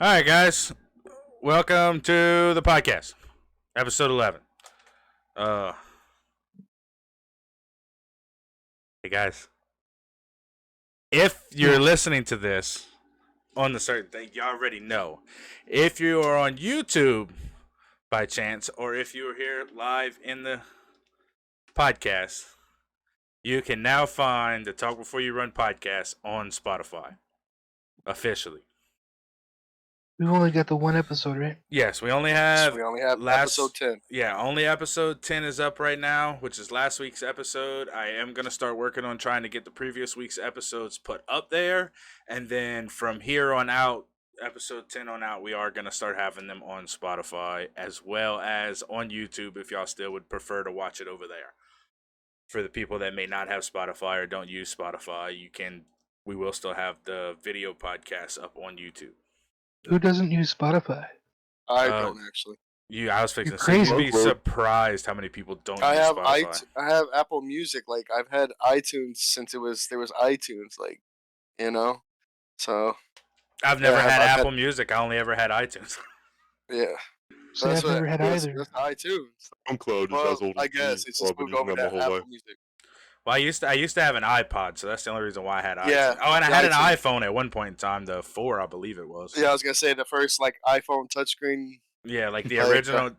All right, guys. Welcome to the podcast, episode 11. Uh, hey guys, if you're Yeah. listening to this on the certain thing, you already know. If you are on YouTube by chance, or if you are here live in the podcast, you can now find the Talk Before You Run podcast on Spotify officially. We only got the one episode, right? Yes, we only So have we only have episode 10. Yeah, only episode 10 is up right now, which is last week's episode. I am going to start working on trying to get the previous week's episodes put up there. And then from here on out, episode 10 on out, we are going to start having them on Spotify as well as on YouTube if y'all still would prefer to watch it over there. For the people that may not have Spotify or don't use Spotify, we will still have the video podcast up on YouTube. Who doesn't use Spotify? I don't actually. I was fixing You're to say, you'd crazy. be surprised how many people don't use Spotify. I have Apple Music. Like I've had iTunes since there was iTunes. So I've never had Apple Music. I only ever had iTunes. Yeah. See, I've never had either. That's iTunes. SoundCloud Well, is as old I as guess me, it's so just I've been moved over using to that my whole Apple life. Music. Well, I used to have an iPod, so that's the only reason why I had iTunes. Yeah, Oh, and I the had an iTunes. iPhone at one point in time, the 4, I believe it was. Yeah, I was gonna say the first iPhone touchscreen. Yeah, like the original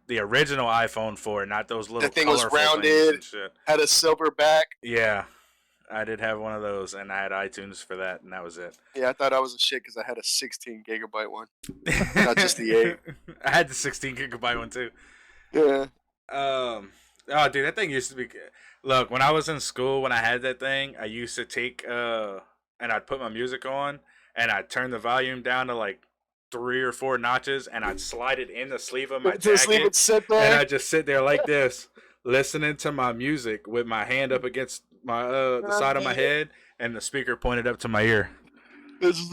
iPhone 4, not those little. The thing was colorful things rounded, and shit. had a silver back. Yeah, I did have one of those, and I had iTunes for that, and that was it. Yeah, I thought I was a shit because I had a 16 gigabyte one, not just the 8. I had the 16 gigabyte one too. Yeah. Oh, dude, that thing used to be. Look, when I was in school, when I had that thing, I used to take and I'd put my music on, and I'd turn the volume down to like 3 or 4 notches, and I'd slide it in the sleeve of my Just leave jacket, it sit there. and I'd just sit there like this, listening to my music with my hand up against my the side of my head, and the speaker pointed up to my ear. This is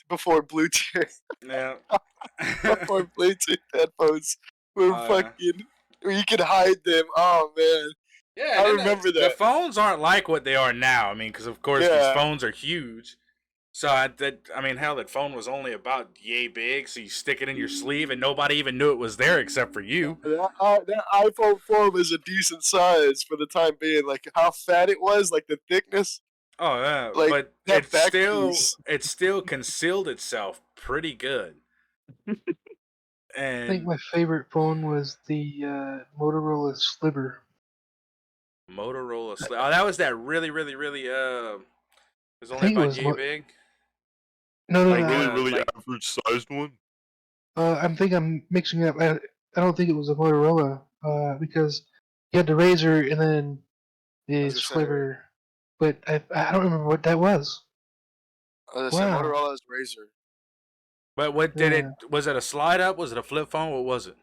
before Bluetooth. Yeah. Before Bluetooth headphones were fucking. You could hide them. Oh man. Yeah, I remember that. The phones aren't like what they are now. I mean, because of course these phones are huge. So hell, that phone was only about yay big. So you stick it in your sleeve, and nobody even knew it was there except for you. That iPhone 4 was a decent size for the time being. Like how fat it was, like the thickness. Oh yeah, Like, but that it still concealed itself pretty good. And I think my favorite phone was the Motorola Sliver. Motorola Sliver. Oh, that was that really, it was only think it about was yay big. No, Like really average sized one. I think I'm mixing it up. I don't think it was a Motorola because you had the Razor and then the Sliver, but I don't remember what that was. Motorola's Razor. But what did it? Was it a slide up? Was it a flip phone? What was it?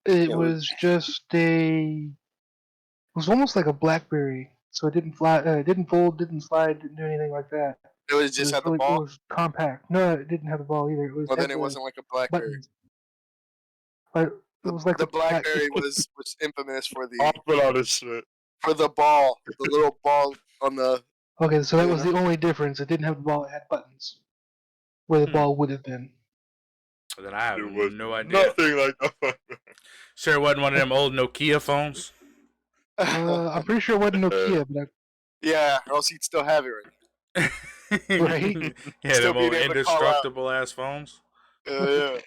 It was just a. It was almost like a BlackBerry, so it didn't fly, didn't fold, didn't slide, didn't do anything like that. It was just had the ball. It was compact. No, it didn't have the ball either. It was. Well, then it wasn't like a BlackBerry. But it was like the BlackBerry was infamous for the shit. For the ball, the little ball on the. Okay, so that was the only difference. It didn't have the ball; it had buttons, where the ball would have been. Then I have no idea. Nothing like that. Sure, it wasn't one of them old Nokia phones. I'm pretty sure it wasn't Nokia, but yeah, or else he'd still have it right. Right? Yeah, them old indestructible ass phones. Yeah.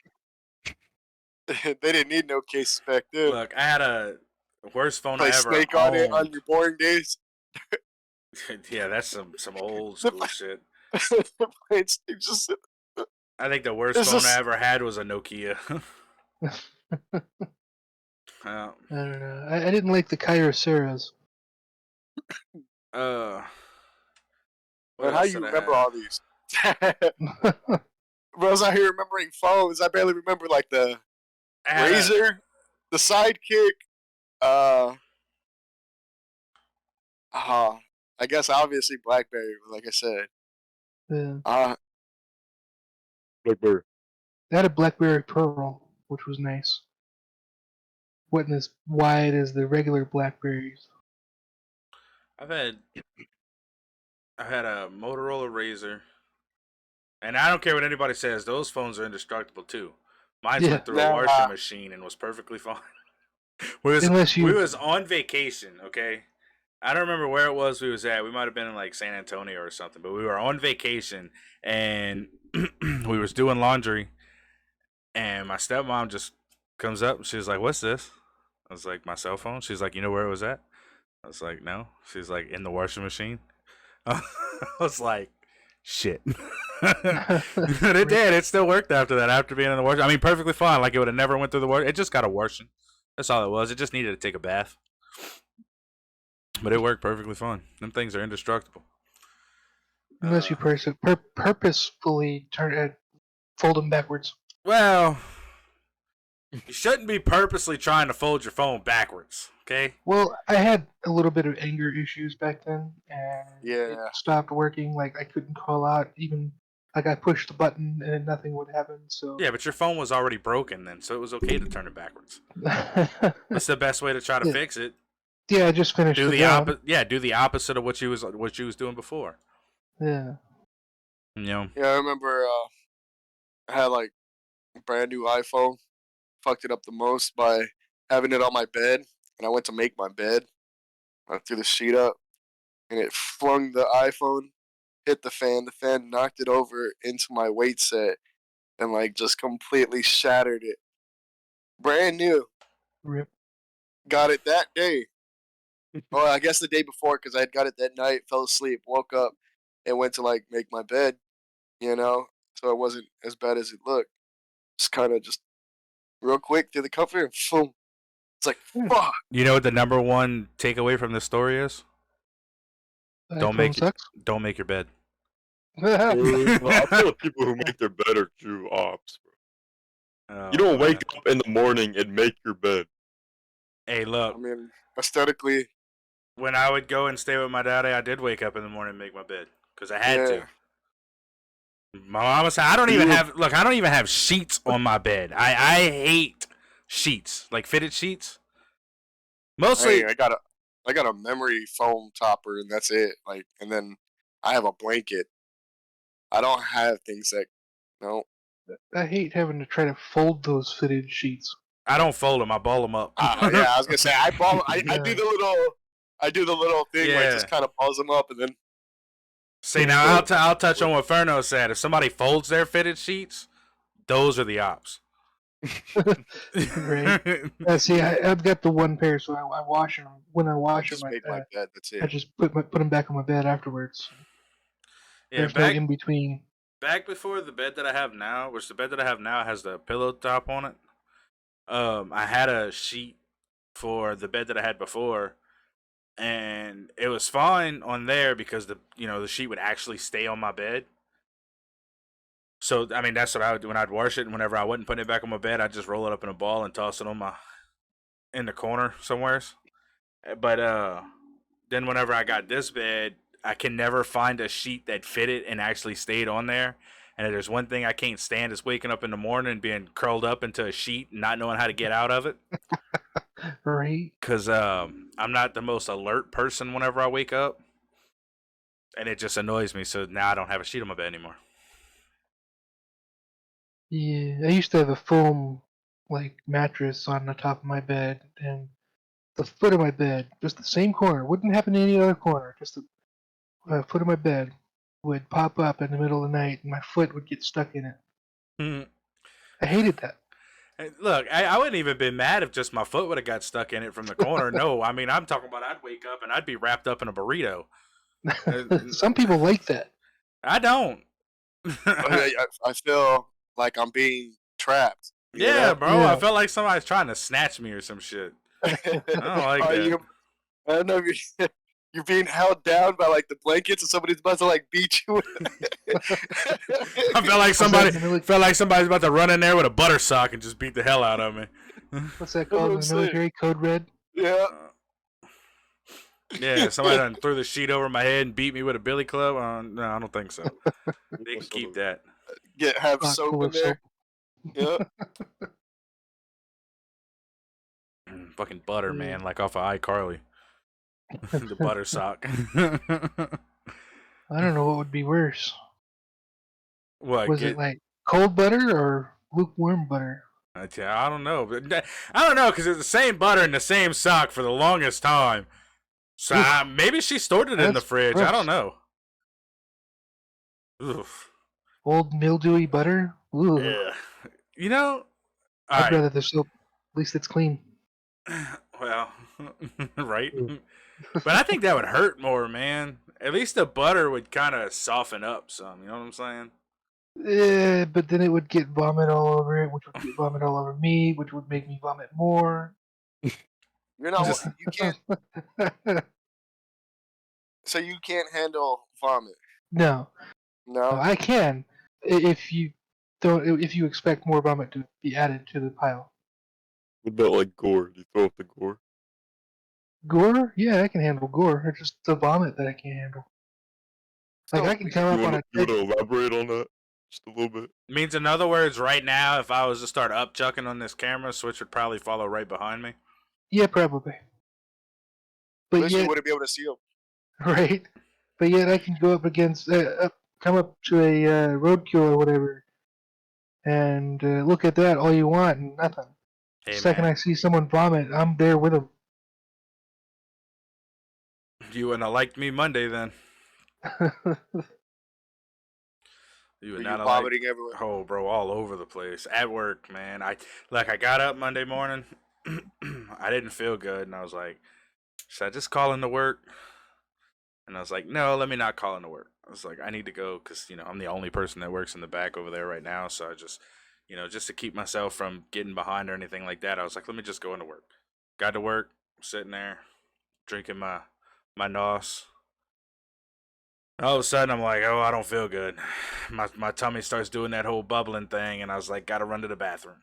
They didn't need no cases back then. Look, I had a worst phone I ever Snake owned. on it on your boring days. Yeah, that's some old school shit. Just. I think the worst phone I ever had was a Nokia. I don't know. I didn't like the Kyroceras. But how you remember all these? Bro's out here remembering phones. I barely remember like the Razor, the Sidekick. I guess obviously BlackBerry, like I said. Yeah. BlackBerry. I had a BlackBerry Pearl, which was nice. Wasn't as wide as the regular Blackberries. I had a Motorola Razor. And I don't care what anybody says; those phones are indestructible too. Mine Yeah. went through a Nah. washing machine and was perfectly fine. Unless We you. was on vacation, okay? I don't remember where it was we was at. We might have been in like San Antonio or something, but we were on vacation and we was doing laundry and my stepmom just comes up and she's like, "What's this?" I was like, "My cell phone." She's like, "You know where it was at?" I was like, "No." She's like, "In the washing machine." I was like, "Shit." It did. It still worked after that. After being in the washing, I mean, perfectly fine. Like it would have never went through the wash. It just got a washing. That's all it was. It just needed to take a bath. But it worked perfectly fine. Them things are indestructible. Unless you purposefully fold them backwards. Well, you shouldn't be purposely trying to fold your phone backwards, okay? Well, I had a little bit of anger issues back then, and it Yeah. stopped working. Like I couldn't call out, even like I pushed the button and nothing would happen. So Yeah, but your phone was already broken then, so it was okay to turn it backwards. What's the best way to try to yeah, fix it? yeah, I just finished Do the the job. do the opposite of what you was doing before. Yeah. You know. Yeah, I remember I had like a brand new iPhone. Fucked it up the most by having it on my bed, and I went to make my bed. I threw the sheet up, and it flung the iPhone, hit the fan. The fan knocked it over into my weight set, and like just completely shattered it. Brand new. Rip. Got it that day. Well, I guess the day before, because I had got it that night. Fell asleep, woke up, and went to like make my bed. You know, so it wasn't as bad as it looked. Just kind of just real quick through the cover, and boom. It's like fuck. You know what the number one takeaway from this story is? Don't iPhone make sucks. don't make your bed. I feel like people who make their bed are true ops, bro. Oh You don't man. wake up in the morning and make your bed. Hey, look. I mean, aesthetically, When I would go and stay with my daddy, I did wake up in the morning and make my bed because I had to. yeah. My mama said, "I don't Are even you a have look. I don't even have sheets on my bed. I hate sheets, like fitted sheets. Hey, Mostly, I got a memory foam topper, and that's it. Like, and then I have a blanket. I don't have things that no. I hate having to try to fold those fitted sheets. I don't fold them. I ball them up. Yeah, I was gonna say I do Yeah. the little thing where it Yeah. just kind of balls them up, and then See, now I'll touch on what Ferno said. If somebody folds their fitted sheets, those are the ops. Right. See, I've got the one pair, so I wash them. When I I wash them, just make my bed. That's I it. just put them back on my bed afterwards. Yeah, There's no in between. back before the bed that I have now, which the bed that I have now has the pillow top on it. I had a sheet for the bed that I had before, and it was fine on there because the sheet would actually stay on my bed. So I mean that's what I would do when I'd wash it, and whenever I wouldn't put it back on my bed, I'd just roll it up in a ball and toss it on my in the corner somewheres. But then whenever I got this bed, I can never find a sheet that fitted and actually stayed on there. And if there's one thing I can't stand is waking up in the morning and being curled up into a sheet and not knowing how to get out of it. Right. Because I'm not the most alert person whenever I wake up. And it just annoys me. So now I don't have a sheet on my bed anymore. Yeah, I used to have a foam like mattress on the top of my bed, and the foot of my bed, just the same corner, wouldn't happen in any other corner. Just the foot of my bed would pop up in the middle of the night, and my foot would get stuck in it. Hmm. I hated that. Look, I wouldn't even been mad if just my foot would have got stuck in it from the corner. No, I mean, I'm talking about I'd wake up and I'd be wrapped up in a burrito. Some people like that. I don't. I feel like I'm being trapped. You Yeah, know? bro. Yeah. I felt like somebody's trying to snatch me or some shit. I don't like Are that. you? I don't know if you're being held down by like the blankets, and somebody's about to like beat you. I felt like somebody Mili- felt like somebody's about to run in there with a butter sock and just beat the hell out of me. What's that That's called what in I'm the saying. military? Code red. Yeah. Yeah, somebody done threw the sheet over my head and beat me with a billy club. No, I don't think so. They can keep that. Have Pot soap full in of there. soap. Yeah. Fucking butter, Yeah. man, like off of iCarly. The butter sock. I don't know what would be worse. What Was it get? like cold butter or lukewarm butter? I don't know, but I don't know because it's the same butter in the same sock for the longest time. So Oof, maybe she stored it in the that's fridge. I don't gross. know. Oof. Old mildewy butter. Ooh, Yeah. You know. All I'd right. rather the soap. At least it's clean. Well, right. Ooh. But I think that would hurt more, man. At least the butter would kind of soften up some. You know what I'm saying? But then it would get vomit all over it, which would get vomit all over me, which would make me vomit more. You're not. Just You can't. So you can't handle vomit. No, no, No. I can if you don't. If you expect more vomit to be added to the pile. What about like gore? Do you throw up the gore? Gore, yeah, I can handle gore. It's just the vomit that I can't handle. Like So I can come You up on wanna a you wanna elaborate on that just a little bit? means, in other words, right now, if I was to start upchucking on this camera, Switch would probably follow right behind me. yeah, probably. at But least you yet, wouldn't be able to see them. right? But yet I can go up against, come up to a roadkill or whatever, and look at that all you want and nothing. The Hey, second man, I see someone vomit, I'm there with them. you wouldn't have liked me Monday then. You would Were not you have liked. vomiting everywhere? Oh, bro, all over the place at work, man. I got up Monday morning. I didn't feel good, and I was like, should I just call into work? And I was like, no, let me not call into work. I was like, I need to go because I'm the only person that works in the back over there right now. So I just, just to keep myself from getting behind or anything like that, I was like, let me just go into work. Got to work, sitting there drinking my nos. All of a sudden, I'm like, oh, I don't feel good. My tummy starts doing that whole bubbling thing, and I was like, gotta run to the bathroom.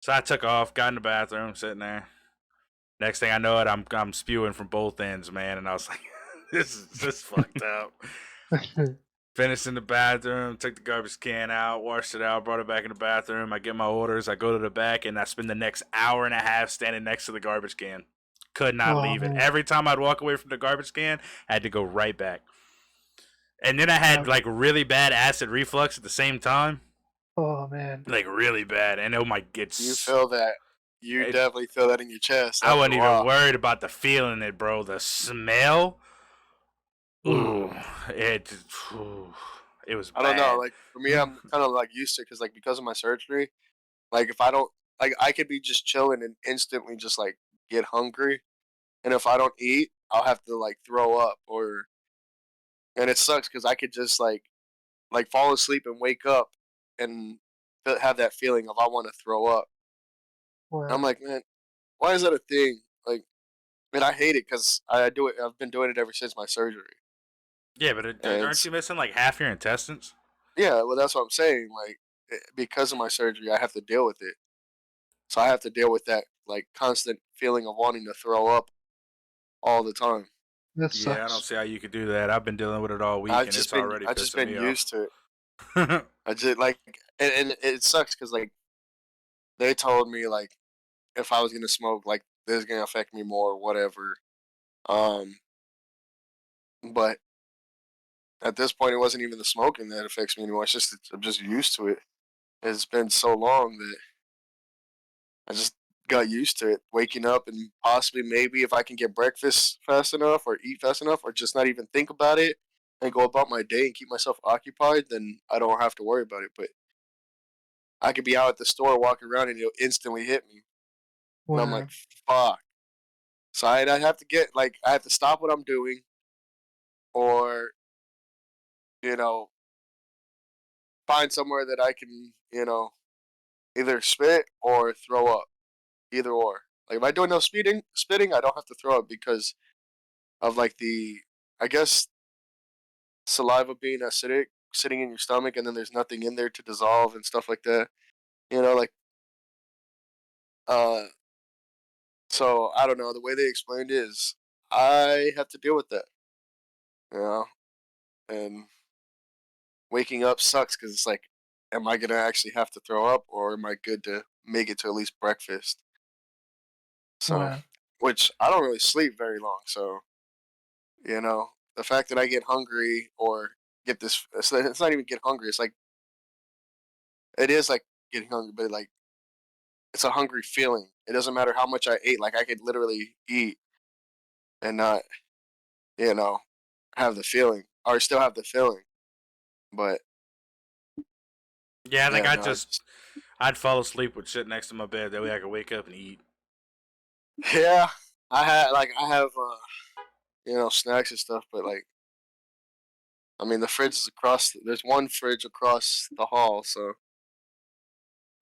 So I took off, got in the bathroom, sitting there. Next thing I know, I'm spewing from both ends, man, and I was like, this fucked up. Finished in the bathroom, took the garbage can out, washed it out, brought it back in the bathroom. I get my orders, I go to the back, and I spend the next hour and a half standing next to the garbage can. Could not Oh leave it. man, Every time I'd walk away from the garbage can, I had to go right back. And then I had ouch. like really bad acid reflux at the same time. Oh man. Like really bad. And oh my, You feel that? You it, definitely feel that in your chest I after wasn't a even while. worried about the feeling it, bro. The smell, ooh, it, ooh, it was I don't know. bad. Like for me, I'm kind of like used to because like because of my surgery. Like if I don't like, I could be just chilling and instantly just like get hungry, and if I don't eat, I'll have to like throw up or, and it sucks because I could just like fall asleep and wake up and have that feeling of I want to throw up. And I'm Wow. like, man, why is that a thing? Like, man, I hate it because I do it. I've been doing it ever since my surgery, Yeah, but and aren't you missing like half your intestines? yeah, well, that's what I'm saying. Like, because of my surgery, I have to deal with it. So I have to deal with that like constant feeling of wanting to throw up all the time. That Yeah, I don't sucks. see how you could do that. I've been dealing with it all week, and it's already I've just pissing been me off. used to it. I just like, and it sucks because like they told me like if I was gonna smoke, like this is gonna affect me more, whatever. Um, but at this point, it wasn't even the smoking that affects me anymore. It's just I'm just used to it. It's been so long that I just got used to it. Waking up and possibly maybe if I can get breakfast fast enough or eat fast enough or just not even think about it and go about my day and keep myself occupied, then I don't have to worry about it. But I could be out at the store walking around and it'll instantly hit me. And I'm like, Wow. fuck. So I have to get like I have to stop what I'm doing or, you know, find somewhere that I can, either spit or throw up. Either or. Like if I do enough spitting, I don't have to throw up because of like I guess saliva being acidic, sitting in your stomach, and then there's nothing in there to dissolve and stuff like that. Like uh. So I don't know. The way they explained it is I have to deal with that. You know, and waking up sucks because it's like, am I gonna actually have to throw up, or am I good to make it to at least breakfast? So, Wow. which I don't really sleep very long, so the fact that I get hungry or get this. It's not even get hungry. It's like it is like getting hungry, but like it's a hungry feeling. It doesn't matter how much I ate. Like I could literally eat and not, you know, have the feeling or still have the feeling. But Yeah, I think yeah, no, it's I'd fall asleep with shit next to my bed. That way I could wake up and eat. yeah. I have snacks and stuff, but like I mean the fridge is across. There's one fridge across the hall, so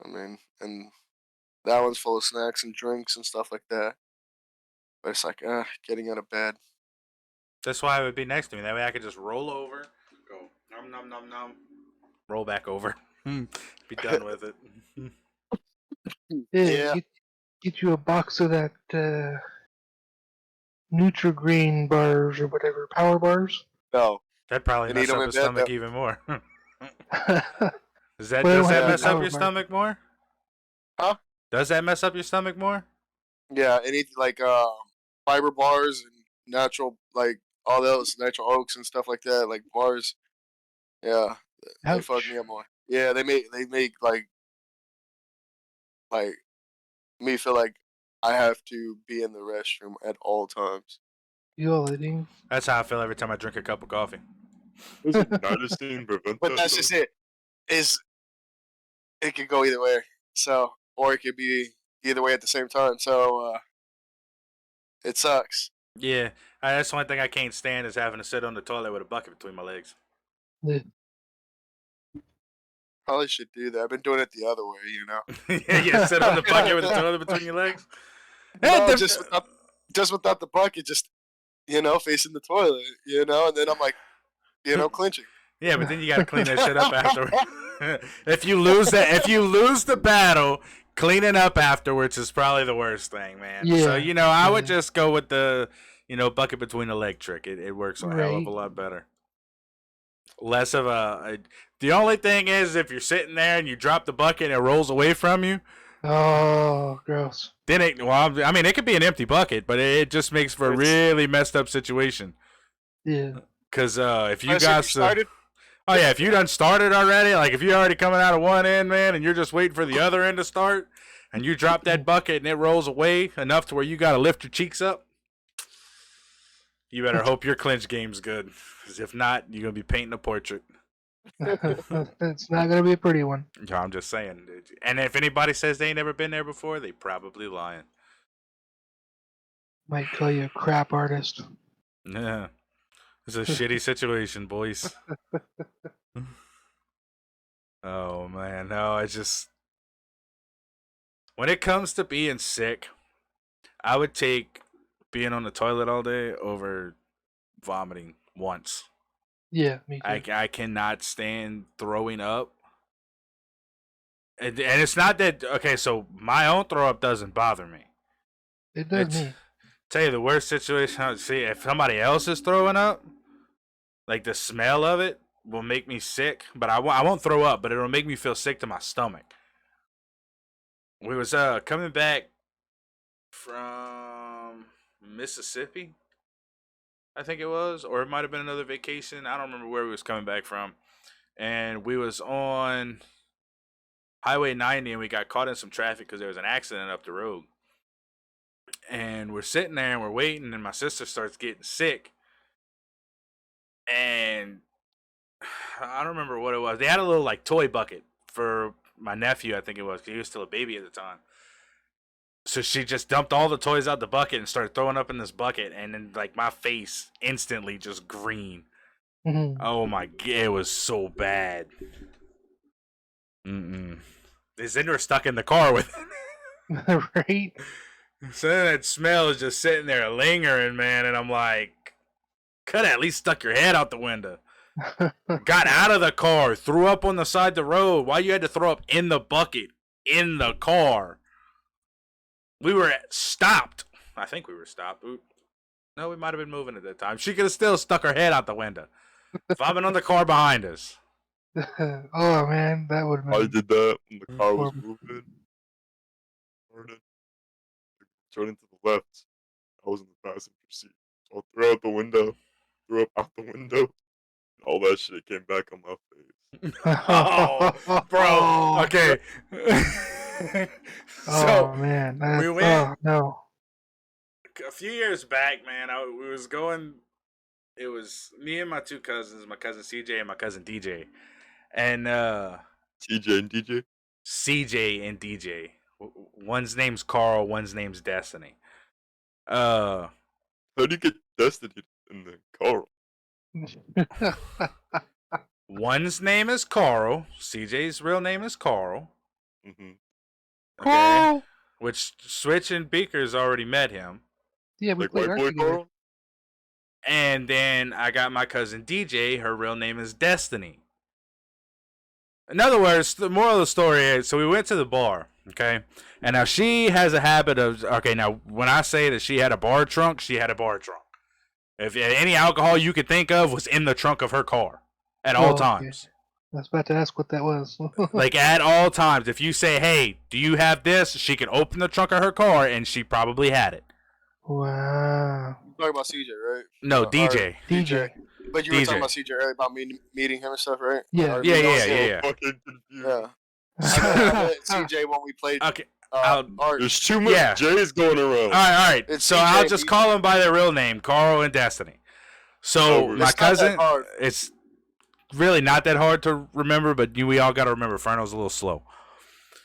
I mean, and that one's full of snacks and drinks and stuff like that. But it's like, getting out of bed. That's why it would be next to me. That way I could just roll over, go nom nom nom nom, roll back over, be done with it. Yeah, Yeah. get you a box of that Nutri-Grain bars or whatever, power bars. No, That'd probably and eat mess them up in his bed stomach though. even more. Well, Does they that don't have Yeah, any mess up no. power your bars. stomach more? Huh? Does that mess up your stomach more? Yeah, and eat like fiber bars and natural like all those natural oaks and stuff like that, like bars. Yeah, they fuck Ouch. me up more. Yeah, they make like me feel like I have to be in the restroom at all times. You all eating? That's how I feel every time I drink a cup of coffee. Doesn't niacin prevent But that that's though? just it. Is it could go either way. So or it could be either way at the same time. So it sucks. Yeah, that's the one thing I can't stand is having to sit on the toilet with a bucket between my legs. Yeah. Probably should do that. I've been doing it the other way, you know. Yeah, sit on the bucket with the toilet between your legs. No, just without the bucket, just facing the toilet, and then I'm like, clinching. Yeah, but then you got to clean that shit up after. If you lose the battle, cleaning up afterwards is probably the worst thing, man. So Yeah. I would just go with the bucket between the leg trick. It works a hell of a Right. lot better. Less of the only thing is if you're sitting there and you drop the bucket and it rolls away from you, Oh, gross. then I mean, it could be an empty bucket, but it just makes for a really messed up situation. Yeah. Because if you Especially if got you started. oh yeah, if you done started already, like if you're already coming out of one end, man, and you're just waiting for the other end to start, and you drop that bucket and it rolls away enough to where you got to lift your cheeks up, you better hope your clinch game's good. Because if not, you're gonna be painting a portrait. It's not gonna be a pretty one. Yeah, I'm just saying. And if anybody says they ain't never been there before, they probably lying. Might call you a crap artist. Yeah, it's a shitty situation, boys. Oh man, no, I just when it comes to being sick, I would take being on the toilet all day over vomiting once. Yeah, me too. I cannot stand throwing up. And it's not that okay, so my own throw up doesn't bother me. It does It's me. tell you the worst situation. See, if somebody else is throwing up, like the smell of it will make me sick. But I won't throw up, but it'll make me feel sick to my stomach. We was coming back from Mississippi, I think it was, or it might have been another vacation. I don't remember where we was coming back from, and we was on Highway 90, and we got caught in some traffic because there was an accident up the road. And we're sitting there and we're waiting, and my sister starts getting sick, and I don't remember what it was. They had a little like toy bucket for my nephew, I think it was, because he was still a baby at the time. So she just dumped all the toys out the bucket and started throwing up in this bucket, and then like my face instantly just green. Mhm. Oh my god, it was so bad. Then we're stuck in the car with it. Right? So then that smell is just sitting there lingering, man, and I'm like, could have at least stuck your head out the window. Got out of the car, threw up on the side of the road. Why you had to throw up in the bucket in the car? We were stopped. I think we were stopped. No, we might have been moving at that time. She could have still stuck her head out the window, vomit on the car behind us. Oh man, that would have I been did that when the car was horrible. moving. Turning to the left. I was in the passenger seat. So I threw out the window, threw up out the window. All that shit came back on my face. Oh, bro. Okay. So Oh man. we went Oh no. a few years back, man. We was going. It was me and my two cousins, my cousin CJ and my cousin DJ, and TJ and DJ. CJ and DJ. One's name's Carl, one's name's Destiny. Uh, How do you get Destiny in the Carl? One's name is Carl. CJ's real name is Carl. Mm-hmm. Okay. Carl! Which Switch and Beaker's already met him. Yeah, we Like played white Ark boy together. Carl? And then I got my cousin DJ. Her real name is Destiny. In other words, the moral of the story is, so we went to the bar, okay? And now she has a habit of, okay, now when I say that she had a bar trunk, she had a bar trunk. If any alcohol you could think of was in the trunk of her car at all Oh, okay. times. I was about to ask what that was. Like at all times. If you say, hey, do you have this? She can open the trunk of her car and she probably had it. Wow. You're talking about CJ, right? No, Or DJ. DJ. But you were DJ. talking about CJ, right? About meeting him and stuff, right? Yeah. Or Yeah, you know, yeah. Fucking confused. Yeah. I met CJ when we played Okay. I'll- Ark. There's too much Yeah. J's going around. All right. It's So CJ, I'll just DJ. call them by their real name, Carl and Destiny. So Oh, my it's not that cousin, hard. it's really not that hard to remember, but we all got to remember Ferno's a little slow.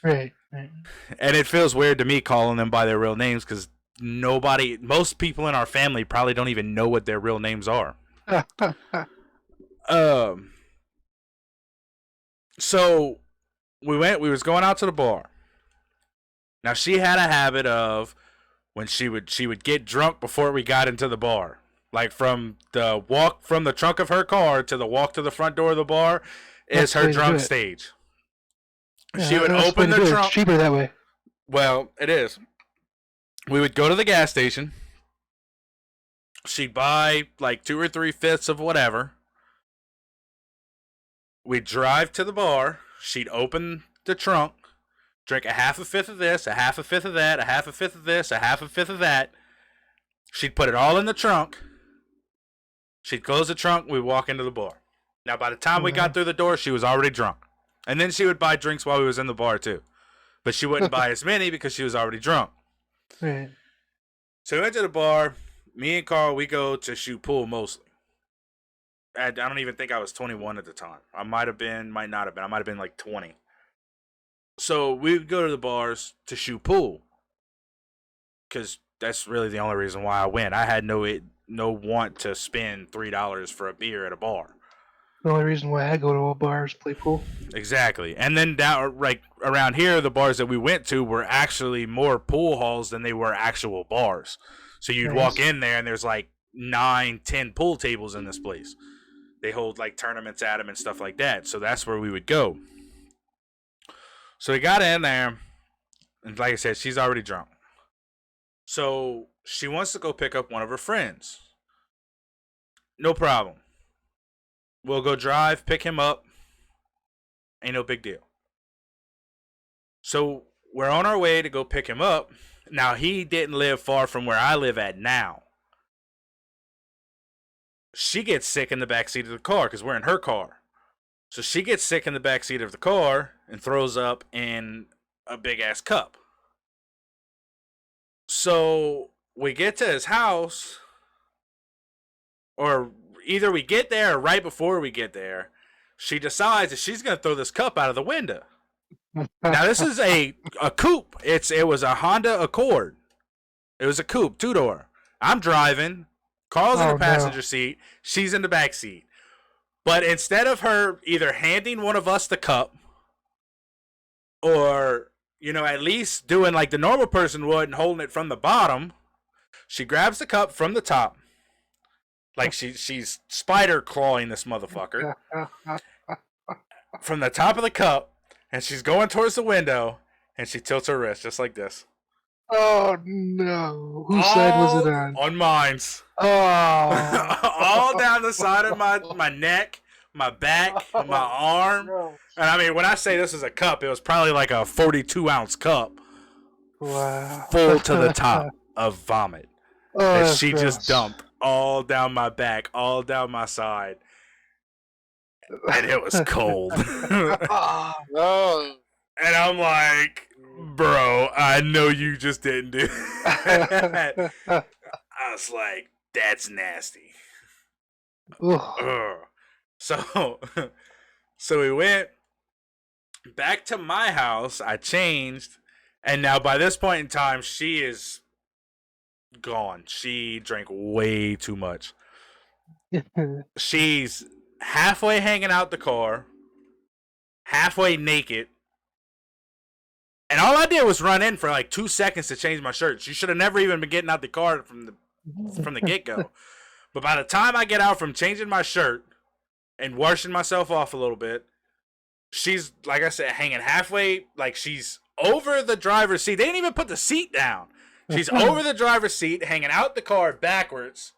Right. And it feels weird to me calling them by their real names because most people in our family probably don't even know what their real names are. So we was going out to the bar. Now she had a habit of when she would get drunk before we got into the bar. Like from the walk from the trunk of her car to the walk to the front door of the bar is That's the her way to do drunk it. stage. Yeah, She would that's open way the to do it. trunk. It's cheaper that way. Well, it is. We would go to the gas station. She'd buy like 2 or 3 fifths of whatever. We'd drive to the bar. She'd open the trunk, drink a half a fifth of this, a half a fifth of that, a half a fifth of this, a half a fifth of that. She'd put it all in the trunk. She'd close the trunk. We'd walk into the bar. Now, by the time we got through the door, she was already drunk. And then she would buy drinks while we was in the bar, too. But she wouldn't buy as many because she was already drunk. Right. So we went to the bar. Me and Carl, we go to shoot pool mostly. I don't even think I was 21 at the time. I might have been, might not have been. I might have been like 20. So we would go to the bars to shoot pool. Because that's really the only reason why I went. I had no want to spend $3 for a beer at a bar. The only reason why I go to all bars play pool. Exactly. And then down like around here, the bars that we went to were actually more pool halls than they were actual bars. So you'd walk in there and there's like 9, 10 pool tables in this place. They hold like tournaments at them and stuff like that. So that's where we would go. So we got in there, and like I said, she's already drunk. So she wants to go pick up one of her friends. No problem. We'll go drive, pick him up. Ain't no big deal. So we're on our way to go pick him up. Now, he didn't live far from where I live at now. She gets sick in the backseat of the car because we're in her car. So she gets sick in the backseat of the car and throws up in a big-ass cup. So we get to his house, or either we get there or right before we get there, she decides that she's going to throw this cup out of the window. Now, this is a coupe. It was a Honda Accord. It was a coupe, 2-door. I'm driving. Carl's in the passenger seat. She's in the back seat. But instead of her either handing one of us the cup or, at least doing like the normal person would and holding it from the bottom, she grabs the cup from the top. Like she's spider clawing this motherfucker from the top of the cup, and she's going towards the window, and she tilts her wrist just like this. Oh no! Whose side was it on? On mine's. Oh! All down the side of my neck, my back, my arm. No. And I mean, when I say this is a cup, it was probably like a 42-ounce cup. Wow! Full to the top of vomit. Oh, And that's she gross. just dumped all down my back, all down my side. and it was cold. No. And I'm like, bro, I know you just didn't do that. I was like, that's nasty. Ugh. So, so we went back to my house. I changed, and now by this point in time, she is gone. She drank way too much. She's halfway hanging out the car, halfway naked. And all I did was run in for like 2 seconds to change my shirt. She should have never even been getting out the car from the get-go. But by the time I get out from changing my shirt and washing myself off a little bit, she's, like I said, hanging halfway, like she's over the driver's seat. They didn't even put the seat down. She's over the driver's seat, hanging out the car backwards.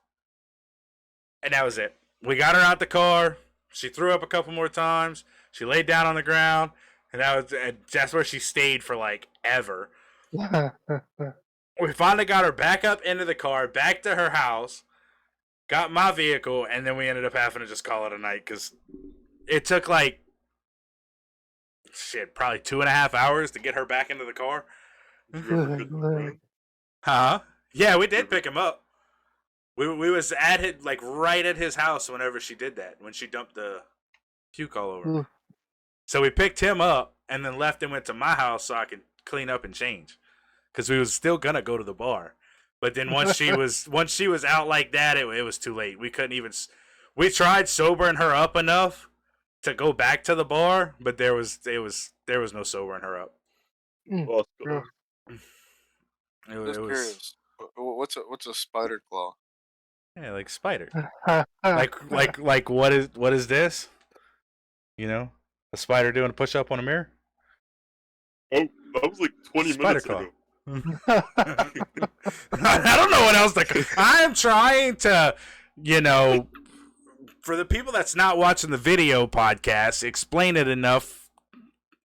And that was it. We got her out the car. She threw up a couple more times. She laid down on the ground. And that's where she stayed for like ever. We finally got her back up into the car, back to her house, got my vehicle, and then we ended up having to just call it a night because it took like probably 2.5 hours to get her back into the car. Huh? Yeah, we did pick him up. We was at it like right at his house whenever she did that, when she dumped the puke all over me. So we picked him up and then left and went to my house so I could clean up and change, because we was still gonna go to the bar. But then once she was out like that, it was too late. We couldn't even. We tried sobering her up enough to go back to the bar, but there was no sobering her up. Well, It Just was curious. What's a spider claw? yeah, like spider. like what is this? You know, a spider doing a push up on a mirror. oh, that was like 20 Spider minutes claw. ago. I don't know what else to. I am trying to, for the people that's not watching the video podcast, explain it enough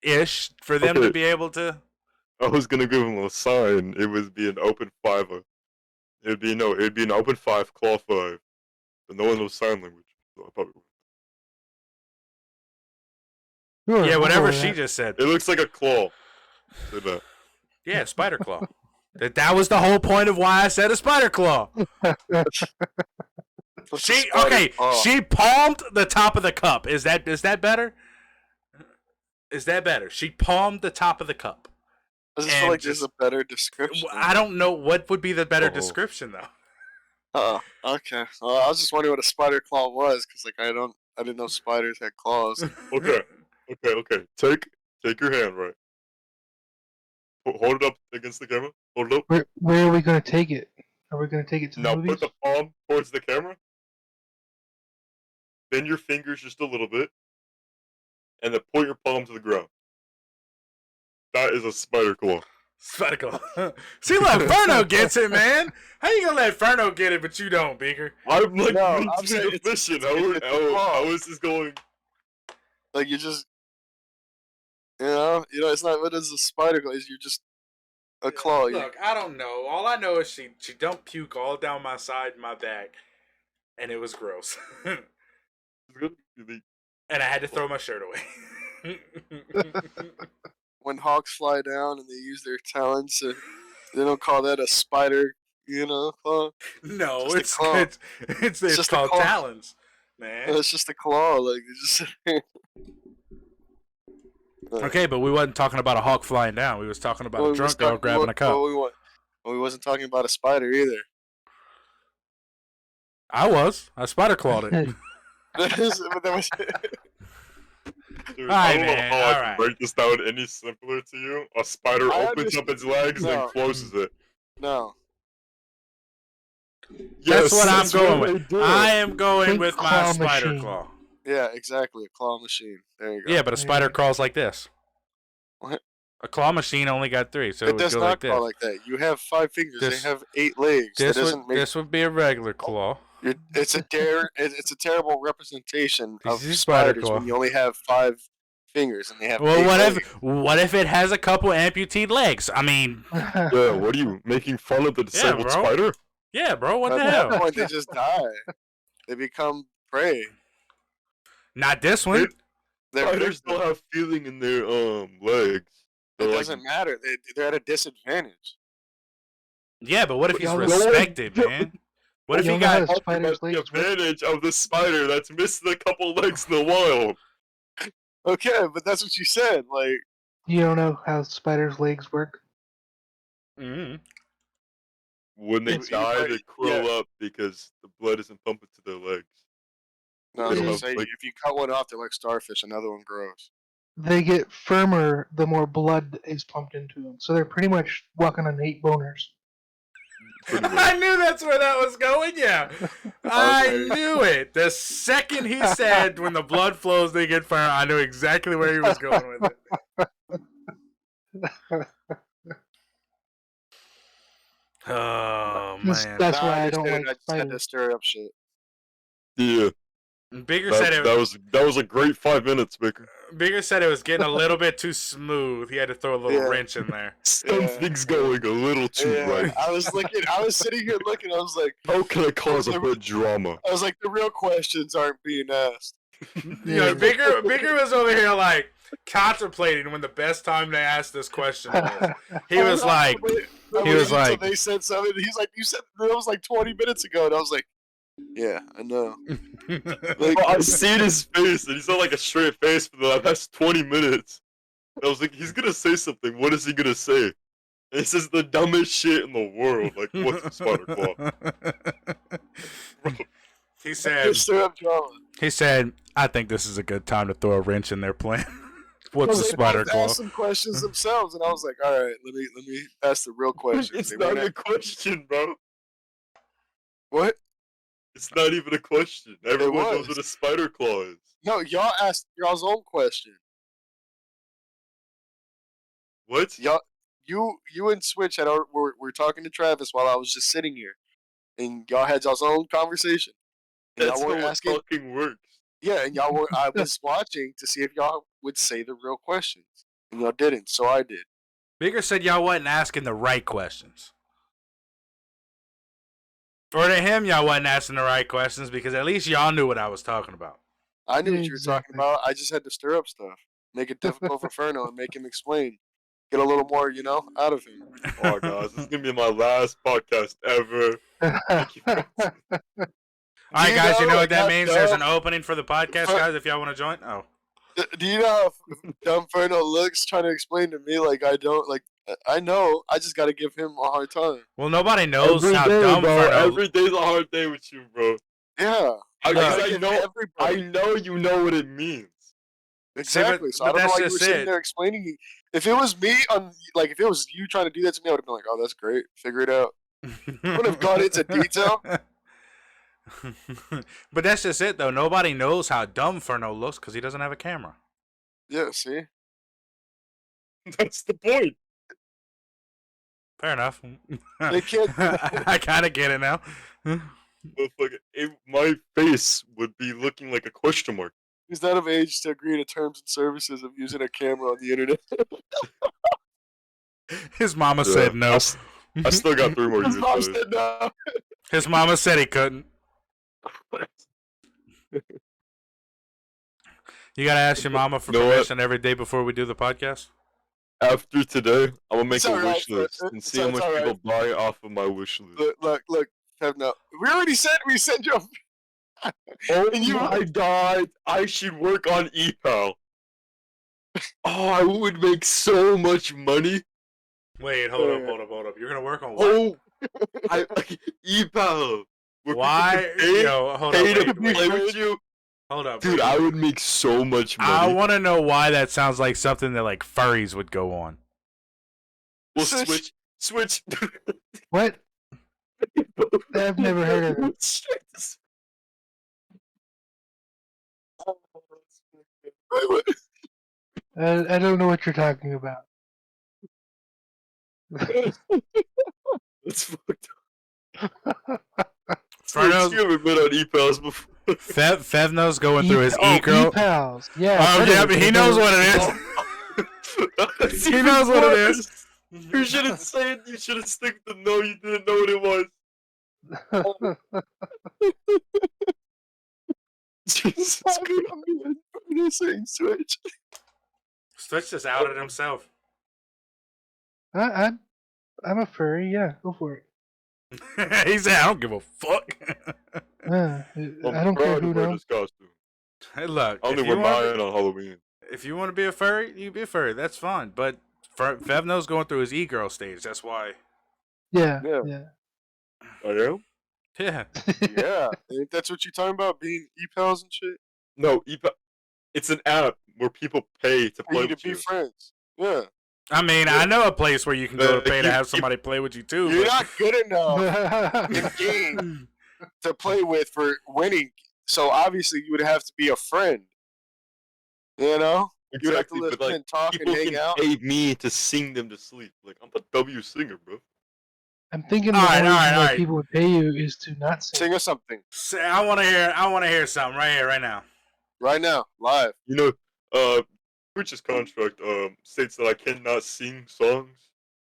ish for them to be able to. I was gonna give him a sign. It would be an open fiver. It'd be an open 5, claw 5. But no one knows sign language. So I probably Sure, Yeah, I'll whatever go with she that. just said. It looks like a claw. Say that. Yeah, spider claw. That was the whole point of why I said a spider claw. What's a She spider claw? She palmed the top of the cup. Is that better? Is that better? She palmed the top of the cup. I just feel like there's a better description. I don't know what would be the better description though. Oh, okay. Well, I was just wondering what a spider claw was, because like I didn't know spiders had claws. Okay. Take your hand, right? Hold it up against the camera. Hold it up. Where are we gonna take it? Are we gonna take it to the Now movies? put the palm towards the camera. Bend your fingers just a little bit. And then point your palm to the ground. That is a spider claw. Spider claw. See, look, Ferno gets it, man. How you gonna let Ferno get it, but you don't, Beaker? I'm like No, I'm mentally saying efficient. it's a claw. How is this going? Like you just, it's not. What is a spider claw? Is you just a claw? Look, I don't know. All I know is she dumped puke all down my side and my back, and it was gross. It's good. And I had to throw my shirt away. When hawks fly down and they use their talons, they don't call that a spider, claw. No, Just a claw. it's just a called claw. talons, man. It's just a claw. Like it's just. Okay, but we wasn't talking about a hawk flying down. We was talking about a drunk girl grabbing a cup. We wasn't talking about a spider either. I spider clawed it. But that was Dude, Alright, I don't man, know how I can alright. break this down any simpler to you. A spider I opens up its legs No. and closes it. no. That's Yes, what I'm that's going what with. they do. I am going Think with my claw spider machine. claw. Yeah, exactly. A claw machine. There you go. Yeah, but a spider crawls like this. What? A claw machine only got 3, so it It would does go not like this. crawl like that. You have 5 fingers. This- they have 8 legs. That doesn't make. This would be a regular claw. It's a terrible representation of This is spider spiders claw. when you only have 5 fingers and they have. Well, 8 legs. what if it has a couple amputee legs? I mean, Yeah, what are you making fun of the disabled bro. spider? yeah, bro, what At the that hell? point, they just die. They become prey. Not this one. Spiders don't have feeling in their legs. It doesn't matter. They're at a disadvantage. Yeah, but what if he's Y'all- respected, man? What if You he know how got? the spider's the legs work? advantage of the spider that's missing a couple legs in the wild. Okay, but that's what you said. Like, You don't know how spiders' legs work? Mm. When they die, they curl up because the blood isn't pumping to their legs. no, I They was don't gonna have, say like- if you cut one off, they're like starfish. Another one grows. They get firmer the more blood is pumped into them. So they're pretty much walking on 8 boners. Pretty much. I knew that's where that was going. Yeah, I knew it. The second he said, "When the blood flows, they get firm," I knew exactly where he was going with it. Oh man, That's Nah, why I just don't did it. like I just had to spiders. stir up shit. Yeah, Bigger said it. that was a great 5 minutes, Baker. Bigger said it was getting a little bit too smooth. He had to throw a little wrench in there. Something's going a little too right. I was sitting here looking. I was like, How can I cause a bit drama? I was like, the real questions aren't being asked. You know, Bigger was over here like contemplating when the best time to ask this question was. He was like, they said something. He's like, you said that was like 20 minutes ago, and I was like, yeah, I know. Like, I seen his face, and he's not like a straight face for the past 20 minutes. And I was like, he's gonna say something. What is he gonna say? And he says the dumbest shit in the world. Like, what's a spider claw? He said, Stir up drama. he said, I think this is a good time to throw a wrench in their plan. What's a spider They claw? asked some questions themselves, and I was like, all right, let me ask the real questions. It's They not weren't a question, bro. What? It's not even a question. Everyone knows was. what a spider claw is. No, y'all asked y'all's own question. What? Y'all, you and Switch were talking to Travis while I was just sitting here, and y'all had y'all's own conversation. And That's y'all not weren't what asking. talking works. Yeah, and y'all were. I was watching to see if y'all would say the real questions, and y'all didn't. So I did. Bigger said y'all wasn't asking the right questions. Or to him, y'all wasn't asking the right questions because at least y'all knew what I was talking about. I knew what you were talking Exactly. about. I just had to stir up stuff, make it difficult for Ferno, and make him explain, get a little more, out of him. Oh, guys, this is gonna be my last podcast ever. Thank you. All right, guys, you know what that how means? There's an opening for the podcast, guys, if y'all want to join. Oh. Do you know how dumb Ferno looks trying to explain to me like I don't like? I know. I just got to give him a hard time. Well, nobody knows Every how day, dumb bro. Ferno. Every day's a hard day with you, bro. Yeah, I gotta know. give everybody. I know you know what it means. Exactly. So I don't know why you were sitting there explaining. If it was me if it was you trying to do that to me, I would have been like, "Oh, that's great. Figure it out." I would have gone into detail. But that's just it, though. Nobody knows how dumb Ferno looks because he doesn't have a camera. Yeah. See. That's the point. Fair enough. They can't. I kind of get it now. My face would be looking like a question mark. He's not of age to agree to terms and services of using a camera on the internet. His mama said no. I still got 3 more His years. mom though. said no. His mama said he couldn't. You gotta ask your mama for You know what? permission every day before we do the podcast. After today, I'm gonna make It's a alright, wish list and see how it's much alright. people buy off of my wish list. Look. No. We already said we sent you. Oh And you- my god, I should work on ePal. Oh, I would make so much money. Wait, hold up. You're gonna work on what? Oh, ePal. Where Why? people can pay, Yo, hold pay up. to Wait. play with you. Hold up. Dude, wait. I would make so much I money. want to know why that sounds like something that like furries would go on. We'll Switch. switch. What? I've never heard of it. I don't know what you're talking about. That's fucked up. Furno's- You haven't been on ePals before. Fevno's going through his e-girl. E-pals. Yeah. Oh I've yeah, heard but of he it. knows what it is. He knows what it is. You shouldn't say it. You shouldn't stick the no. You didn't know what it was. Jesus I'm Christ. gonna saying Switch. Switch just outed himself. I'm a furry. Yeah, go for it. He said, "I don't give a fuck." I I'm don't care proud to who wear knows. this costume. Hey, look, I only wear mine on Halloween. if you want to be a furry, you be a furry. That's fine. But Fevno's going through his e-girl stage. That's why. Yeah, Yeah. yeah. I am? Yeah. Yeah, ain't that's what you talking about? Being e-pals and shit? No, it's an app where people pay to For play you to with be you. friends. Yeah. I mean, Yeah. I know a place where you can go to Like, pay to you- have you- somebody play with you too. You're but- not good enough in game to play with for winning. So obviously you would have to be a friend. You know? You would have to Exactly, but listen like and talk and people hang can out. pay me to sing them to sleep. Like I'm a W singer, bro. I'm thinking All the right, only all reason right, why all right. people would pay you is to not sing. Sing us something. Say, I want to hear something right here, right now. Right now. Live. You know, Twitch's contract states that I cannot sing songs.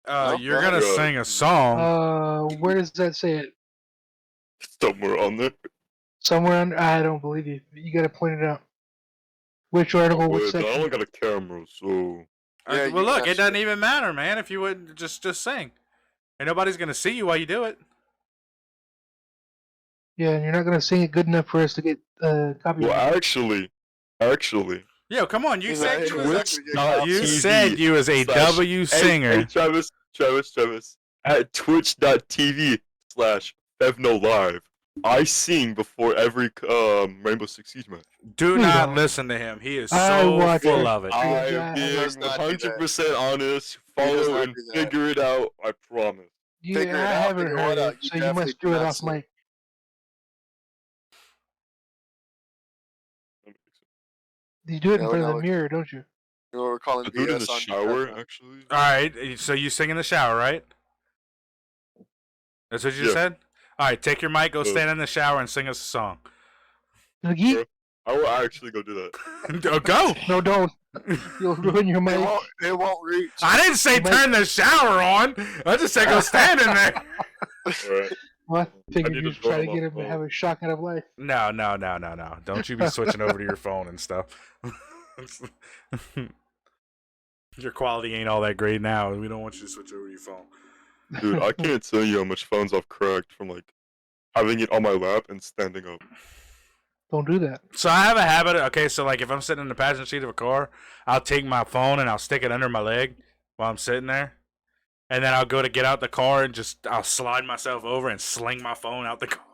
No? You're Go gonna ahead. sing a song. Where does that say it? Somewhere on there. Somewhere on. I don't believe you. You gotta point it out. Which article? Which But I section? only got a camera, so Yeah, you Well, look, can it doesn't actually- even matter, man. If you would just sing, and nobody's gonna see you while you do it. Yeah, and you're not gonna sing it good enough for us to get copyright. well, actually, Yo, come on, you He's said not- you he's was not gonna get you copyright. said you was a W singer. Hey, Travis, at twitch.tv/FevNo Live. I sing before every Rainbow Six Siege match. Do We not don't. listen to him. He is I so watch full it. of it. I Yeah, am he being does not do that. 100% honest. He does Follow not and do that. figure it out. I promise. Yeah, Figure it I out, haven't figure heard what out? it, You so you definitely must do do it not off sing. mic. You do it in Yeah, front of no, the mirror, don't you? You know what we're calling I do it in the BS on shower, camera. actually. All right, so you sing in the shower, right? That's what you just Yeah. said. All right, take your mic, go Yeah. stand in the shower, and sing us a song. Like, Bro, I will actually go do that. Go. no, don't. You'll ruin your mic. It won't reach. I didn't say Mic- turn the shower on. I just said go stand in there. Alright. Well, I figured need you'd to try join to on get my him to phone. have a shock out of life. No. Don't you be switching over to your phone and stuff. Your quality ain't all that great now. We don't want you to switch over to your phone. Dude, I can't tell you how much phones I've cracked from like having it on my lap and standing up. Don't do that. So I have a habit. Okay, so like if I'm sitting in the passenger seat of a car, I'll take my phone and I'll stick it under my leg while I'm sitting there, and then I'll go to get out the car and I'll slide myself over and sling my phone out the car.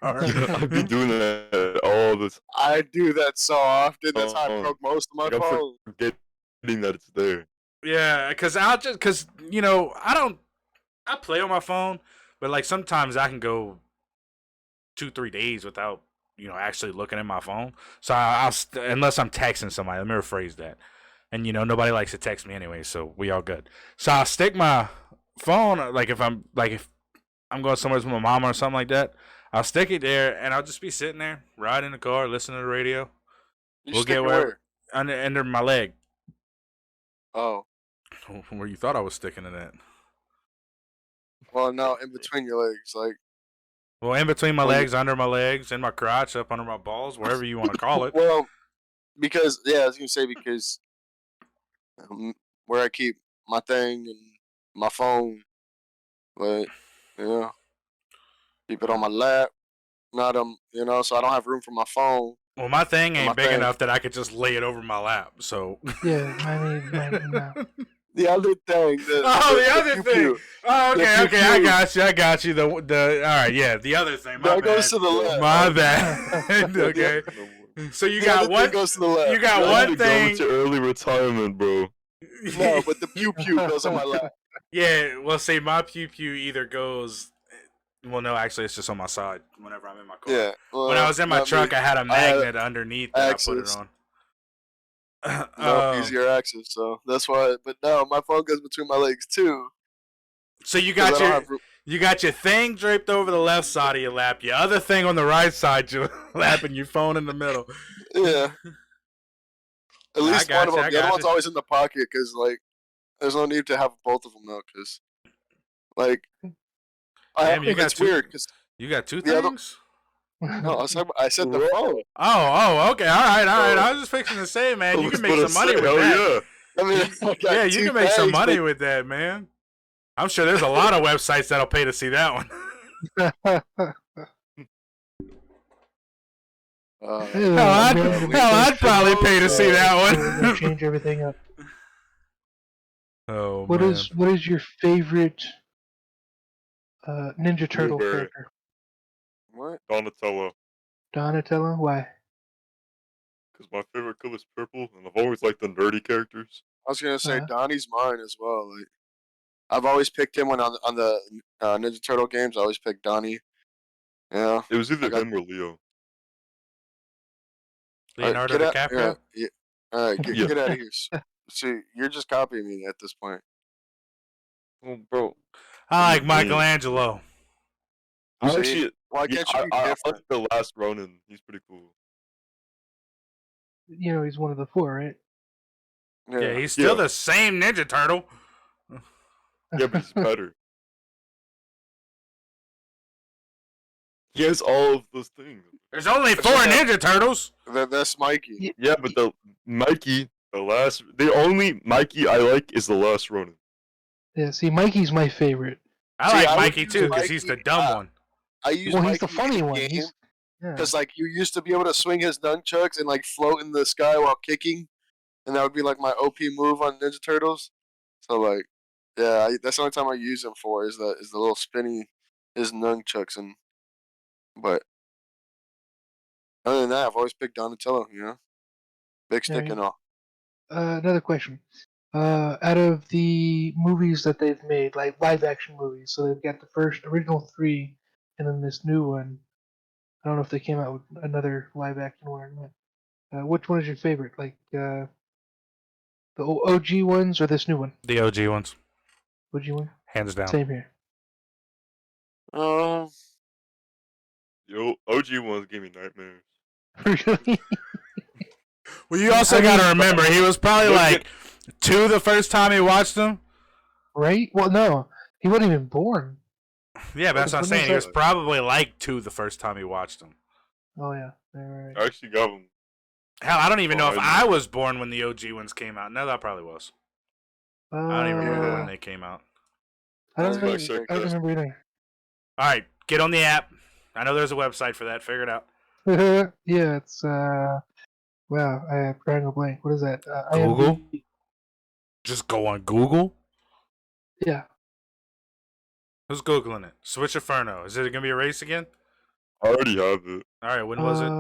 I've been doing that all the time. I do that so often. That's how I Oh, broke most of my Like, I'm phone. forgetting that it's there. Yeah, because I play on my phone, but like sometimes I can go 2-3 days without actually looking at my phone. So unless I'm texting somebody, let me rephrase that. And nobody likes to text me anyway, so we all good. So I'll stick my phone if I'm going somewhere with my mom or something like that. I'll stick it there, and I'll just be sitting there, riding in the car, listening to the radio. You We'll stick get it where where? under my leg. Oh. Where you thought I was sticking it at? Well, no, in between your legs. Like, Well, in between my Well, you- legs, under my legs, in my crotch, up under my balls, wherever you want to call it. well, because, yeah, I was going to say because where I keep my thing and my phone, but, keep it on my lap. Not, so I don't have room for my phone. Well, my thing ain't My big thing. enough that I could just lay it over my lap. So. Yeah, no. The other thing. The other pew-pew. thing. Oh, The okay, I pew-pew. got you. The all right, yeah, the other thing. My That bad. goes to the left. My bad. Okay. So you The got other thing one. goes to the left. You got I one need to thing. go into early retirement, bro. No, but the pew pew goes on my lap. Yeah, well, see, my pew pew either goes. Well, no, actually, it's just on my side whenever I'm in my car. Yeah. Well, When I was in my not truck, me. I had a I had magnet underneath that I put it access. on. No, easier access, so that's why. But no, my phone goes between my legs too. So you 'cause I got don't your have room. you got your thing draped over the left side of your lap, your other thing on the right side of your lap, and your phone in the middle. Yeah. At least got one of you, them. I The other got one's you. always in the pocket because, like, there's no need to have both of them though. Because, like, Damn, you it's got two- weird because You got two The other- things? No, I said the phone. Okay, all right. Oh. I was just fixing to say, man, I you was can make gonna some money say, with hell that. yeah. I mean, I got Yeah, you two can make some bags, money but with that, man. I'm sure there's a lot of websites that'll pay to see that one. Hell, I'd probably pay to see that They'll one. change everything up. Oh What man, is your favorite Ninja Turtle Blueberry. character? what? Donatello. Donatello? Why? Because my favorite color is purple, and I've always liked the nerdy characters. I was gonna say Uh, Donnie's mine as well. Like I've always picked him when on the Ninja Turtle games. I always pick Donnie. Yeah, It was I either got. him or Leo. Leonardo Get out. DiCaprio. Yeah. All right, Yeah. get out of here. See, you're just copying me at this point. Oh, bro. I like I'm a genius. Michelangelo. I See? actually, Why yeah, can't you be I like different? the last Ronin. He's pretty cool. you know, he's one of the four, right? Yeah, Yeah. he's still Yeah. the same Ninja Turtle. Yeah, but he's better. He has all of those things. There's only That's four just Ninja Turtles. That's Mikey. Yeah, but the only Mikey I like is the last Ronin. Yeah, see, Mikey's my favorite. I See, like I would Mikey use too because he's the Mikey, dumb one. I use Well, Mikey he's the funny in one. game Yeah. because like you used to be able to swing his nunchucks and like float in the sky while kicking, and that would be like my OP move on Ninja Turtles. So like, yeah, that's the only time I use him for is the little spinny his nunchucks and but other than that, I've always picked Donatello. You know, big stick Yeah. and all. Another question. Out of the movies that they've made, like live action movies, so they've got the first original three, and then this new one. I don't know if they came out with another live action one or not. Which one is your favorite? Like the OG ones or this new one? The OG ones, OG one? hands down. Same here. Yo, OG ones gave me nightmares. Really? Well, you also I got to mean- remember he was probably Look like 2 the first time he watched them. Right? Well, no, he wasn't even born. Yeah, but that's what I'm When saying. was He was that? probably like 2 the first time he watched them. Oh yeah, right. I actually got them. Hell, I don't even know if I I was born when the OG ones came out. No, that probably was. I don't even remember when they came out. I don't, That's know, my I don't remember either. All right, get on the app. I know there's a website for that. Figure it out. Yeah, it's wow, I have drawing a blank. What is that? Google? IMDb. Just go on Google. Yeah. Who's Googling it? Switch Inferno. Is it going to be a race again? I already have it. All right, when was it?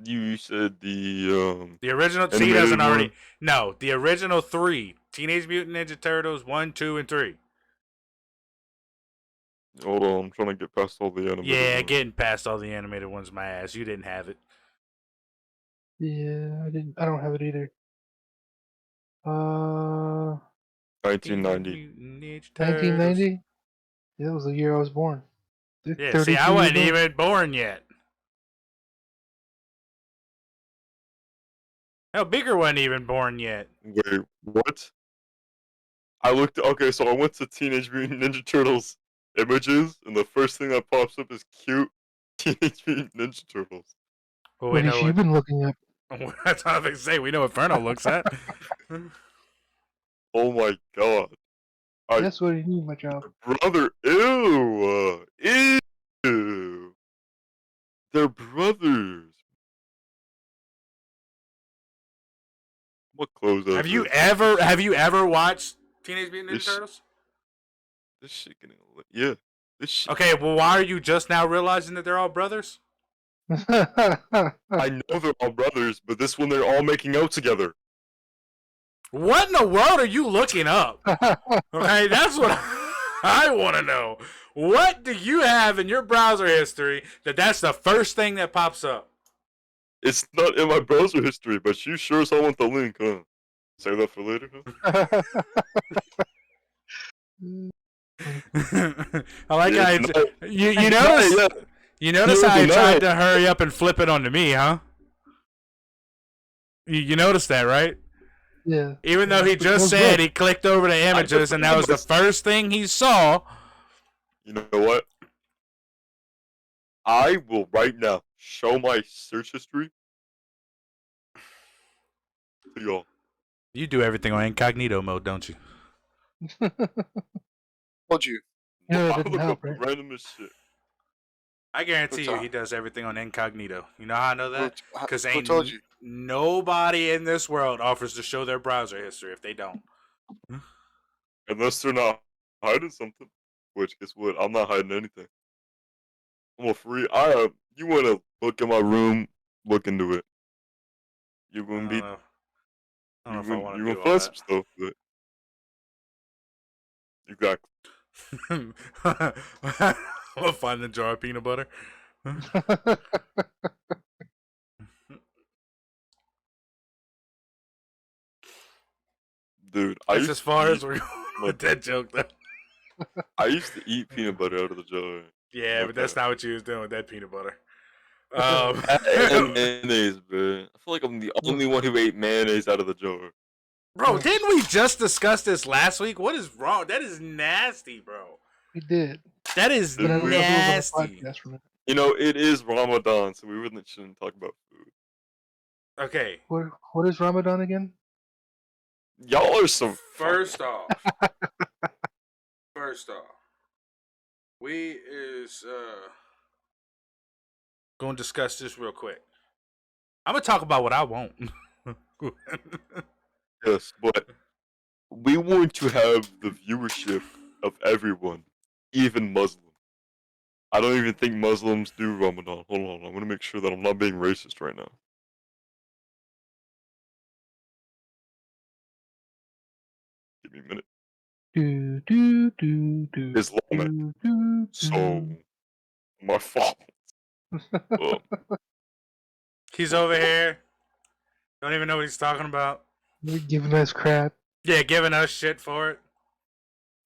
You said the The original. See, he animated doesn't already. one? No, the original 3: Teenage Mutant Ninja Turtles 1, 2, and 3. Hold on, I'm trying to get past all the animated Yeah, ones. getting past all the animated ones, my ass. You didn't have it. Yeah, I don't have it either. 1990. Mutant Ninja Turtles. 1990. Yeah, that was the year I was born. Yeah, see, I wasn't even born yet. Hell, Beaker wasn't even born yet. Wait, what? Okay, so I went to Teenage Mutant Ninja Turtles images, and the first thing that pops up is cute Teenage Mutant Ninja Turtles. Well, What have you been looking up? That's what I was going to say. We know what Inferno looks at. Oh my god. That's what you need, my child. Brother, ew. They're brothers. What clothes Have you ever watched Teenage Mutant Ninja This- Turtles? This shit getting yeah. This shit. Okay, well, why are you just now realizing that they're all brothers? I know they're all brothers, but this one they're all making out together. What in the world are you looking up? Okay, that's what I want to know. What do you have in your browser history that's the first thing that pops up? It's not in my browser history, but you sure as hell want the link, huh? Save that for later, huh? I like how It's not- you it's notice not yet. you notice You're how he tried denied. to hurry up and flip it onto me, huh? You noticed that, right? Yeah. Even though he But just those said look. he clicked over the images and that was the first thing he saw. You know what? I will right now show my search history to y'all. You do everything on incognito mode, don't you? Told you. You know, I that didn't look help, up right? randomest shit. I guarantee you told- he does everything on incognito. You know how I know that? Because Who ain't told you? nobody in this world offers to show their browser history if they don't. Unless they're not hiding something. Which, guess what? I'm not hiding anything. I'm a free. You wanna look in my room? Look into it. You're I gonna don't be. know. I don't know if I want You're to gonna do all find some stuff, but exactly. that. I'm gonna find the jar of peanut butter. Dude, That's as far as we're going with that joke, though. I used to eat peanut butter out of the jar. Yeah, My but that's bad. not what you was doing with that peanut butter. And mayonnaise, bro. I feel like I'm the only one who ate mayonnaise out of the jar. Bro, didn't we just discuss this last week? What is wrong? That is nasty, bro. We did. That is But I don't know if it was on nasty. the podcast from it. You know, it is Ramadan, so we really shouldn't talk about food. Okay, What is Ramadan again? Y'all are some first off, we is gonna discuss this real quick. I'm gonna talk about what I want. yes, but we want to have the viewership of everyone, even Muslim. I don't even think Muslims do Ramadan. Hold on, I'm gonna make sure that I'm not being racist right now. Give me a minute. Do do do do. Islamic. Do, do, So, my fault. He's over here. Don't even know what he's talking about. You're giving us crap. Yeah, giving us shit for it.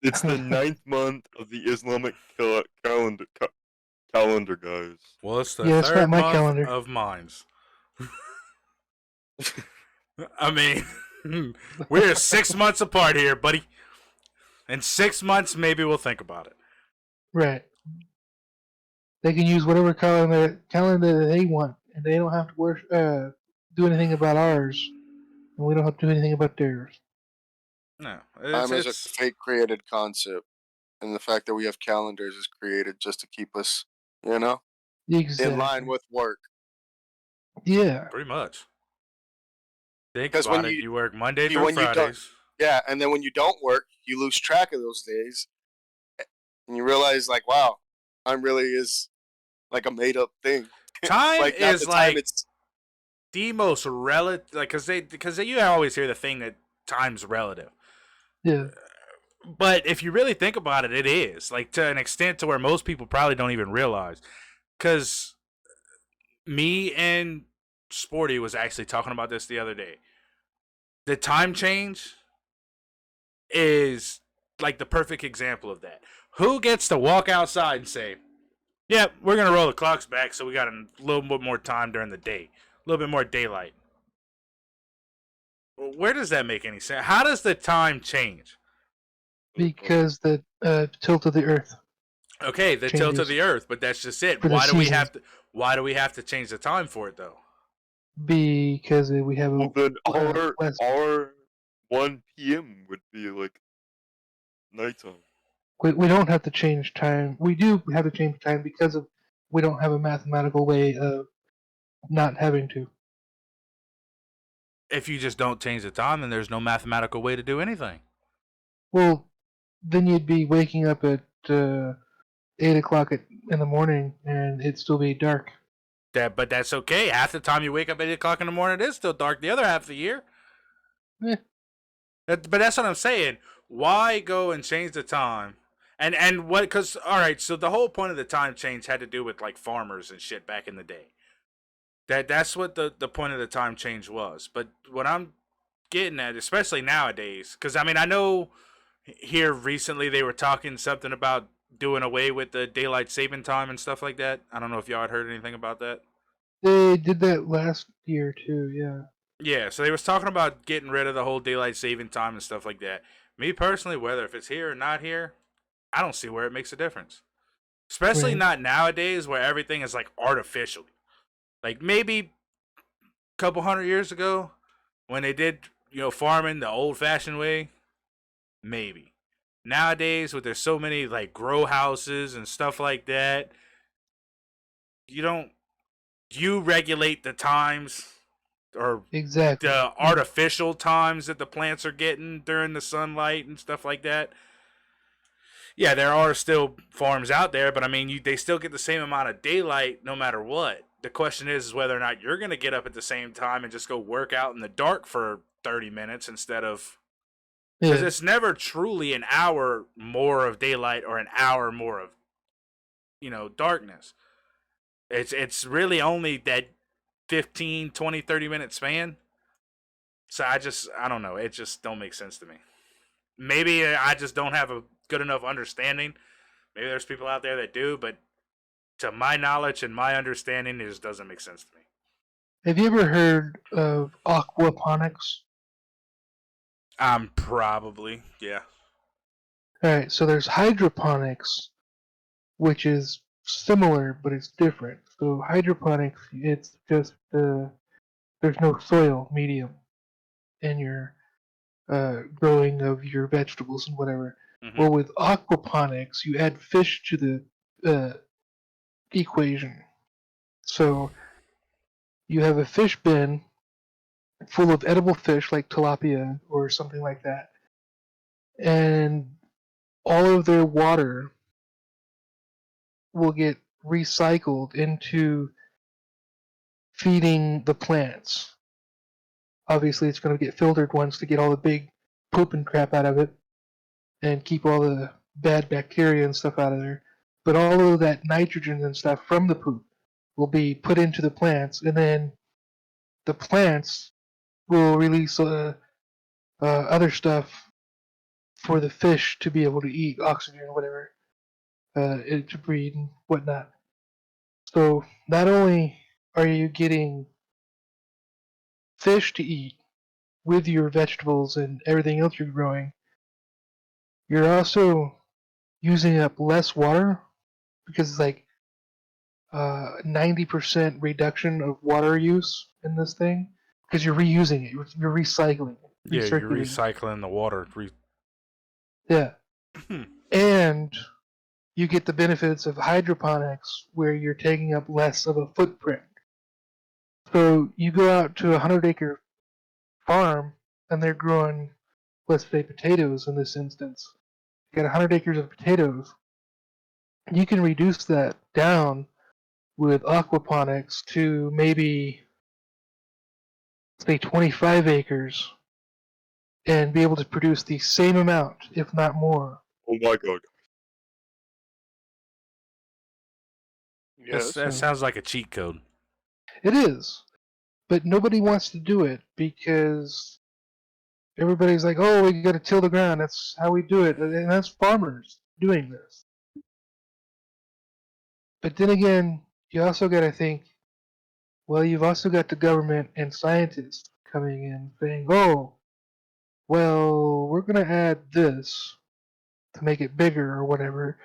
It's the 9th month of the Islamic calendar, guys. Well, it's the Yeah, it's not third my month calendar. of mines. I mean, we're 6 months apart here, buddy. In 6 months, maybe we'll think about it. Right. They can use whatever calendar they want, and they don't have to do anything about ours, and we don't have to do anything about theirs. No, Time is a it's fake created concept, and the fact that we have calendars is created just to keep us, Exactly. in line with work. Yeah. pretty much. Think 'Cause about when it. you- You work Monday you- through when you don't- Fridays. Yeah, and then when you don't work, you lose track of those days, and you realize, like, wow, time really is like a made up thing. Time Like, not is the time like it's the most relative, like because you always hear the thing that time's relative. Yeah. But if you really think about it, it is like to an extent to where most people probably don't even realize. Because me and Sporty was actually talking about this the other day. The time change is like the perfect example of that. Who gets to walk outside and say, "Yeah, we're gonna roll the clocks back, so we got a little bit more time during the day, a little bit more daylight." Well, where does that make any sense? How does the time change? Because the tilt of the Earth. Okay, the tilt of Changes. the Earth, but that's just it. For the Why do we seasons. have to? Why do we have to change the time for it though? Because we have Well, then less. our 1 p.m. would be like nighttime. We don't have to change time. We do have to change time because of we don't have a mathematical way of not having to. If you just don't change the time, then there's no mathematical way to do anything. Well, then you'd be waking up at 8 o'clock in the morning, and it'd still be dark. But that's okay. Half the time you wake up at 8 o'clock in the morning, it is still dark. The other half of the year. Eh. But that's what I'm saying. Why go and change the time? And what? Because all right, so the whole point of the time change had to do with like farmers and shit back in the day. That's what the point of the time change was. But what I'm getting at, especially nowadays, because I mean I know here recently they were talking something about doing away with the daylight saving time and stuff like that. I don't know if y'all had heard anything about that. They did that last year too. Yeah. Yeah, so they was talking about getting rid of the whole daylight saving time and stuff like that. Me personally, whether if it's here or not here, I don't see where it makes a difference. Especially Right. not nowadays where everything is like artificial. Like maybe a couple hundred years ago when they did, farming the old fashioned way, maybe. Nowadays, with there's so many like grow houses and stuff like that, you don't you regulate the times or Exactly. the artificial times that the plants are getting during the sunlight and stuff like that. Yeah, there are still farms out there, but I mean, they still get the same amount of daylight no matter what. The question is whether or not you're going to get up at the same time and just go work out in the dark for 30 minutes instead of, because Yeah. it's never truly an hour more of daylight or an hour more of darkness. It's really only that 15, 20, 30 minute span. So I don't know, it just don't make sense to me. Maybe I just don't have a good enough understanding. Maybe there's people out there that do, but to my knowledge and my understanding, it just doesn't make sense to me. Have you ever heard of aquaponics? Probably, yeah. All right, so there's hydroponics, which is similar, but it's different. So hydroponics, it's just there's no soil medium in your growing of your vegetables and whatever. Mm-hmm. Well, with aquaponics, you add fish to the equation. So you have a fish bin full of edible fish like tilapia or something like that, and all of their water will get recycled into feeding the plants. Obviously, it's going to get filtered once to get all the big poop and crap out of it and keep all the bad bacteria and stuff out of there. But all of that nitrogen and stuff from the poop will be put into the plants, and then the plants will release other stuff for the fish to be able to eat, oxygen or whatever, to breed and whatnot. So not only are you getting fish to eat with your vegetables and everything else you're growing, you're also using up less water because it's like 90% reduction of water use in this thing because you're reusing it, you're recycling it, Yeah, you're recirculating. recycling the water. Yeah, and you get the benefits of hydroponics where you're taking up less of a footprint. So you go out to a 100-acre farm and they're growing, let's say, potatoes in this instance. You got 100 acres of potatoes. You can reduce that down with aquaponics to maybe, say, 25 acres and be able to produce the same amount, if not more. Oh my god. Yes. That sounds like a cheat code. It is, but nobody wants to do it because everybody's like, oh, we got to till the ground. That's how we do it. And that's farmers doing this. But then again, you also got to think, well, you've also got the government and scientists coming in saying, oh, well, we're going to add this to make it bigger or whatever.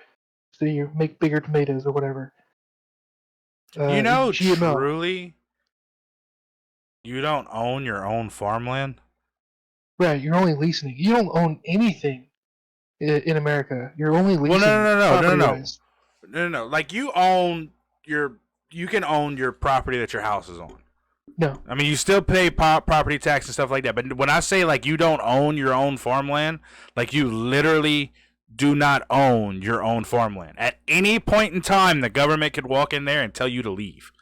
So you make bigger tomatoes or whatever. GMO. Truly, you don't own your own farmland. Right, you're only leasing it. You don't own anything in America. You're only Well, leasing property no. wise. No. Like you can own your property that your house is on. No. I mean, you still pay property tax and stuff like that. But when I say like you don't own your own farmland, like you literally do not own your own farmland. At any point in time, the government could walk in there and tell you to leave.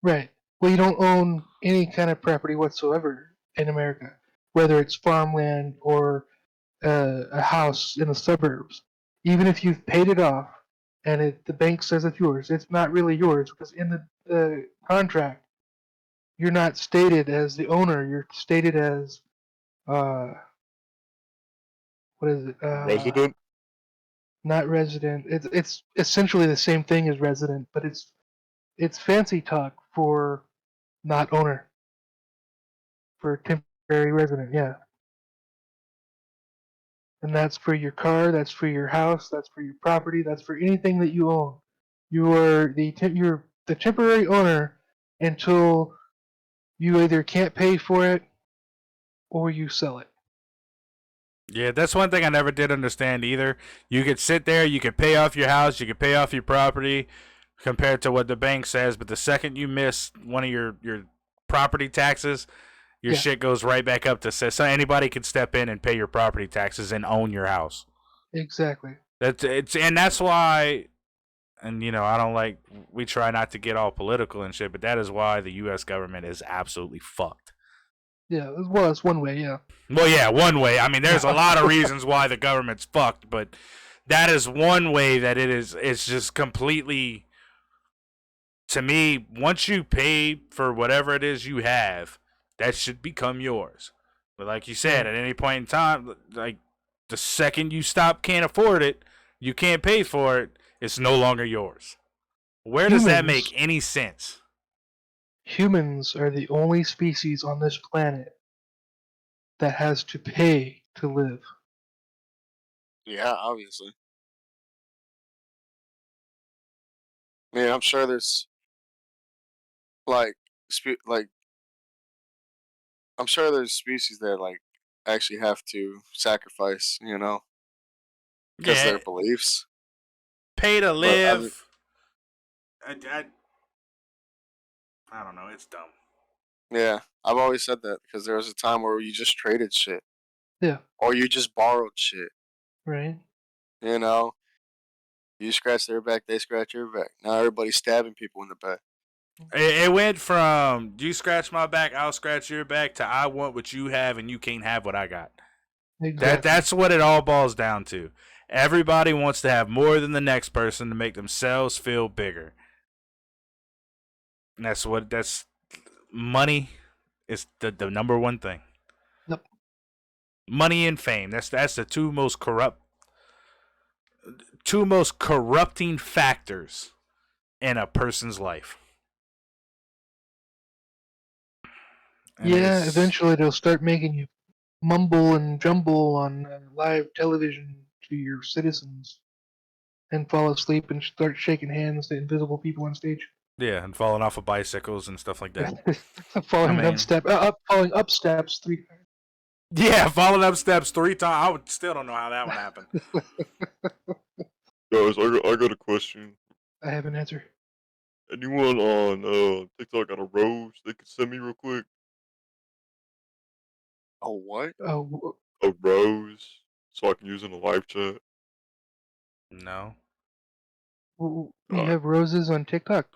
Right. Well, you don't own any kind of property whatsoever in America, whether it's farmland or a house in the suburbs. Even if you've paid it off and the bank says it's yours, it's not really yours because in the contract, you're not stated as the owner. You're stated as uh, what is it? Resident? Not resident. It's essentially the same thing as resident, but it's fancy talk for not owner, for temporary resident. Yeah. And that's for your car, that's for your house, that's for your property, that's for anything that you own. You're the temporary owner until you either can't pay for it or you sell it. Yeah, that's one thing I never did understand either. You could sit there, you could pay off your house, you could pay off your property compared to what the bank says, but the second you miss one of your property taxes, your Yeah. shit goes right back up to say so anybody can step in and pay your property taxes and own your house. Exactly. That's why, and I don't like, we try not to get all political and shit, but that is why the US government is absolutely fucked. Yeah, well, that's one way, yeah. Well, yeah, one way. I mean, there's a lot of reasons why the government's fucked, but that is one way that it's just completely, to me, once you pay for whatever it is you have, that should become yours. But like you said, at any point in time, like the second you can't afford it, you can't pay for it, it's no longer yours. Where does that make any sense? Humans are the only species on this planet that has to pay to live. Yeah, obviously. I mean, I'm sure there's like I'm sure there's species that like actually have to sacrifice, because of Yeah, their beliefs. pay to But I mean, live. I don't know. It's dumb. yeah, I've always said that because there was a time where you just traded shit Yeah, or you just borrowed shit. right? You know, you scratch their back, they scratch your back. Now everybody's stabbing people in the back. It went from you scratch my back, I'll scratch your back to I want what you have and you can't have what I got. Exactly. That's what it all boils down to. Everybody wants to have more than the next person to make themselves feel bigger. And that's money is the number one thing. Yep. Money and fame. That's the two most corrupting factors in a person's life. And yeah, eventually they'll start making you mumble and jumble on live television to your citizens and fall asleep and start shaking hands to invisible people on stage. yeah, and falling off of bicycles and stuff like that. falling I mean, falling up steps 3 times. Yeah, falling up steps 3 times. Still don't know how that one happened. Guys, I got a question. I have an answer. Anyone on TikTok got a rose they could send me real quick? Oh, what? Oh, A rose so I can use in a live chat. No. we have roses on TikTok.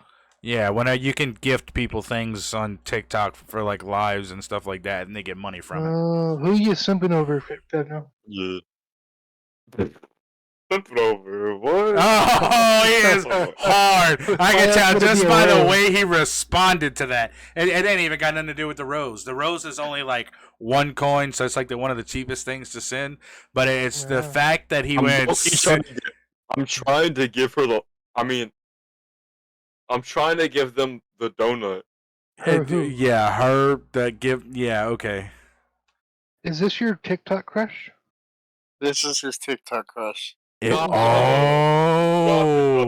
Yeah, when you can gift people things on TikTok for like lives and stuff like that, and they get money from it. Who you simping over, Fevno? Yeah. Flip it over. What? Oh, he is hard. I can tell just by the way he responded to that. It ain't even got nothing to do with the rose. The rose is only like 1 coin, so it's like one of the cheapest things to send. But it's the fact that he went. I'm trying to give her the. I mean, I'm trying to give them the donut. Yeah, her that give. Yeah, okay. Is this your TikTok crush? This is his TikTok crush. Oh.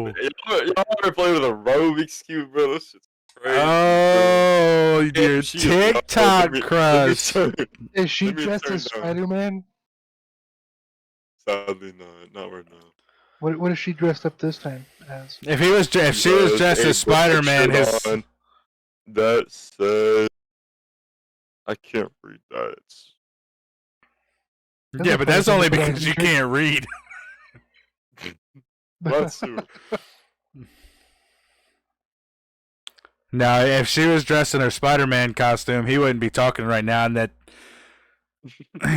Y'all ever play with a Rubik's Cube, bro? This shit's crazy. Oh, your TikTok crush. Is she dressed as Spider-Man? Sadly, not right now. What is she dressed up this time as? If she was dressed as Spider-Man, that said, I can't read that. Yeah, but that's only because you can't read. That's true. Now, if she was dressed in her Spider-Man costume, he wouldn't be talking right now, and that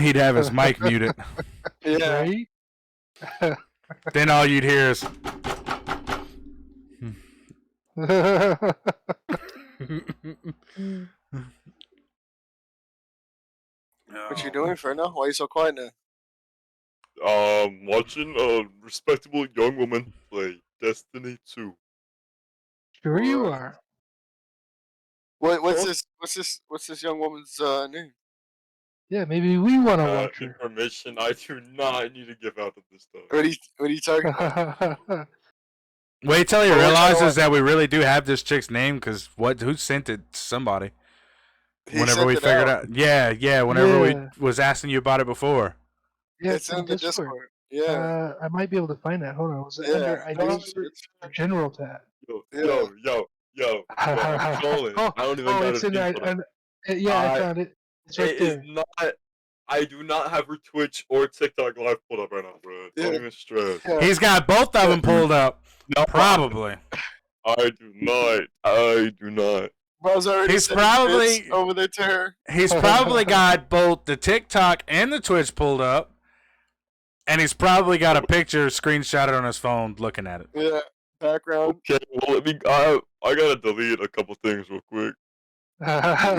he'd have his mic muted. Yeah. Right? Then all you'd hear is. What you doing, Ferno? Why are you so quiet now? Watching a respectable young woman play Destiny 2. Sure you are. What's this young woman's name? Yeah, maybe we want to watch her. Information I do not need to give out at this time. What are you talking about? Wait till he Well, realizes that we really do have this chick's name, because who sent it to somebody? He Whenever sent we it figured out. out. Yeah, whenever we Yeah. was asking you about it before. Yeah, It's in the Discord. Yeah. I might be able to find that. Hold on. Was it Yeah. under ideas or general tab? Yo, I'm trolling. Oh, I don't even got it's a in thing there. for that. Yeah, I found it. It's right It is there. not. I do not have her Twitch or TikTok live pulled up right now, bro. Don't even stress. Yeah. He's got both of them pulled up. No, Probably. I do not. I do not. Bro's already He's sending probably- bits over there to her. He's probably got both the TikTok and the Twitch pulled up. And he's probably got a picture screenshotted on his phone looking at it. Yeah. Background. Okay, well let me. I gotta delete a couple things real quick.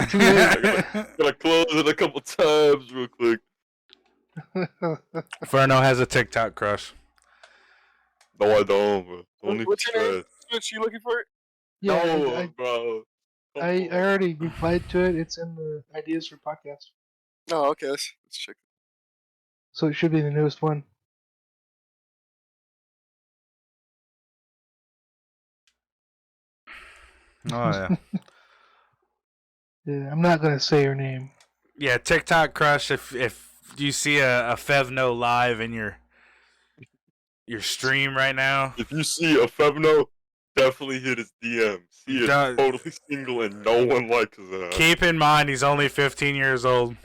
Too late. Gotta close it a couple times real quick. Ferno has a TikTok crush. No, I don't, bro. Don't need What's your name? stress. What you looking for? Yeah, No, bro. Come I on. already replied to it. It's in the ideas for podcast. Oh, okay. Let's check. So it should be the newest one. Oh, yeah. Yeah, I'm not gonna say her name. Yeah, TikTok crush. If you see a Fevno live in your stream right now, If you see a Fevno, definitely hit his DMs. He is Done. totally single and no one likes that. keep in mind he's only 15 years old.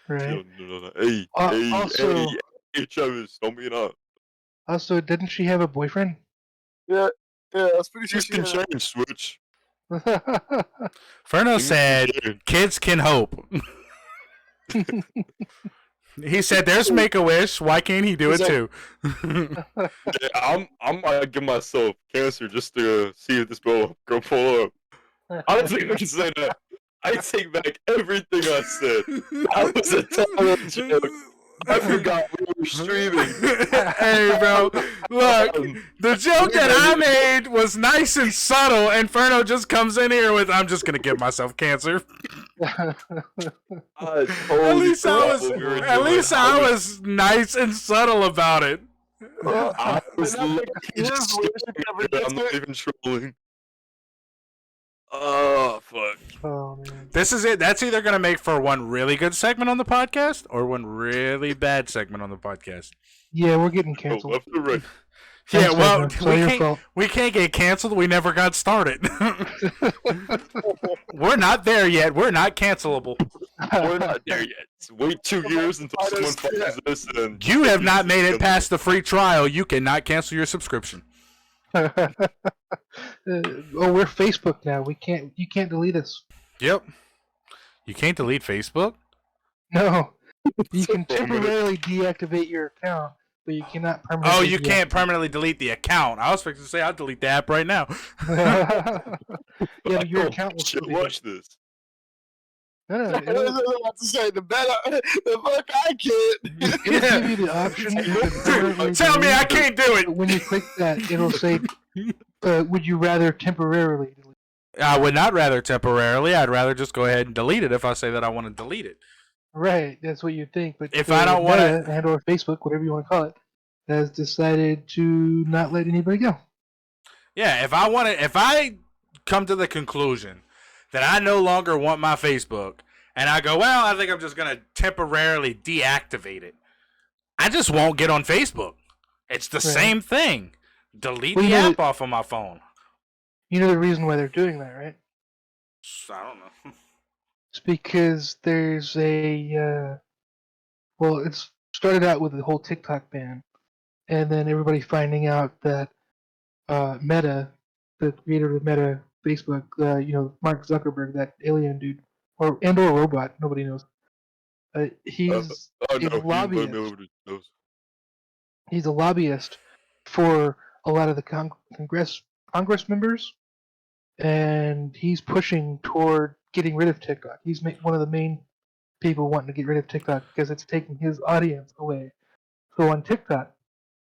Right. No. Hey, Also- hey, Travis, don't be not. Also, didn't she have a boyfriend? Yeah. Yeah. I was pretty sure Things she can had. change, Switch. Ferno Things said, can change. "Kids can hope." He said, "There's Make-A-Wish. Why can't he do it He's too?" Yeah, I'm gonna give myself cancer just to see if this girl pull up. I don't think I can say that. I take back everything I said. That was a total joke. I forgot we were streaming. Hey, bro, look, the joke that I made was nice and subtle, and Ferno just comes in here with, "I'm just gonna give myself cancer." At least I was nice and subtle about it. I was Nothing. just I'm not even trolling. Oh fuck! Oh man. This is it. That's either gonna make for one really good segment on the podcast or one really bad segment on the podcast. Yeah, we're getting Go canceled. left or right? Yeah, Thanks, well, Edmund. It's all your fault. we can't get canceled. We never got started. We're not there yet. We're not cancelable. We're not there yet. Wait 2 years until someone finds this, and You have not made it past the free trial. You cannot cancel your subscription. We're Facebook now. You can't delete us. Yep. You can't delete Facebook? No. You can For a minute. temporarily deactivate your account, but you cannot permanently. Oh, you can't permanently delete the account. I was fixing to say I'll delete the app right now. Yeah, but your Oh, account will shit, still be. watch this. No, I was about to say the fuck I can't. it'll give you the option. To permanently Tell me I delete, can't do but when you click that, it'll say, "Would you rather temporarily delete?" it. I would not rather temporarily. I'd rather just go ahead and delete it if I say that I want to delete it. Right, that's what you think. But If I don't wanna- Meta and/or Facebook, whatever you want to call it, has decided to not let anybody go. Yeah, if I come to the conclusion that I no longer want my Facebook, and I go, well, I think I'm just gonna temporarily deactivate it. I just won't get on Facebook. It's the Right. same thing. Delete Well, the you know app off of my phone. You know the reason why they're doing that, right? I don't know. It's because there's a well, it's started out with the whole TikTok ban, and then everybody finding out that Meta, the creator of Meta, Facebook, Mark Zuckerberg, that alien dude, or robot, nobody knows. He's Oh a no, lobbyist. nobody knows. He's a lobbyist for a lot of the Congress members, and he's pushing toward getting rid of TikTok. He's one of the main people wanting to get rid of TikTok because it's taking his audience away. So on TikTok,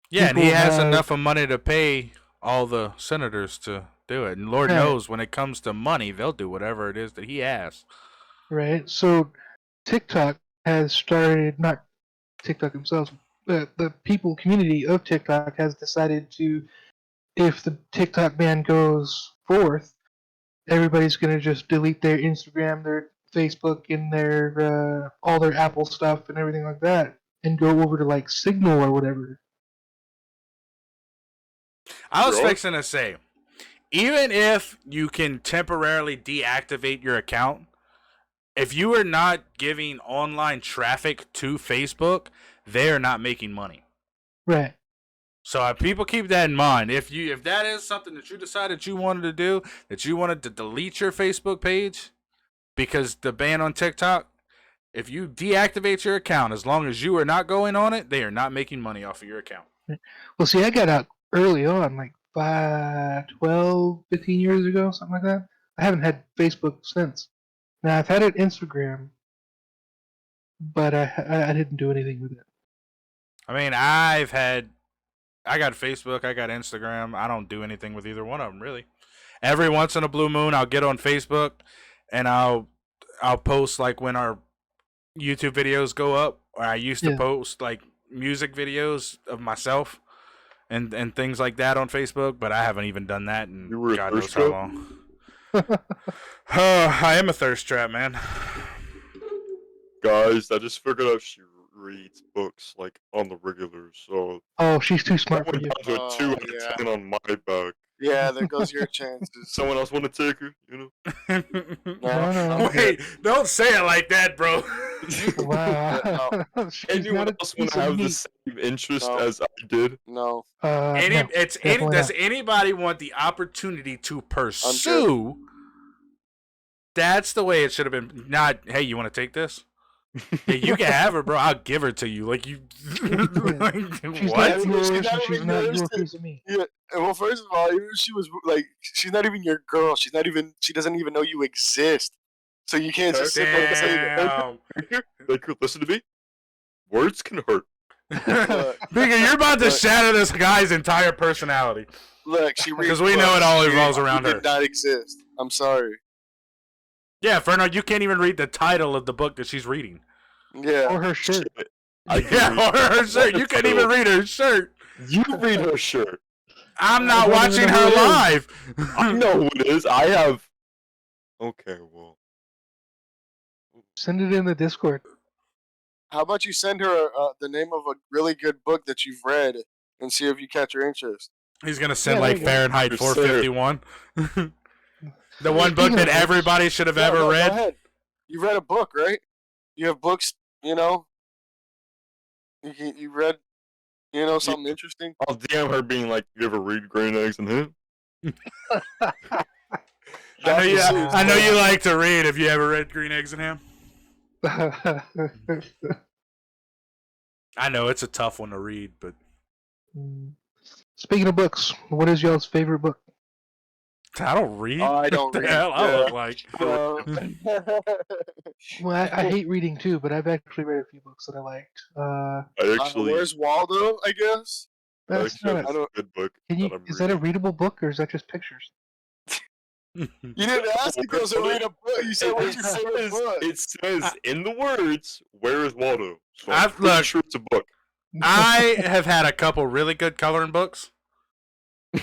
Yeah, and he people has have- enough of money to pay all the senators to do it. And Lord Right. knows when it comes to money, they'll do whatever it is that he asks. right? So TikTok has started, not TikTok themselves, but the community of TikTok has decided to, if the TikTok ban goes forth, everybody's gonna just delete their Instagram, their Facebook, and their all their Apple stuff and everything like that, and go over to like Signal or whatever. I was Really? fixing to say, even if you can temporarily deactivate your account, if you are not giving online traffic to Facebook, they are not making money. Right. So people keep that in mind. If that is something that you decided you wanted to do, that you wanted to delete your Facebook page because the ban on TikTok, if you deactivate your account, as long as you are not going on it, they are not making money off of your account. Well, see, I got out early on, like 12, 15 years ago, something like that. I haven't had Facebook since. Now, I've had it Instagram, but I didn't do anything with it. I mean, I got Facebook, I got Instagram. I don't do anything with either one of them, really. Every once in a blue moon, I'll get on Facebook and I'll post like when our YouTube videos go up, or I used to post like music videos of myself and things like that on Facebook, but I haven't even done that in God knows how long. I am a thirst trap, man. Guys, I just figured out she reads books like on the regular, so Oh, she's too that smart for went you. down to a 2 out yeah. of 10 on my back. Yeah, there goes your chances. Someone else want to take her, you know? No. Wait, don't say it like that, bro. Wow. She's Anyone not a else want piece to of have the meat. same interest No. as I did? No. No, Does definitely not. anybody want the opportunity to pursue? That's the way it should have been. Not, hey, you want to take this? Yeah, you can have her, bro. I'll give her to you. Like you, like, She's what? not yours, She's not and she's even not yours your to- piece of meat. Yeah. Well, first of all, even if she was like, she's not even your girl. She doesn't even know you exist. So you can't just sit there and say that. Damn. Like, listen to me. Words can hurt. Bigger, you're about to shatter this guy's entire personality. Look, she reads Because we know it all books. revolves around You her. did not exist. I'm sorry. Yeah, Ferno, you can't even read the title of the book that she's reading. Yeah. Or her shirt. I can Yeah, read or her shirt. You couldn't even read her shirt. You read her shirt. I'm not I don't watching even know her who it is. live. I know who it is. I have. Okay, well. Send it in the Discord. How about you send her the name of a really good book that you've read and see if you catch her interest? He's gonna send Yeah, like there you go. Fahrenheit Just 451. The one book Speaking that of books- everybody should have ever Go read. ahead. You read a book, right? You have books, you know. You read, something interesting. I'll DM her being like, you ever read Green Eggs and Ham? I know you like to read. Have you ever read Green Eggs and Ham? I know it's a tough one to read, but Speaking of books, what is y'all's favorite book? I don't read. I don't What the read. hell I Yeah. look like. Well, I hate reading too, but I've actually read a few books that I liked. I actually. Where's Waldo? I guess. I That's actually not have a, a good book. can you? that I'm Is that a reading. readable book or is that just pictures? You didn't ask if there was a read a book. You said what's your favorite book? It says in the words, "Where is Waldo?" So I've- I'm pretty look. sure it's a book. I have had a couple really good coloring books,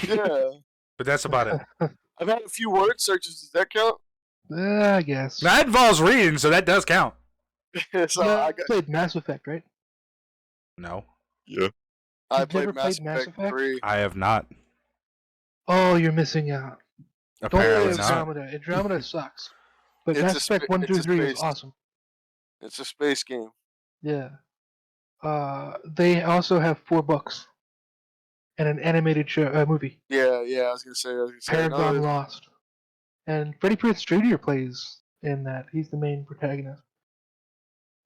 Yeah. but that's about it. I've had a few word searches. Does that count? I guess. That involves reading, so that does count. So I played Mass Effect, right? No, Yeah. I You've never played Mass played Mass Effect Effect? 3. I have not. Oh, you're missing out. Don't play Apparently not. Andromeda. Andromeda sucks. But It's Mass a Effect spa- 1 through it's a 3 is space- awesome. It's a space game. Yeah. They also have 4 books and an animated movie, Yeah, I was gonna say. Paragon no, Lost. And Freddie Prinze Jr. plays in that. He's the main protagonist,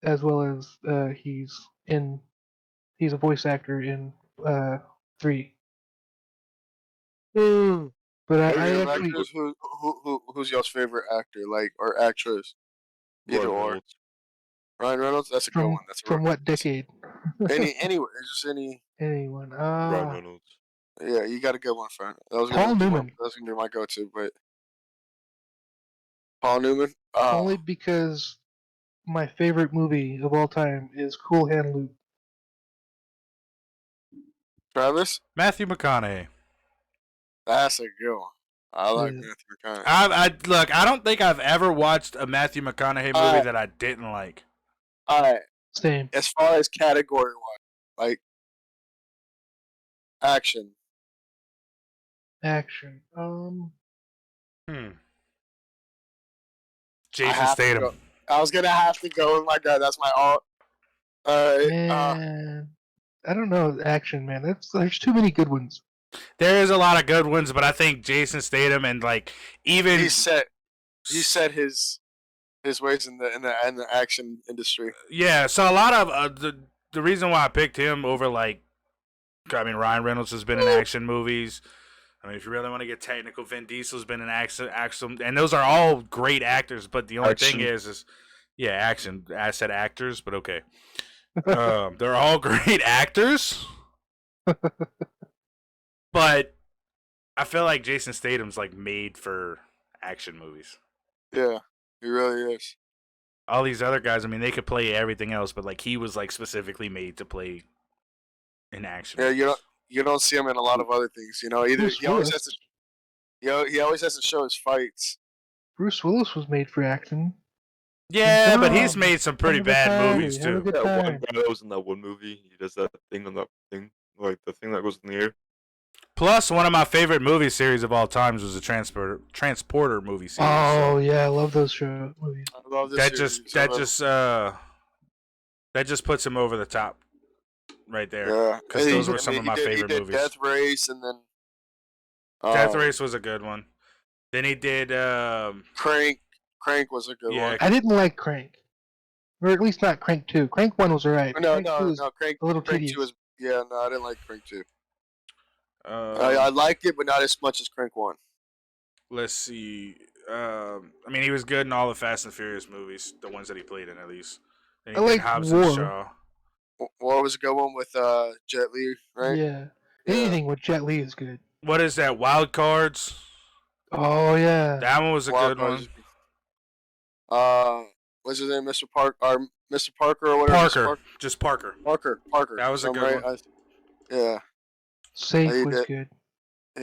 as well as he's a voice actor in 3. But I actually who's y'all's favorite actor, like, or actress? Either Ryan or. Reynolds. Ryan Reynolds. That's a good from one. That's a from what decade? anywhere, just any. Anyone? Ryan Reynolds. Yeah, you got a good one, friend. Paul Newman. That was gonna be my go-to, but Paul Newman. Only because my favorite movie of all time is Cool Hand Luke. Travis, Matthew McConaughey. that's a good one. I like Yeah. Matthew McConaughey. Look. I don't think I've ever watched a Matthew McConaughey movie that I didn't like. All right. Same. As far as category wise, like action, Action. Jason have to Statham. go. I was gonna have to go with my guy. That's my all. Man, I don't know. Action, man. There's too many good ones. There is a lot of good ones, but I think Jason Statham and like even He set his ways in the action industry. yeah. So a lot of the reason why I picked him over like, I mean, Ryan Reynolds has been in action movies. I mean, if you really want to get technical, Vin Diesel's been in action, and those are all great actors. But the only thing is yeah, action. I said actors, but okay. They're all great actors, but I feel like Jason Statham's like made for action movies. Yeah, he really is. All these other guys, I mean, they could play everything else, but like he was like specifically made to play in action. Yeah, movies. you don't see him in a lot of other things. You know, either Bruce he always has Willis. to. He always has to show his fights. Bruce Willis was made for action. Yeah, but he's Tom, made some pretty have a good bad time, movies have a too. good That one time. guy that was in that one movie, he does that thing on that thing, like the thing that goes in the air. Plus, one of my favorite movie series of all times was the Transporter movie series. Oh yeah, I love those movies. I love this. That just puts him over the top, right there. Yeah, because those were some of my favorite he did movies. Death Race, and then Death Race was a good one. Then he did Crank. Crank was a good Yeah. one. I didn't like Crank, or at least not Crank 2. Crank 1 was alright. No, Crank 2 no, was no. Crank. a little Crank tedious. 2 was. Yeah, no, I didn't like Crank 2. I I liked it, but not as much as Crank 1. let's see. I mean, he was good in all the Fast and Furious movies, the ones that he played in at least. Then he I did like Hobbs and War. Shaw. What was a good one with Jet Li, right? Yeah. Anything with Jet Li is good. What is that? Wild Cards. Oh yeah. That one was a Wild good one. Cards. What's his name, Mr. Parker or whatever. Parker, Parker. just Parker. Parker. That was a Something, good right? Yeah. Safe He was did. good.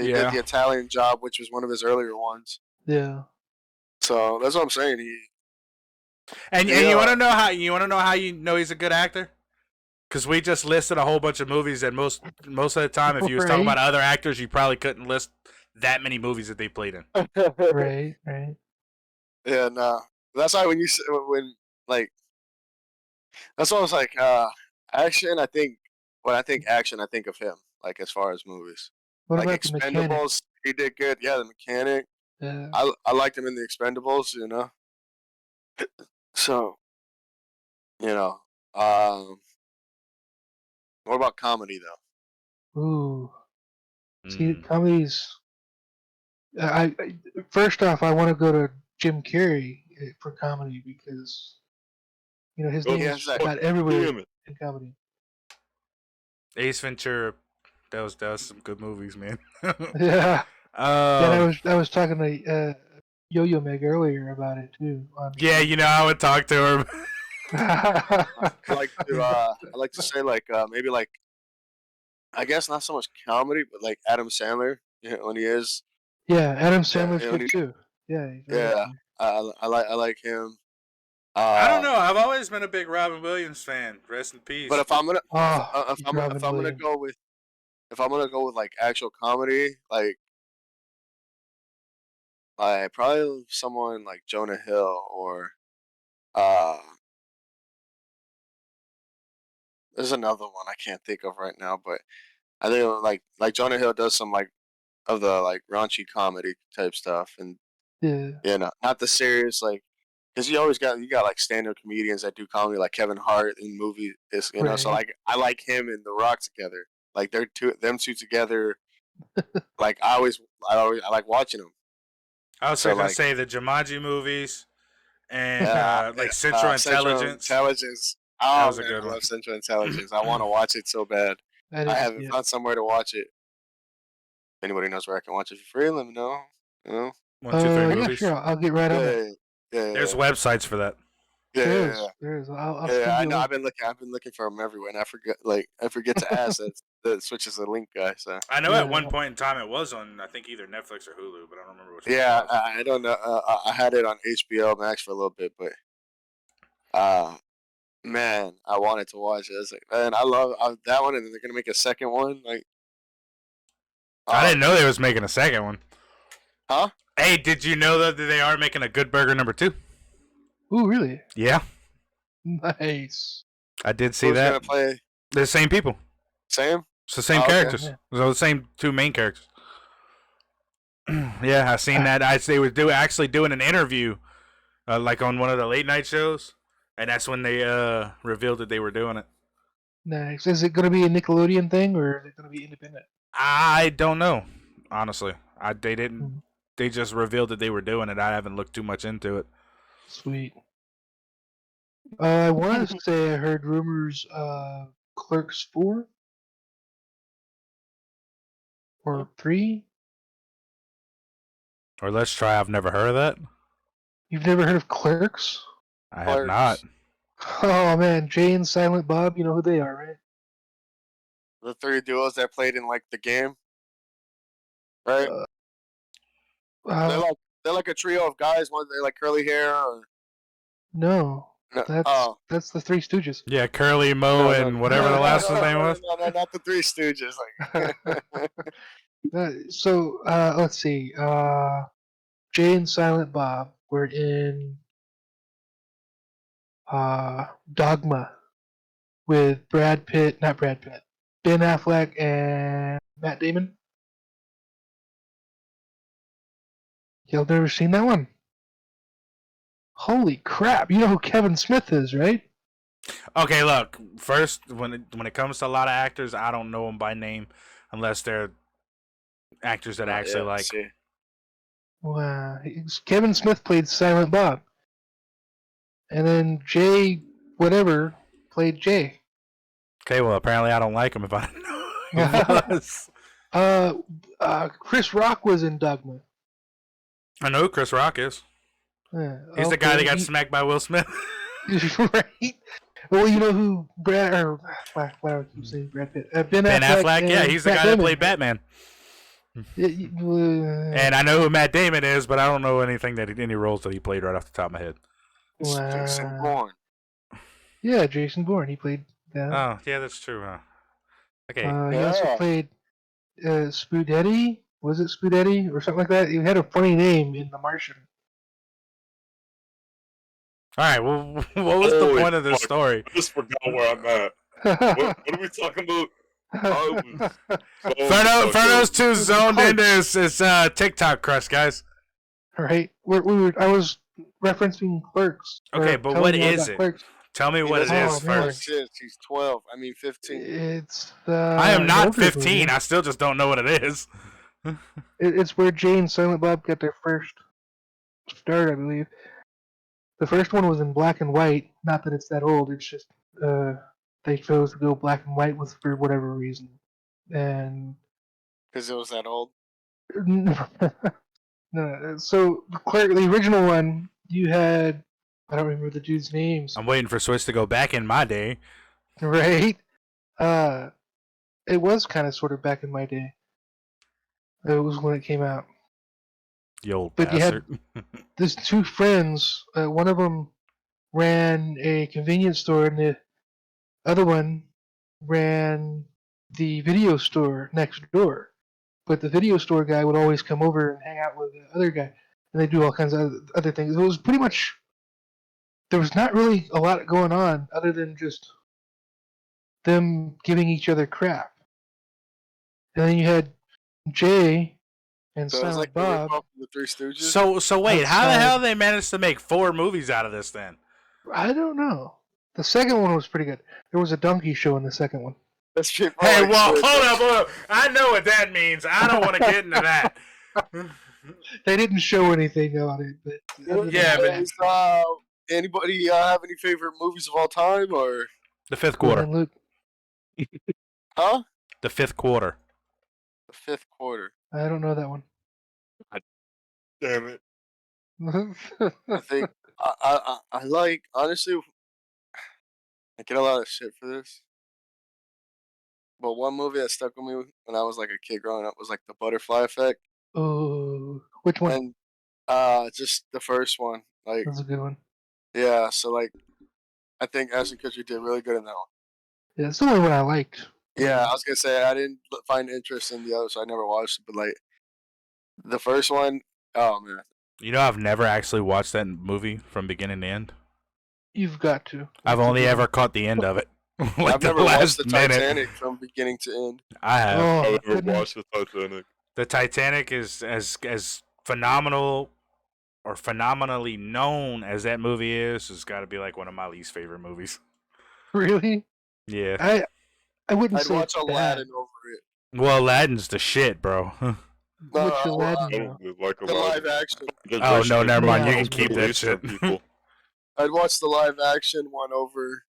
He Yeah. did the Italian Job, which was one of his earlier ones. Yeah. So that's what I'm saying. And Yeah. you want to know how you know he's a good actor? Because we just listed a whole bunch of movies, and most of the time, if you was talking Right. about other actors, you probably couldn't list that many movies that they played in. Right. Right. Yeah, no. That's why when that's why I was like, action. When I think action, I think of him. Like as far as movies, What like about the Mechanic? Expendables, he did good. Yeah, the Mechanic. Yeah. I liked him in the Expendables. You know. So, you know, what about comedy though? Ooh. See, Mm. comedies. First off, I want to go to Jim Carrey for comedy because his Oh, name yeah, is Zach. about everywhere Damn it. in comedy. Ace Ventura, that was some good movies, man. Yeah. Um, I was talking to Yo-Yo Meg earlier about it too. yeah, I would talk to her. I like to say maybe like I guess not so much comedy, but like Adam Sandler, when he is. Yeah, Adam Sandler's Yeah, good too. Yeah. He's very Yeah, good. I like him. I don't know. I've always been a big Robin Williams fan. Rest in peace. But if I'm gonna Oh, if I'm gonna go with like actual comedy, like probably someone like Jonah Hill or there's another one I can't think of right now, but I think like Jonah Hill does some like of the like raunchy comedy type stuff, and yeah. not the serious like because you got like stand-up comedians that do comedy like Kevin Hart in movies, so Right. like I like him and The Rock together, like them two together. Like I like watching them. I was So, gonna like- say the Jumanji movies and Yeah, Central Intelligence. Intelligence. That Oh was a man, good I one. love Central Intelligence. I want to watch it so bad. I haven't Yeah. found somewhere to watch it. If anybody knows where I can watch it for free, let me know. You know? 1, 2, 3 Yeah, movies. sure. I'll get right on that. Yeah. There's websites for that. Yeah. There is. I'll Yeah, send I you a know. link. I've been looking for them everywhere, and I forget to ask that switches the link guy. So I know at Yeah. one point in time it was on, I think, either Netflix or Hulu, but I don't remember which one it yeah, was. I don't know. I had it on HBO Max for a little bit, but man, I wanted to watch it. I was like, man, I love that one, and they're gonna make a second one. Like, I oh, didn't know they was making a second one. huh? Hey, did you know that they are making a Good Burger #2? Ooh, really? Yeah, Nice. I did see Who's that. gonna play They're the same people. Sam? It's the same Oh, okay. characters. Yeah. So the same two main characters. Yeah, I seen that. They were actually doing an interview, like on one of the late night shows, and that's when they revealed that they were doing it. Nice. Is it going to be a Nickelodeon thing or is it going to be independent? I don't know, honestly. They didn't. Mhm. They just revealed that they were doing it. I haven't looked too much into it. Sweet. I want to say I heard rumors of Clerks 4 or 3. Or let's try. I've never heard of that. You've never heard of Clerks? I have not. Oh man, Jay and Silent Bob, you know who they are, right? The three duos that played in like the game, right? Uh, They're like a trio of guys. One they like curly hair. Or, no, no, that's the Three Stooges. Yeah, Curly, Mo, and whatever the last one's name was. No, not the Three Stooges. Like, So let's see. Jay and Silent Bob were in Dogma with not Brad Pitt, Ben Affleck and Matt Damon. Y'all never seen that one? Holy crap! You know who Kevin Smith is, right? Okay, look. First, when it comes to a lot of actors, I don't know them by name unless they're actors that I actually like. see. Wow. Kevin Smith played Silent Bob, and then Jay whatever played Jay. Okay, well, apparently I don't like him if I don't know who he was. Chris Rock was in Dogma. I know who Chris Rock is. He's the guy that got smacked by Will Smith. Right. Well, you know who Brad or why do I keep saying Brad Pitt? Ben Affleck. Yeah, he's the guy that played Batman. And I know who Matt Damon is, but I don't know any roles that he played right off the top of my head. Jason Bourne. Yeah, Jason Bourne. He played that. Oh, yeah, that's true. Huh? Okay. He also played Spoodetti. Was it Spoodetti or something like that? He had a funny name in The Martian. All right. Well, what was the point of this story? I just forgot where I'm at. What are we talking about? Ferno's too zoned into his TikTok crush, guys. Right. I was referencing Clerks. Okay, but what is it? Clerks. Tell me what it is first. He's 12. I mean 15. It's I am not 15. Movie. I still just don't know what it is. It's where Jay and Silent Bob got their first start, I believe. The first one was in black and white. Not that it's that old. It's just they chose to go black and white for whatever reason, and because it was that old. No. So the original one, you had I don't remember the dude's names. I'm waiting for Switch to go back in my day. Right. It was kind of sort of back in my day. It was when it came out. You old But bastard. you had these two friends. One of them ran a convenience store, and the other one ran the video store next door. But the video store guy would always come over and hang out with the other guy, and they do all kinds of other things. It was pretty much there was not really a lot going on other than just them giving each other crap. And then you had Jay and So it was Silent like the Bob. rip-off of the Three Stooges. So wait, how the Outside. hell they managed to make 4 movies out of this then? I don't know. The second one was pretty good. There was a donkey show in the second one. That's true. Hey, well, hold up. I know what that means. I don't want to get into that. They didn't show anything on it, but other than Yeah, that, but anybody have any favorite movies of all time or the fifth Glenn quarter. and Luke. huh? The fifth quarter. The fifth quarter. I don't know that one. Damn it. I think I like, honestly, I get a lot of shit for this. But one movie that stuck with me when I was like a kid growing up was like The Butterfly Effect, Oh, which one? and just the first one. Like, That's a good one. yeah, so like I think Ashton Kutcher did really good in that one. Yeah, it's the only one I liked. Yeah, I was gonna say I didn't find interest in the other, so I never watched it. But like the first one, oh man, You know, I've never actually watched that movie from beginning to end. You've got to. I've It's a only good ever one. caught the end of it. Like I've the never watched last the minute. Titanic from beginning to end. I have. Oh, I my never goodness. watched the Titanic. The Titanic is as phenomenal or phenomenally known as that movie is. It's got to be like one of my least favorite movies. Really? Yeah. I wouldn't I'd say watch it's Aladdin bad. over it. Well, Aladdin's the shit, bro. Which I Aladdin, I though? don't really like the Aladdin. live action. Because Oh, no, racial never mind. You Yeah. can keep Middle that Eastern shit. people. I'd watch the live action one over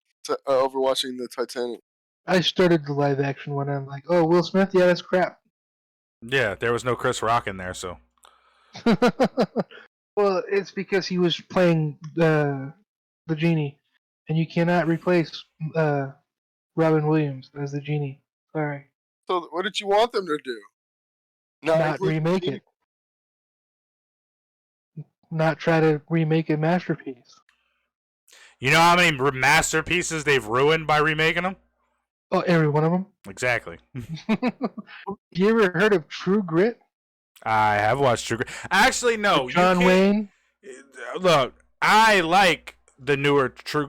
watching the Titanic. I started the live action one. And I'm like, oh, Will Smith? Yeah, that's crap. Yeah, there was no Chris Rock in there, so. Well, it's because he was playing the genie, and you cannot replace Robin Williams as the genie. Sorry, So what did you want them to do? Not not include remake Genie? it. Not try to remake a masterpiece. You know how many masterpieces they've ruined by remaking them? Oh, every one of them. Exactly. You ever heard of True Grit? I have watched True Grit. Actually, no. With John you can't. Wayne. Look, I like the newer True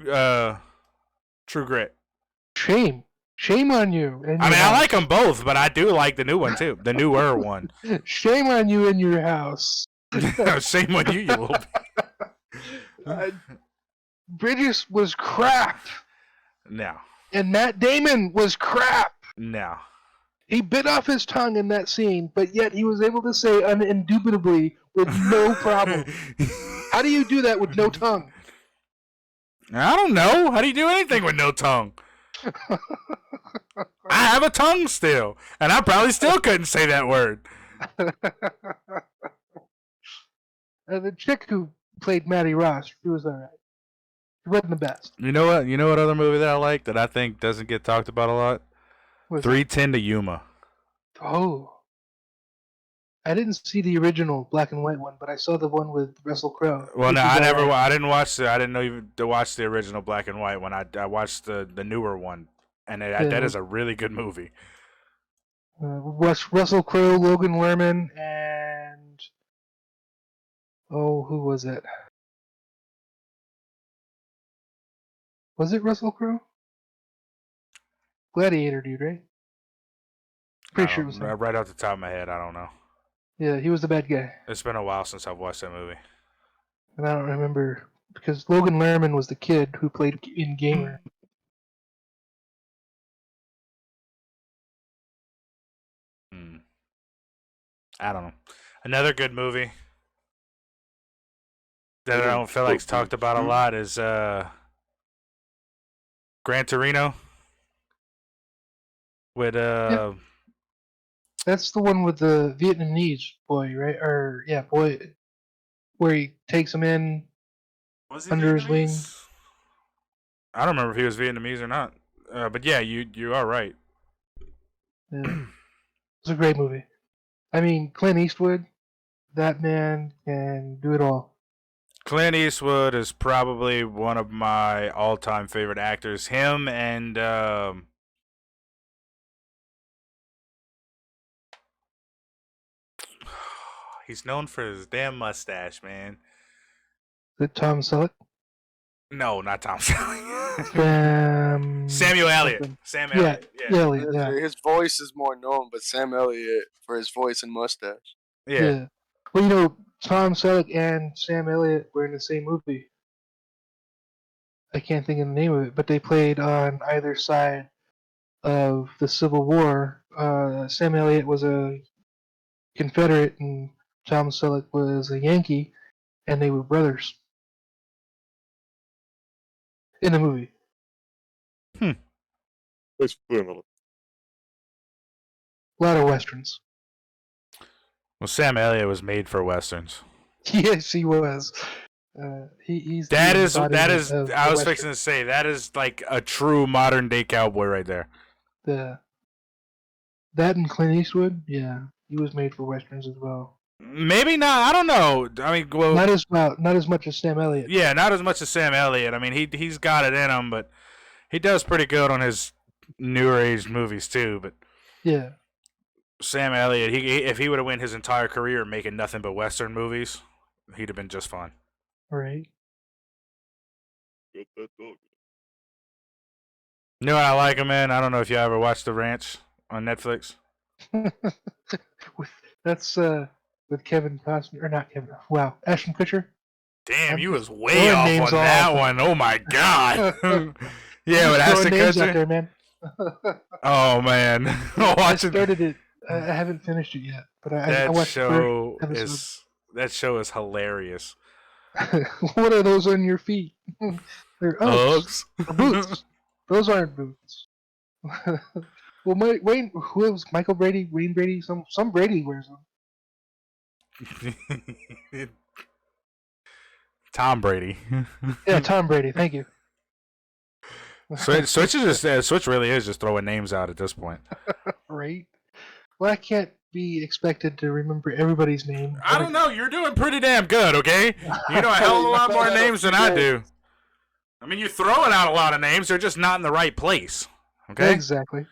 Grit. Shame on you. I mean, I like them both, but I do like the new one too. The newer one. Shame on you in your house. Shame on you, you little. Bridges was crap, No, and Matt Damon was crap. no. He bit off his tongue in that scene, but yet he was able to say indubitably with no problem. How do you do that with no tongue? I don't know. How do you do anything with no tongue? I have a tongue still, and I probably still couldn't say that word. The chick who played Maddie Ross, she was alright. She wasn't the best. You know what? You know what other movie that I like that I think doesn't get talked about a lot? Was 310 to Yuma. Oh. I didn't see the original black and white one, but I saw the one with Russell Crowe. Well, no, I never. I didn't watch the. I didn't know even to watch the original black and white one. I watched the newer one, and that is a really good movie. Russell Crowe, Logan Lerman, and who was it? Was it Russell Crowe? Gladiator dude, right? Pretty sure it was him. Right off the top of my head, I don't know. Yeah, he was the bad guy. It's been a while since I've watched that movie. And I don't remember because Logan Lerman was the kid who played in Gamer. I don't know. Another good movie that I don't feel like's talked about a lot is Gran Torino. With Yeah. That's the one with the Vietnamese boy, right? Or yeah, boy, where he takes him in under his wing. I don't remember if he was Vietnamese or not. But yeah, you are right. Yeah. It's a great movie. I mean, Clint Eastwood, that man can do it all. Clint Eastwood is probably one of my all-time favorite actors. Him and he's known for his damn mustache, man. Is it Tom Selleck? No, not Tom Selleck. Samuel Elliott. Sam Elliott. Yeah. Elliott, yeah. His voice is more known, but Sam Elliott for his voice and mustache. Yeah. Well, Tom Selleck and Sam Elliott were in the same movie. I can't think of the name of it, but they played on either side of the Civil War. Sam Elliott was a Confederate and Tom Selleck was a Yankee, and they were brothers in the movie. Thanks for putting a lot of westerns. Well, Sam Elliott was made for westerns. Yes, he was. He's That the is embodiment of I the was Western. fixing to say that is like a true modern day cowboy right there. That and Clint Eastwood, yeah, he was made for westerns as well. Maybe not. I don't know. I mean, well, Not as much as Sam Elliott. yeah, not as much as Sam Elliott. I mean, he's got it in him, but he does pretty good on his newer age movies too. But Yeah, Sam Elliott, if he would have went his entire career making nothing but western movies, he'd have been just fine. right. Got that dog. You know what I like him in? I don't know if you ever watched The Ranch on Netflix. That's with Kevin Costner or not Kevin? Wow, Ashton Kutcher. Damn, I'm you just was way throwing off names on that off. one. Oh my god. Yeah, with Just Ashton throwing names out Kutcher. there, man. Oh man, I watching started it. I haven't finished it yet, but I that watched show the first is that show is hilarious. episode. What are those on your feet? They're Uggs. Uggs. Or boots. Those aren't boots. Well, Wayne, who was Michael Brady? Wayne Brady? Some Brady wears them. Tom Brady. Yeah, Tom Brady. Thank you. Switch is just Switch really is just throwing names out at this point. Right. Well, I can't be expected to remember everybody's name. I don't know. You're doing pretty damn good, okay? You know a hell of a lot more names than I do. I mean, you're throwing out a lot of names. They're just not in the right place. Okay? Exactly.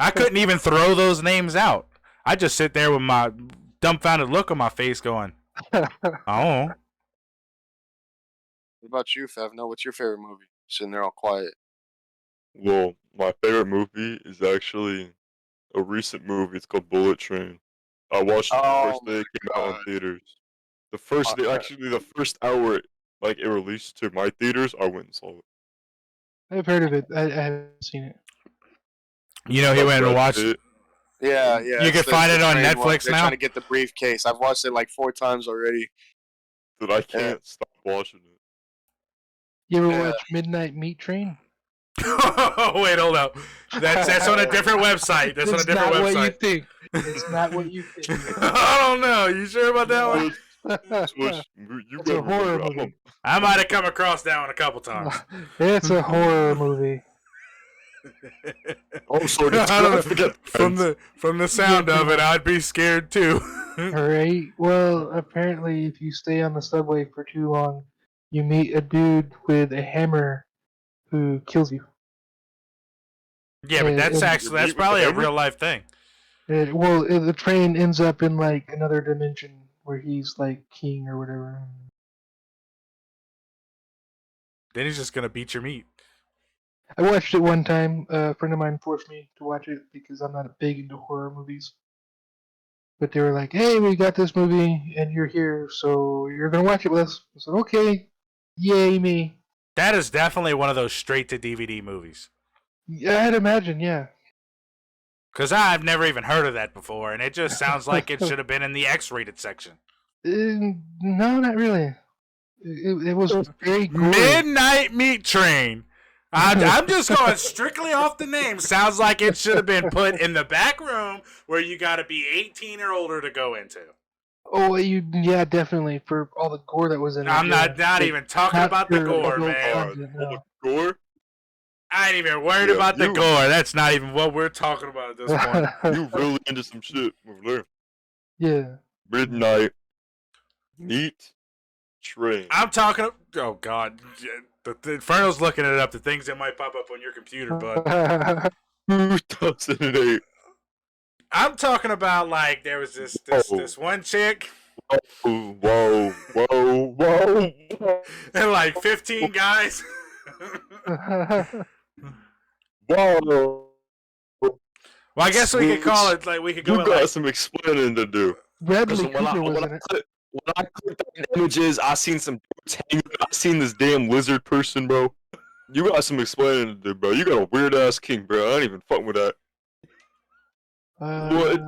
I couldn't even throw those names out. I just sit there with my dumbfounded look on my face going, oh. What about you, Favno? What's your favorite movie? Sitting there all quiet. Well, my favorite movie is actually a recent movie. It's called Bullet Train. I watched it the first day it came out in theaters. The first day, actually, the first hour like it released to my theaters, I went and saw it. I've heard of it. I haven't seen it. You know, he went and watched it. Yeah. You can find it on Netflix They're now? trying to get the briefcase. I've watched it like 4 times already. That I can't stop watching it. You ever watch Midnight Meat Train? Wait, hold up. That's on a different website. That's on a different website. What you think. It's not what you think. I don't know. You sure about that one? It's a horror movie. I might have come across that one a couple times. It's a horror movie. Oh, so from the sound of it, I'd be scared too. Alright. Well, apparently, if you stay on the subway for too long, you meet a dude with a hammer who kills you. Yeah, but that's probably a real life thing. The train ends up in like another dimension where he's like king or whatever. Then he's just gonna beat your meat. I watched it one time. A friend of mine forced me to watch it because I'm not big into horror movies. But they were like, "Hey, we got this movie, and you're here, so you're gonna watch it with us." I said, "Okay, yay me." That is definitely one of those straight to DVD movies. Yeah, I'd imagine, yeah. Because I've never even heard of that before, and it just sounds like it should have been in the X-rated section. No, not really. It was very gory. Midnight Meat Train. I'm just going strictly off the name. Sounds like it should have been put in the back room where you got to be 18 or older to go into. Oh, yeah, definitely for all the gore that was in it. I'm not even talking about the gore, man. The gore? I ain't even worried about the gore. That's not even what we're talking about at this point. You really into some shit over there. Yeah. Midnight Meat Train. I'm talking. Oh God, the Inferno's looking it up. The things that might pop up on your computer, bud. 2008. I'm talking about like there was this one chick. Whoa. And like 15 guys. Whoa. Well, I guess we could call it like we could go. You got some explaining to do. Bradley Cooper was in it. When I clicked on images, I seen some dudes hanging. I seen this damn lizard person, bro. You got some explaining to do, bro. You got a weird ass king, bro. I ain't even fucking with that. What?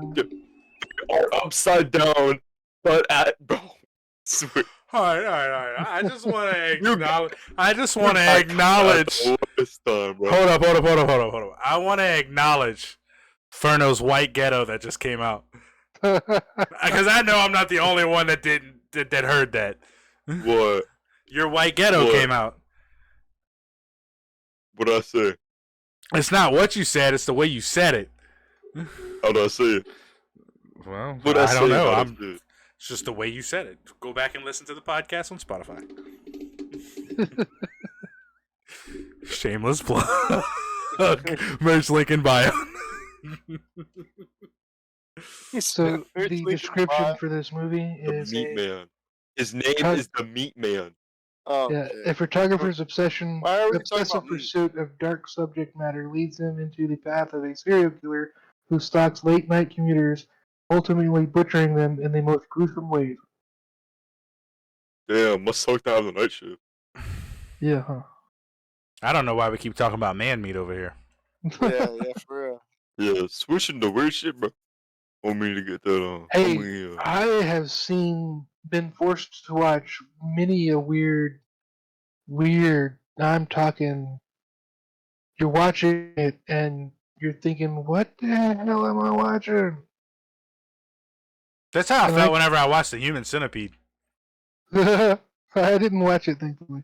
Upside down, but at bro. Sweet. All right. I just want to acknowledge. Hold up. I want to acknowledge Ferno's White Ghetto that just came out. Because I know I'm not the only one that heard that. What? Your White Ghetto What? came out. What did I say? It's not what you said; it's the way you said it. How did I say it? Well, What did I I don't say know. and how did I say it? It's just the way you said it. Go back and listen to the podcast on Spotify. Shameless plug. Merch link in bio. So the description for this movie The is Meat Man. His name Tug- is the Meat Man. yeah, Okay. a photographer's Why are we talking obsessive about meat? pursuit of dark subject matter leads him into the path of a serial killer who stalks late night commuters, ultimately butchering them in the most gruesome ways. Damn, must suck to have the night shift. Yeah, huh? I don't know why we keep talking about man meat over here. Yeah, for real. Yeah, switching the weird shit, bro. Want me to get that on? Hey, I have been forced to watch many a weird. I'm talking. You're watching it and you're thinking, "What the hell am I watching?" That's how I And felt whenever I watched the Human Centipede. I didn't watch it, thankfully.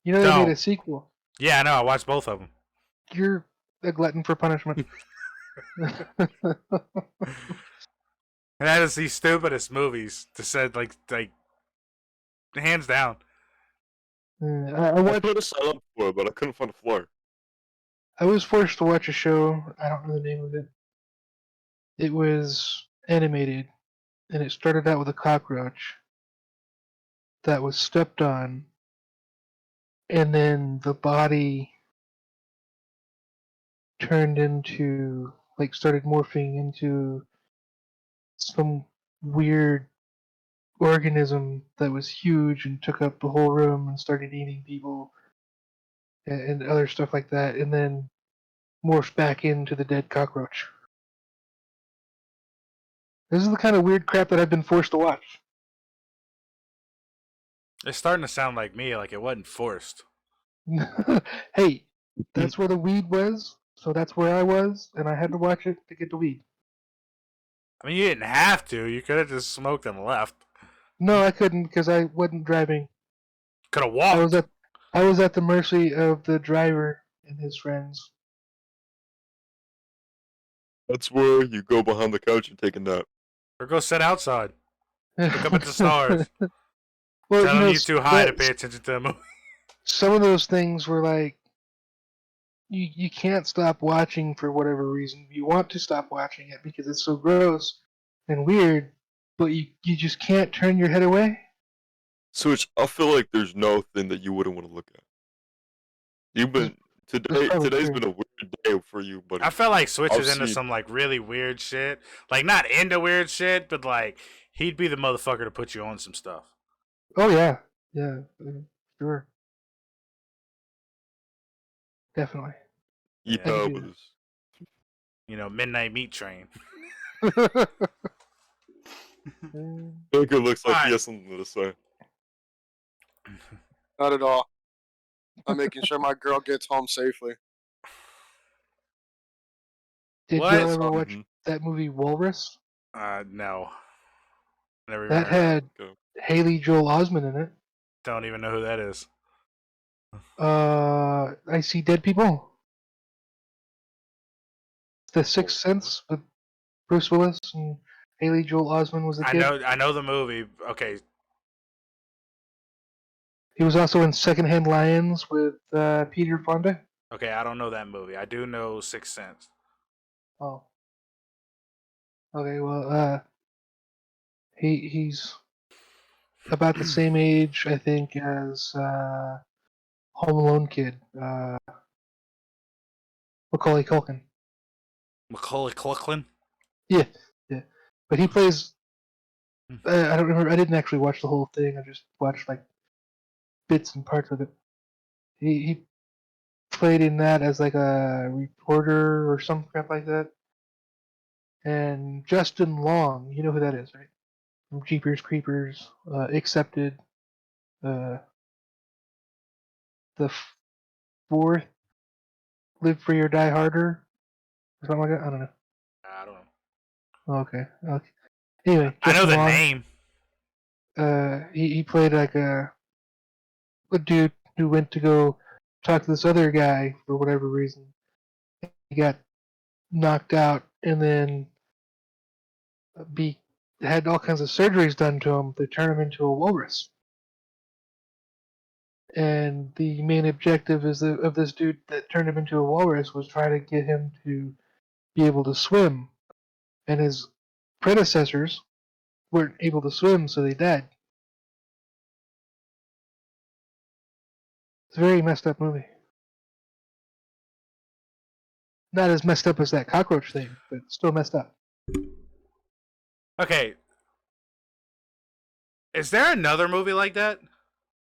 You know they made a Don't. sequel. Yeah, I know. I watched both of them. You're a glutton for punishment. And that is the stupidest movies to said like hands down. I I watched. put a sign up for it, but I couldn't find a flyer. I was forced to watch a show. I don't know the name of it. It was animated, and it started out with a cockroach that was stepped on, and then the body turned into started morphing into some weird organism that was huge and took up the whole room and started eating people and other stuff like that, and then morphed back into the dead cockroach. This is the kind of weird crap that I've been forced to watch. It's starting to sound like me, like it wasn't forced. Hey, that's where the weed was, so that's where I was, and I had to watch it to get the weed. I mean, you didn't have to. You could have just smoked and left. No, I couldn't because I wasn't driving. Could have I was walked. at the mercy of the driver and his friends. That's where you go behind the couch and take a nap. Or go sit outside. Look up at the stars. Well, Tell them you're too high to pay attention to the movie. some of those things were like you can't stop watching for whatever reason. You want to stop watching it because it's so gross and weird, but you just can't turn your head away. Switch, I feel like there's no thing that you wouldn't want to look at. You've been That's probably today's true. been a weird day for you, buddy. I felt like Switch I've is into seen- some like really weird shit. Like not into weird shit, but like he'd be the motherfucker to put you on some stuff. Oh yeah, sure, definitely. Yeah. I Yeah, can but do it's- You know, Midnight Meat Train. that. Baker looks like Alright. he has something to say. Not at all. I'm making sure my girl gets home safely. Did What? y'all ever watch Mhm. that movie Walrus? No. Never even That heard of it. had Okay. Haley Joel Osment in it. Don't even know who that is. I See Dead People. The Sixth Sense with Bruce Willis and Haley Joel Osment was the kid. I know the movie. Okay. He was also in Secondhand Lions with Peter Fonda. Okay, I don't know that movie. I do know Sixth Sense. Oh. Okay, well, he's about the same age, I think, as Home Alone kid, Macaulay Culkin. Macaulay Culkin? Yeah, yeah. But he plays. I don't remember. I didn't actually watch the whole thing. I just watched like bits and parts of it. He played in that as like a reporter or some crap like that. And Justin Long, you know who that is, right? From Jeepers Creepers, Accepted, uh, the fourth Live Free or Die Harder, or something like that. I don't know. I don't know. Okay. Okay. Anyway, I know Justin the Long. name. He played like a a dude who went to go talk to this other guy for whatever reason. He got knocked out and then be had all kinds of surgeries done to him to turn him into a walrus. And the main objective of this dude that turned him into a walrus was trying to get him to be able to swim. And his predecessors weren't able to swim, so they died. It's a very messed up movie. Not as messed up as that cockroach thing, but still messed up. Okay. Is there another movie like that?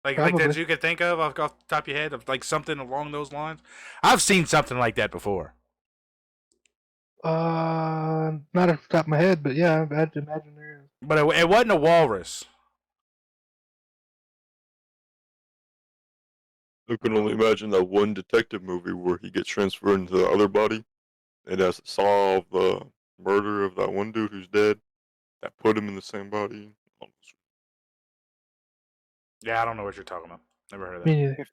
Like Probably. that you could think of off the top of your head, of like something along those lines? I've seen something like that before. Not off the top of my head, but yeah, I'd imagine there is. But it wasn't a walrus. I can only imagine that one detective movie where he gets transferred into the other body and has to solve the murder of that one dude who's dead that put him in the same body. Yeah, I don't know what you're talking about. Never heard of that. Me neither.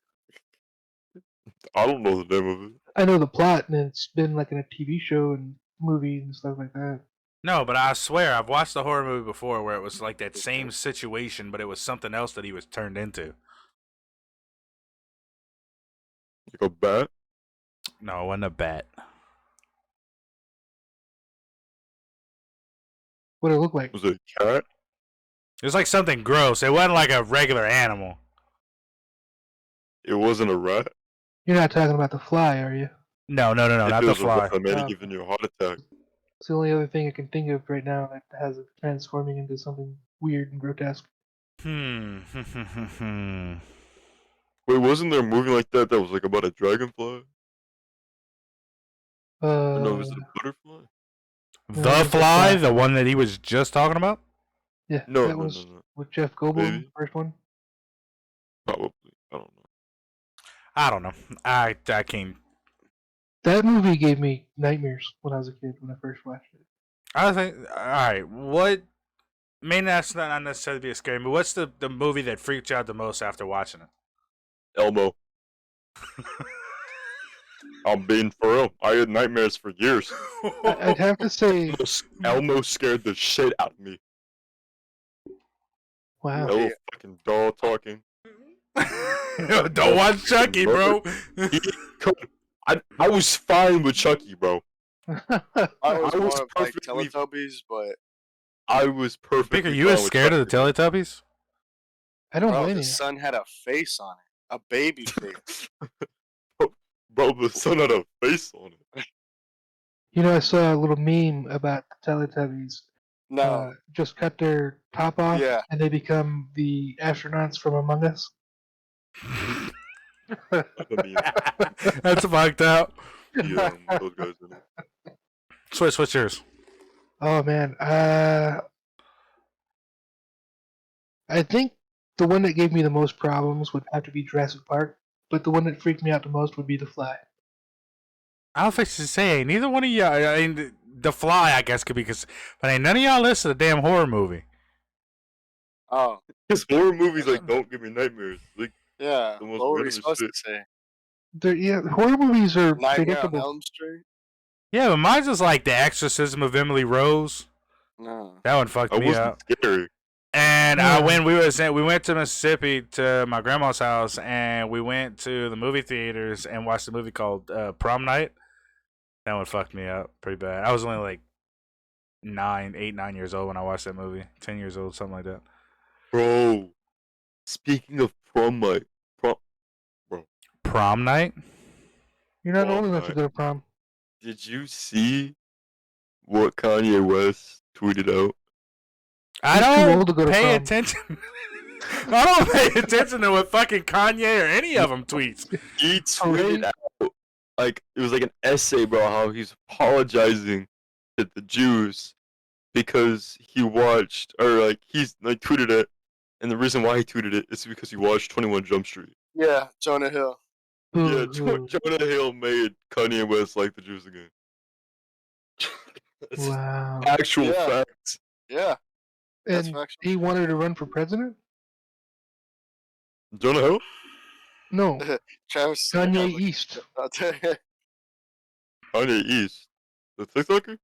I don't know the name of it. I know the plot, and it's been like in a TV show and movies and stuff like that. No, but I swear I've watched a horror movie before where it was like that same situation, but it was something else that he was turned into. Like a bat? No, it wasn't a bat. What it looked like? Was it a cat? It was like something gross. It wasn't like a regular animal. It wasn't a rat? You're not talking about The Fly, are you? No, If not it the was a fly. rat, maybe Oh. giving you a heart attack. It's the only other thing I can think of right now that has it transforming into something weird and grotesque. Hmm. Wait, wasn't there a movie like that that was like about a dragonfly? Or no, was it a butterfly? The Fly, the one that he was just talking about? Yeah, No, that no, was no. with Jeff Goldblum, Maybe. the first one. Probably. I don't know. I don't know. I can't. That movie gave me nightmares when I was a kid when I first watched it. I think. All right. What? May not necessarily be a scary movie. What's the movie that freaked you out the most after watching it? Elmo. I'm being for real. I had nightmares for years. I'd have to say, Elmo scared the shit out of me. wow. That little fucking doll talking. Don't watch Chucky, bro. I was fine with Chucky, bro. I was I was more of like perfectly- Teletubbies, but I was perfectly Speaker, you fine was with scared of the Chucky. Teletubbies? I don't bro, blame the you. sun had a face on it, a baby face. Bro, the sun had a face on it. You know, I saw a little meme about the Teletubbies. No, Just cut their top off, Yeah. and they become the astronauts from Among Us. I mean, That's fucked up. those guys in it. Switch, what's yours? Oh man, I think the one that gave me the most problems would have to be Jurassic Park, but the one that freaked me out the most would be The Fly. I don't think to say. Neither one of y'all. I mean, The Fly, I guess, could be because. But ain't none of y'all listen to the damn horror movie. oh His horror movies like don't give me nightmares. Like yeah. The most What were you random supposed shit. to say? Horror movies are Nightmare on predictable. Elm Street? Yeah, but mine's just like The Exorcism of Emily Rose. No. That one fucked I me wasn't up. scary. And Yeah. we went to Mississippi to my grandma's house, and we went to the movie theaters and watched a movie called Prom Night. That one fucked me up pretty bad. I was only like 9 years old when I watched that movie. 10 years old, something like that. Bro, speaking of prom night, Prom Night? You're not Prom old enough to night. go to prom. did you see what Kanye West tweeted out? I He's too don't old to go to pay prom. attention. I don't pay attention to what fucking Kanye or any of them tweets. He tweeted out, like, it was like an essay, bro, how he's apologizing to the Jews because he watched, or like, he's like tweeted it, and the reason why he tweeted it is because he watched 21 Jump Street. Yeah, Jonah Hill. Yeah, Boo-hoo. Jonah Hill made Kanye West like the Jews again. That's Wow. actual Yeah. facts. Yeah. That's And factual. he wanted to run for president? Jonah Hill? No, Travis Kanye East. Kanye East. The TikToker?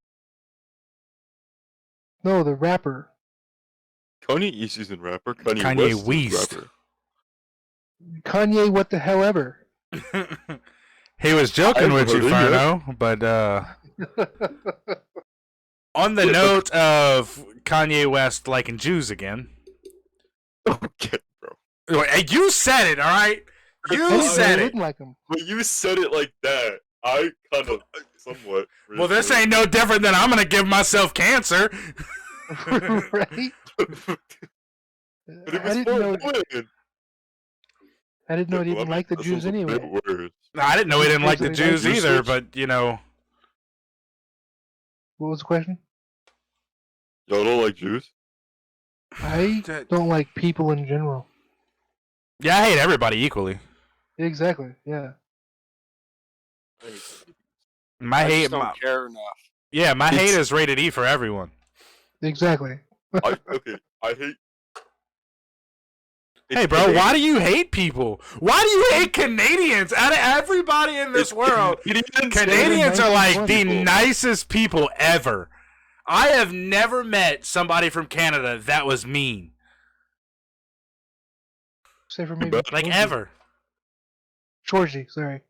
No, the rapper. Kanye East isn't rapper. Kanye Kanye West West. is rapper. Kanye, what the hell ever. He was joking I with you, haven't heard it Farno, but on the note of Kanye West liking Jews again. Okay, bro. Hey, you said it, all right? I You didn't said know I it. didn't like him. When you said it like that, I kind of somewhat. Well, this ain't no different than I'm gonna give myself cancer. Right? But it I was didn't know. women. I didn't know he didn't like the This Jews was a bit anyway. worse. No, I didn't know he didn't like the What Jews Jew either, switch? but you know. was the question? Y'all don't like Jews? I don't like people in general. Yeah, I hate everybody equally. Exactly. Yeah. My I hate, just don't care enough. my hate is rated E for everyone. Exactly. I hate. Hey, bro, why do you hate people? Why do you hate Canadians? Out of everybody in this world, Canadians are like the nicest people ever. I have never met somebody from Canada that was mean. Except for maybe Like ever. Georgie, sorry.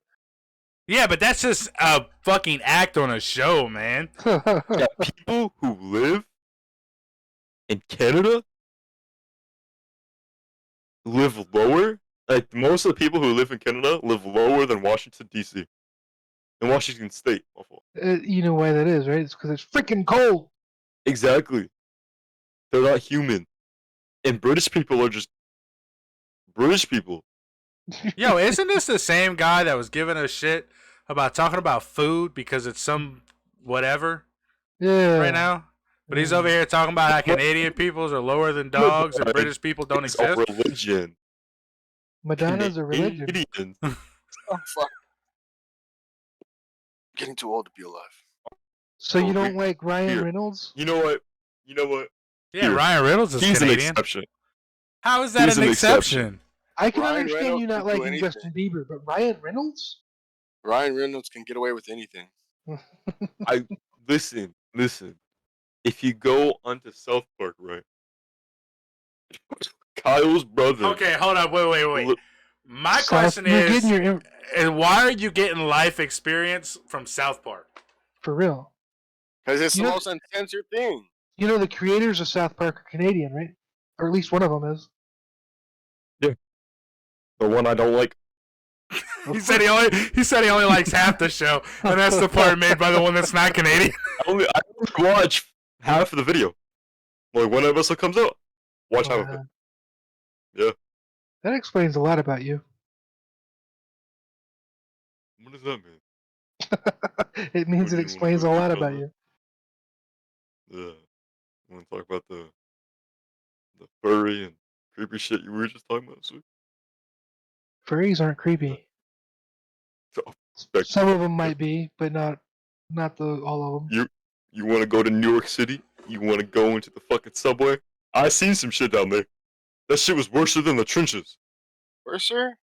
Yeah, but that's just a fucking act on a show, man. Yeah, people who live in Canada live lower. Like most of the people who live in Canada live lower than Washington D.C. and Washington State. Awful. You know why that is, right? It's because it's freaking cold. Exactly. They're not human, and British people are just British people. Yo, isn't this the same guy that was giving us shit about talking about food because it's some whatever Yeah. right now? But he's over here talking about how Canadian peoples are lower than dogs and British people don't It's exist. a religion. Madonna's a religion. Canadians. Oh, fuck. Getting too old to be alive. So you Oh, don't like Ryan here. Reynolds? You know what? Yeah, Here. Ryan Reynolds is He's an Canadian. exception. How is that He's an an exception? I can Ryan understand Reynolds you not can do liking anything. Justin Bieber, but Ryan Reynolds? Ryan Reynolds can get away with anything. Listen. If you go onto South Park, right? Kyle's brother. Okay, hold up, wait. Look, My South- question you're is, getting your why are you getting life experience from South Park? for real. Because it's You the know- most uncensored thing. You know the creators of South Park are Canadian, right? Or at least one of them is. the one I don't like. He said he only likes half the show, and that's the part made by the one that's not Canadian. I only watch half of the video. Like when episode comes out, watch half of it. Yeah. That explains a lot about you. What does that mean? It means What do it you explains a wanna lot do, about fella? you. Yeah. You want to talk about the furry and creepy shit you were just talking about this week? Furries aren't creepy. Some of them might be, but not all of them. You want to go to New York City? You want to go into the fucking subway? I seen some shit down there. That shit was worse than the trenches. Worser?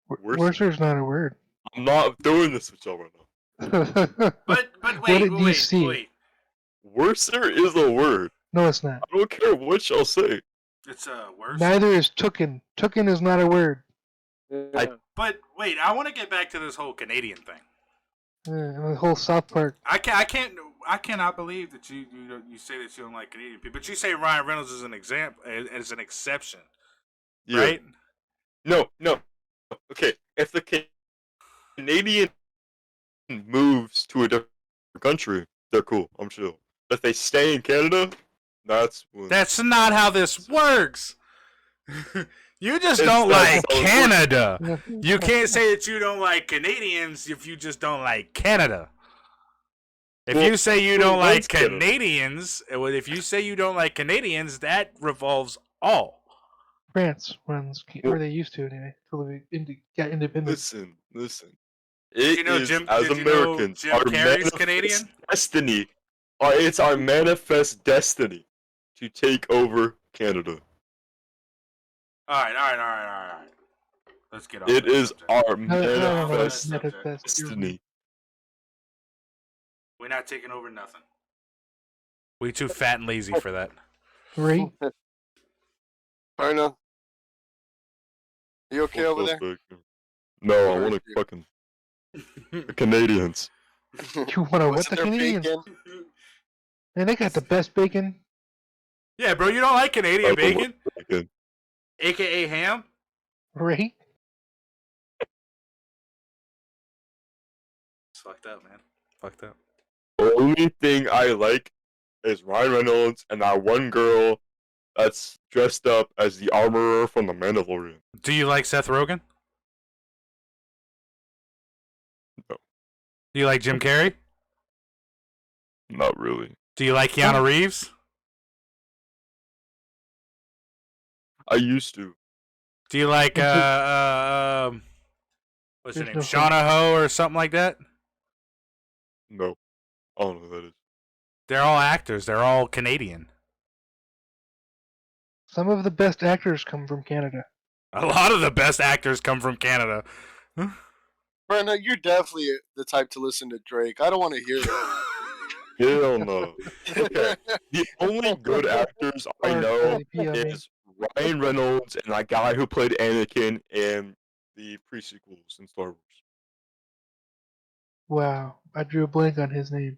Worse? Worser's not a word. I'm not doing this with y'all right now. But What wait, did you see? wait. Worser is a word. No, it's not. I don't care what y'all say. It's worse. Neither is tooken. Tooken is not a word. But wait, I want to get back to this whole Canadian thing. And the whole South Park. I cannot believe that you say that you don't like Canadian people, but you say Ryan Reynolds is an example, as an exception, Yeah. right? No. Okay, if the Canadian moves to a different country, they're cool. I'm chill. If they stay in Canada, that's when... That's not how this works. You just It's don't not like how it works. Canada. You can't say that you don't like Canadians if you just don't like Canada. If Well, you say you who don't like runs Canada? Canadians, if you say you don't like Canadians, that revolves all. France runs, or they used to anyway, until they got independent. Listen. It you know is, Jim- as did you know Americans, Jim our Carrey's manifest Canadian? destiny. It's our manifest destiny to take over Canada. All right. Let's get off It that is subject. our No, manifest subject. destiny. We're not taking over nothing. We too fat and lazy for that. Right? Perna, you okay over there? No, I want to fucking the Canadians. You want to what Wasn't the there Canadians? bacon? Man, they got the best bacon. Yeah, bro, you don't like Canadian I don't bacon? like bacon. AKA ham? Right? It's fucked up, man. Fucked up. The only thing I like is Ryan Reynolds and that one girl that's dressed up as the armorer from The Mandalorian. Do you like Seth Rogen? No. Do you like Jim Carrey? Not really. Do you like Keanu Reeves? I used to. Do you like what's her There's name? no Shauna Ho or something like that? No. I don't know who that is. They're all actors. They're all Canadian. Some of the best actors come from Canada. A lot of the best actors come from Canada. Perna, you're definitely the type to listen to Drake. I don't want to hear that. Hell no. Okay. The only good actors I Or know RIP, I mean. is Ryan Reynolds and that guy who played Anakin in the pre-sequels in Star Wars. Wow, I drew a blank on his name.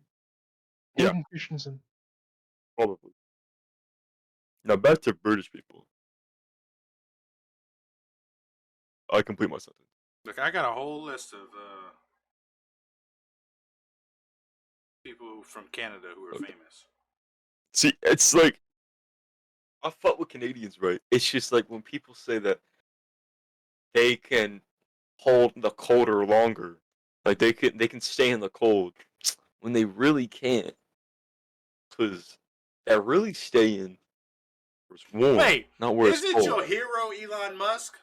Yeah. Hayden Christensen. Probably. Now back to British people. I complete my sentence. Look, I got a whole list of people from Canada who are famous. See, it's like I fuck with Canadians, right? It's just like when people say that they can hold the colder longer, like they can stay in the cold when they really can't, because they're really staying where it's warm, Wait, not where it's isn't cold. your hero Elon Musk?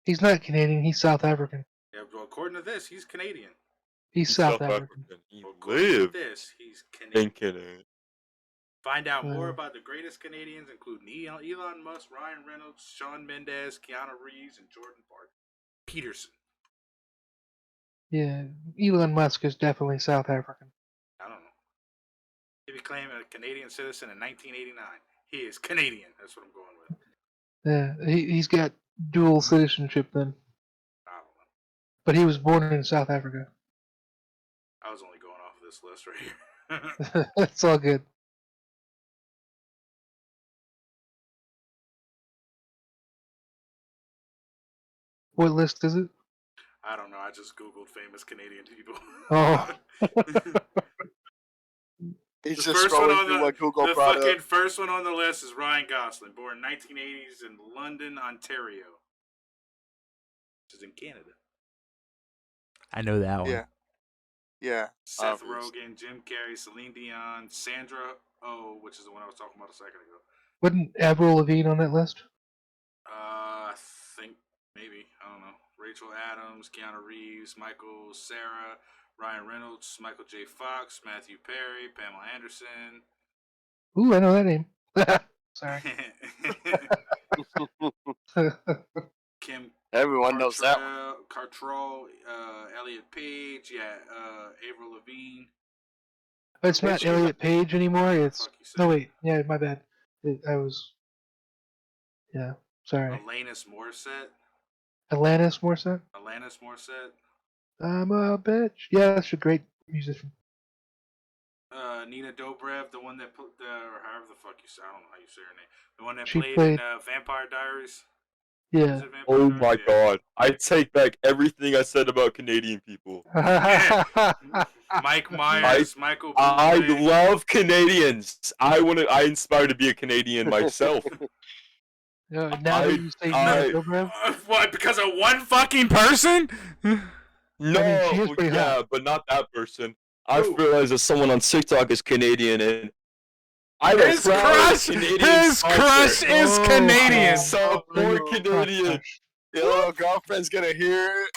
He's not Canadian, he's South African. Yeah, well, according to this, he's Canadian. He's South African. He Well, according to lived this, he's in Canadian. Canada. Find out more Wow. about the greatest Canadians, including Elon Musk, Ryan Reynolds, Shawn Mendes, Keanu Reeves, and Jordan Peterson. Yeah, Elon Musk is definitely South African. I don't know. He became a Canadian citizen in 1989. He is Canadian. That's what I'm going with. Yeah, he's got dual citizenship then. I don't know. But he was born in South Africa. I was only going off of this list right here. That's all good. What list is it? I don't know. I just Googled famous Canadian people. Oh. He's The just first one scrolling on through what Google the brought fucking up. first one on the list is Ryan Gosling, born in 1980s in London, Ontario, which is in Canada. I know that one. Yeah. Yeah. Seth obvious. Rogen, Jim Carrey, Celine Dion, Sandra Oh, which is the one I was talking about a second ago. Wasn't Avril Lavigne on that list? I think maybe, I don't know. Rachel Adams, Keanu Reeves, Michael Cera, Ryan Reynolds, Michael J. Fox, Matthew Perry, Pamela Anderson. Ooh, I know that name. Sorry. Kim Everyone knows that one. Cartrell, Elliot Page, Avril Lavigne. It's not She- Elliot Page anymore. It's Fuck you said. no wait. Yeah, my bad. I was. Yeah, sorry. Alanis Morissette. Alanis Morissette. Alanis Morissette. I'm a bitch. Yeah, that's a great musician. Nina Dobrev, the one that put or however the fuck you say, I don't know how you say her name. The one that She played played- in Vampire Diaries. Yeah. Is it Vampire Oh Diaries? my Yeah. god. I take back everything I said about Canadian people. Mike Myers, Michael I Bublé. love Canadians. I inspire to be a Canadian myself. Now that you say Nina Dobrev, What? Because of one fucking person? No, she is pretty yeah, hot. but not that person. I Who? realized that someone on TikTok is Canadian, and I'm His a proud crush, Canadian his stalker. crush is Oh, Canadian. Support Canadian. Your little girlfriend's gonna hear it.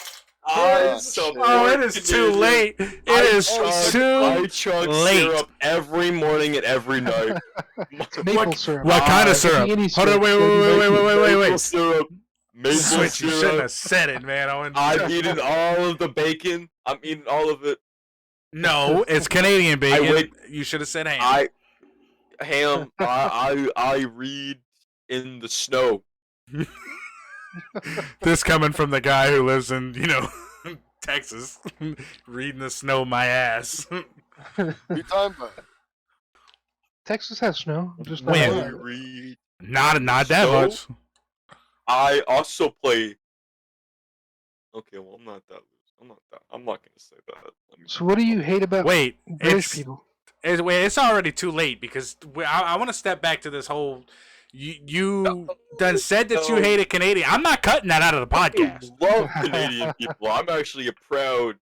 I Oh, support Oh, it is too Canadian. late. It is I too chug late. syrup every morning and every night. It's maple syrup. What kind of It could be syrup? any Hold on, syrup. wait, It's gotta be wait, maple. wait. Maple syrup. maple Switch, you shouldn't syrup. have said it, man. I've eaten all of the bacon. I'm eating all of it. No, it's Canadian bacon. wait. You should have said ham. I read in the snow. This coming from the guy who lives in, Texas, reading the snow my ass. What are you talking about? Texas has snow. Just not When? a I lot. read. Not that So? much. I also play. Okay, well, I'm not that loose. I'm not gonna say that. So what do you hate about Wait, British people? it's already too late because I want to step back to this whole. You done said that you hated Canadian. I'm not cutting that out of the podcast. I love Canadian people. I'm actually a proud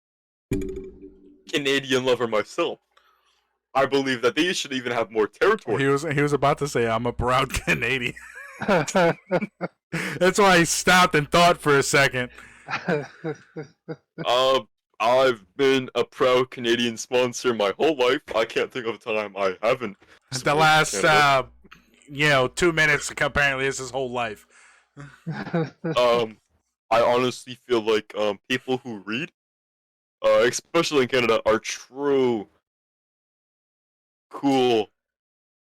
Canadian lover myself. I believe that they should even have more territory. He was about to say I'm a proud Canadian. That's why he stopped and thought for a second. I've been a proud Canadian sponsor my whole life. I can't think of a time I haven't. The last 2 minutes apparently is his whole life. I honestly feel like people who read, especially in Canada, are true cool,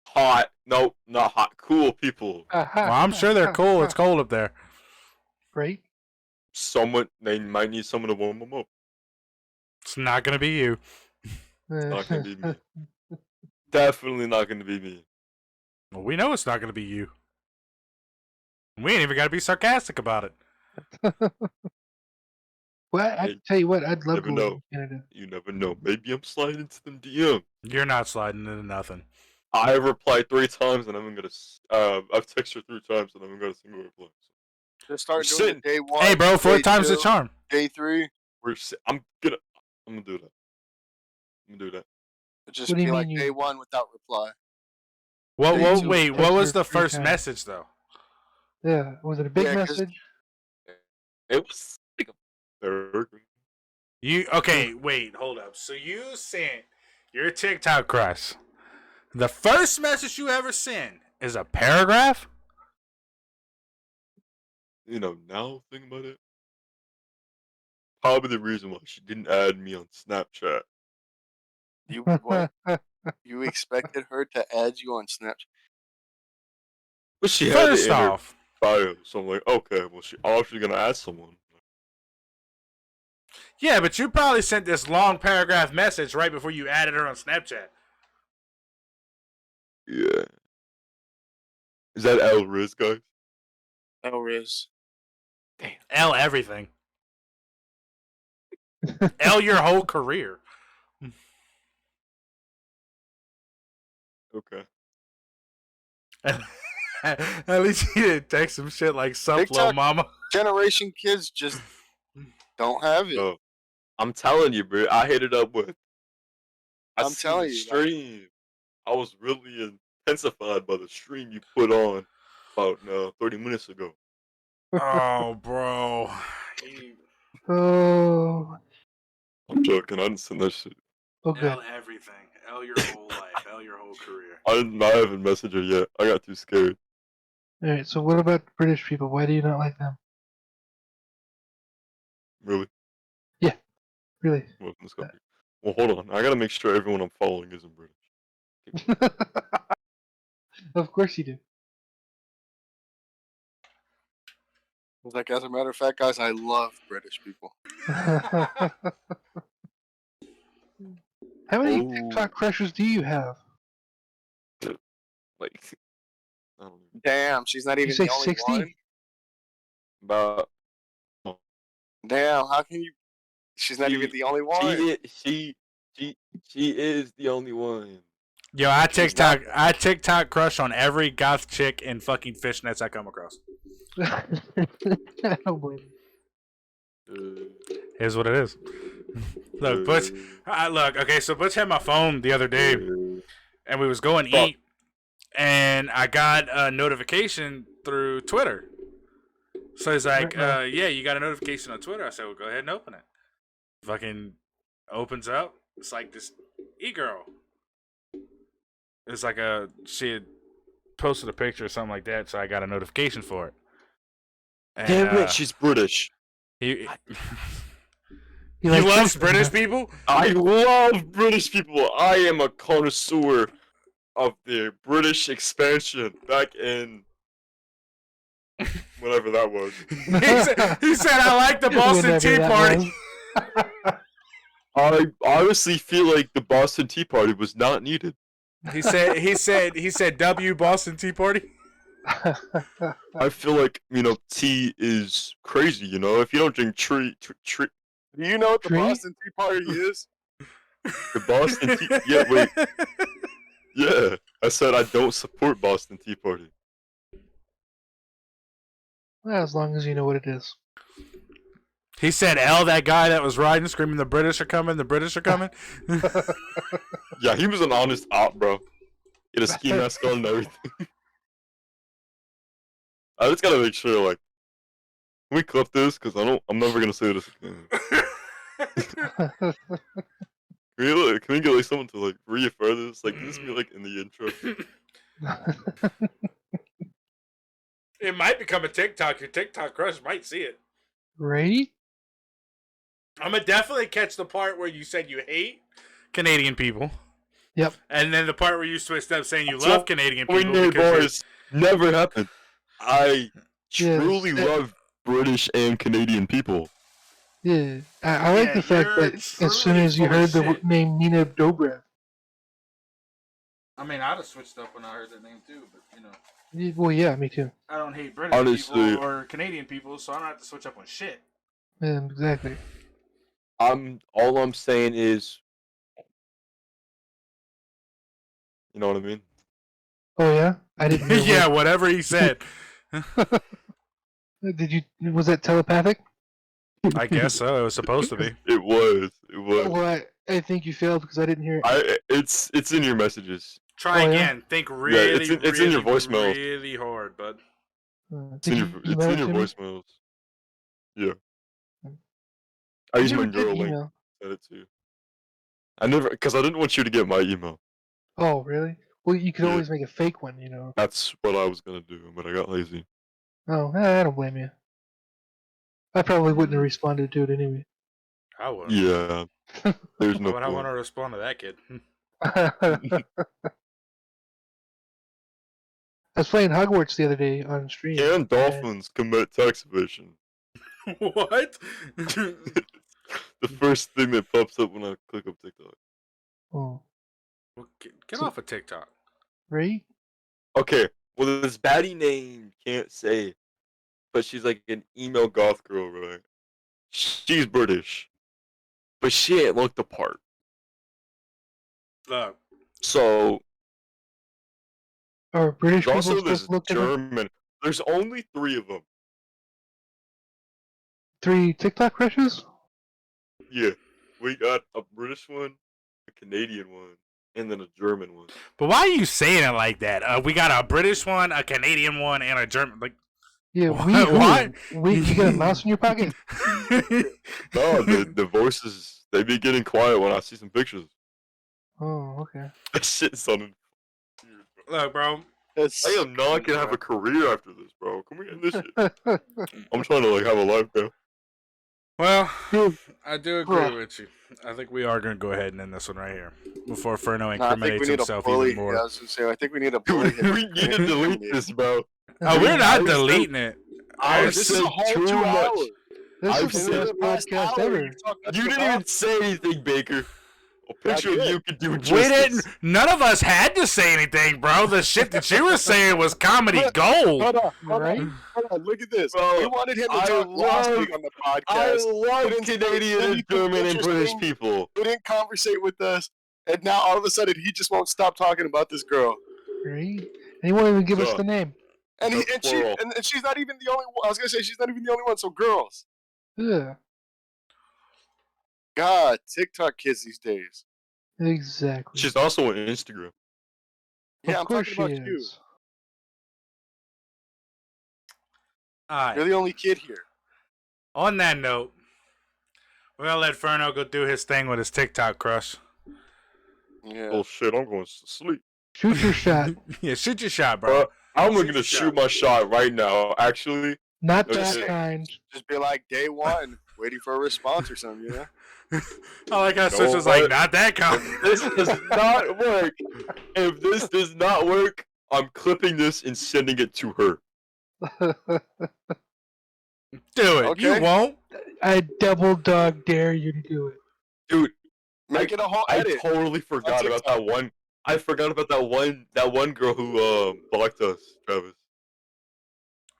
hot. No, not hot. Cool people. Well, I'm sure they're cool. It's cold up there. Right? They might need someone to warm them up. It's not gonna be you. Not gonna be me. Definitely not gonna be me. Well, we know it's not gonna be you. We ain't even gotta be sarcastic about it. Well, I tell you what, I'd love Never to know. live in Canada. You never know. Maybe I'm sliding into them DM. You're not sliding into nothing. I replied 3 times and I'm gonna. I've texted her 3 times and I'm gonna single reply. Just start We're doing sitting- it day 1. Hey, bro, 4 day times the 2, charm. Day 3. I'm gonna do that. I'm gonna do that. It just What do you be like mean day you- 1 without reply. Wait, what was the Text her first 3 times. message though? Yeah, was it a big Yeah, 'cause- message? It was like a paragraph. Wait, hold up. So you sent your TikTok crush. The first message you ever sent is a paragraph? Now thinking about it, probably the reason why she didn't add me on Snapchat. You what? You expected her to add you on Snapchat? But she had First it in her off, bio, so I'm like, okay, well, she obviously gonna add someone. yeah, but you probably sent this long paragraph message right before you added her on Snapchat. Yeah. Is that L Riz, guys? Elriz. L everything. L your whole career. Okay. At least you didn't text some shit like "Sup, TikTok- little mama." Generation kids just don't have it. No. I'm telling you, bro. I hit it up with. I'm telling you, like- Stream. I was really intensified by the stream you put on about 30 minutes ago. Oh, bro. Oh, I'm joking. I didn't send that shit. okay. L everything. L your whole life. L your whole career. I haven't messaged her yet. I got too scared. All right. So what about British people? Why do you not like them? Really? Really? Well, let's go. Well, hold on. I gotta make sure everyone I'm following isn't British. Of course you do. It's like, as a matter of fact, guys, I love British people. How many Oh. TikTok crushes do you have? Like, I don't know. Damn, she's not You even say the only 60? one. About Damn, how can you? She's not even the only one. She is the only one. Yo, I TikTok crush on every goth chick in fucking fishnets I come across. I don't blame you. Here's what it is. Look, Butch. Okay, so Butch had my phone the other day, and we was going to eat, and I got a notification through Twitter. So he's like, yeah, you got a notification on Twitter. I said, well, go ahead and open it. Fucking opens up. It's like this e-girl. It's like she had posted a picture or something like that, so I got a notification for it. And, Damn it, she's British. he He loves Texas, British huh? people. I love British people. I am a connoisseur of the British expansion back in whatever that was. he said I like the Boston Whenever Tea that Party. was. I honestly feel like the Boston Tea Party was not needed. He said W Boston Tea Party. I feel like, tea is crazy, if you don't drink tree. Do you know what the Tree? Boston Tea Party is? The Boston Tea. Yeah, wait. Yeah, I said I don't support Boston Tea Party. Well, as long as you know what it is. He said L, that guy that was riding, screaming, "The British are coming! The British are coming!" Yeah, he was an honest op, bro. He had a ski mask on and everything. I just gotta make sure, like, can we clip this? Cause I'm never gonna say this again. Can we get like someone to like refer this? Like, can this be like in the intro? It might become a TikTok. Your TikTok crush might see it. Right? I'm gonna definitely catch the part where you said you hate Canadian people. Yep. And then the part where you switched up saying you So, love Canadian We people. knew because boys never happened. I Yes. truly love British and Canadian people. Yeah. I like Yeah, the fact you're that as soon truly as you full of heard the shit. name Nina Dobrev, I mean, I'd have switched up when I heard that name too, but well, yeah, me too. I don't hate British Honestly, people or Canadian people, so I don't have to switch up on shit. Yeah, exactly. all I'm saying is, you know what I mean? Oh yeah, I didn't hear. Yeah, whatever he said. Did you? Was that telepathic? I guess so. It was supposed to be. It was. Well, I think you failed because I didn't hear it. It's in your messages. Try Oh, yeah? again. Think really, it's in your voicemails. really hard, bud. It's Did in you your email it to me? voicemails. Yeah. I I used my never did girl link. email. Send it to you. Because I didn't want you to get my email. Oh really? Well, you could Yeah. always make a fake one, you know. That's what I was gonna do, but I got lazy. Oh, I don't blame you. I probably wouldn't have responded to it anyway. I would. Yeah. There's Why no would I want point. to respond to that kid? I was playing Hogwarts the other day on stream. Can and- dolphins commit tax evasion? What? The first thing that pops up when I click up TikTok. Oh, Well, get off of TikTok. right? Okay, well, this baddie name can't say, but she's like an emo goth girl, right? She's British, but she ain't looked the part. Look, So Are British there's people also supposed this to look different? German. There's only 3 of them. 3 TikTok crushes? Yeah, we got a British one, a Canadian one, and then a German one. but why are you saying it like that? We got a British one, a Canadian one, and a German. Like, Yeah, Why? You got a mouse in your pocket? No, the voices, they be getting quiet when I see some pictures. Oh, okay. That shit sounded weird, bro. Look, bro. I am not gonna have a career after this, bro. Can we end this shit? I'm trying to like have a life, bro. Well, Dude, I do agree with you. I think we are going to go ahead and end this one right here before Furno I think incriminates we need a himself bully. even more. Yeah, I was gonna say, I think we need a bully. We need to delete this, bro. Oh, we're not I've deleting it. I've This said is a whole too 2 much. hours. this I've is the said best podcast ever. You didn't even say anything, Baker. A picture of did. you could do We justice. didn't. None of us had to say anything, bro. The shit that you were saying was comedy gold. Hold on, Right? hold on, look at this. Bro, we wanted him to I talk last love- week on the I podcast. love didn't say Canadian and anything German and British interesting. people. He didn't conversate with us, and now all of a sudden he just won't stop talking about this girl. Right? And he won't even give us So- the name. And That's plural. and she's not even the only one. I was gonna say she's not even the only one. So girls, Yeah, God, TikTok kids these days. exactly. She's also on Instagram. Yeah, of I'm course talking she about you. is. All right. You're the only kid here. On that note, we're going to let Furno go do his thing with his TikTok crush. Yeah. Oh shit, I'm going to sleep. Shoot your shot. Yeah, shoot your shot, bro. I'm Shoot gonna your shoot shot. my shot right now. Actually, Not No that shit. kind. Just be like day one, waiting for a response or something, you know? I like how know Switch was like, what? not that kind. This does not work. If this does not work, I'm clipping this and sending it to her. Do it. Okay. You won't. I double dog dare you to do it. Dude, Make it a whole I edit. totally forgot about that one. I forgot about that one girl who blocked us, Travis.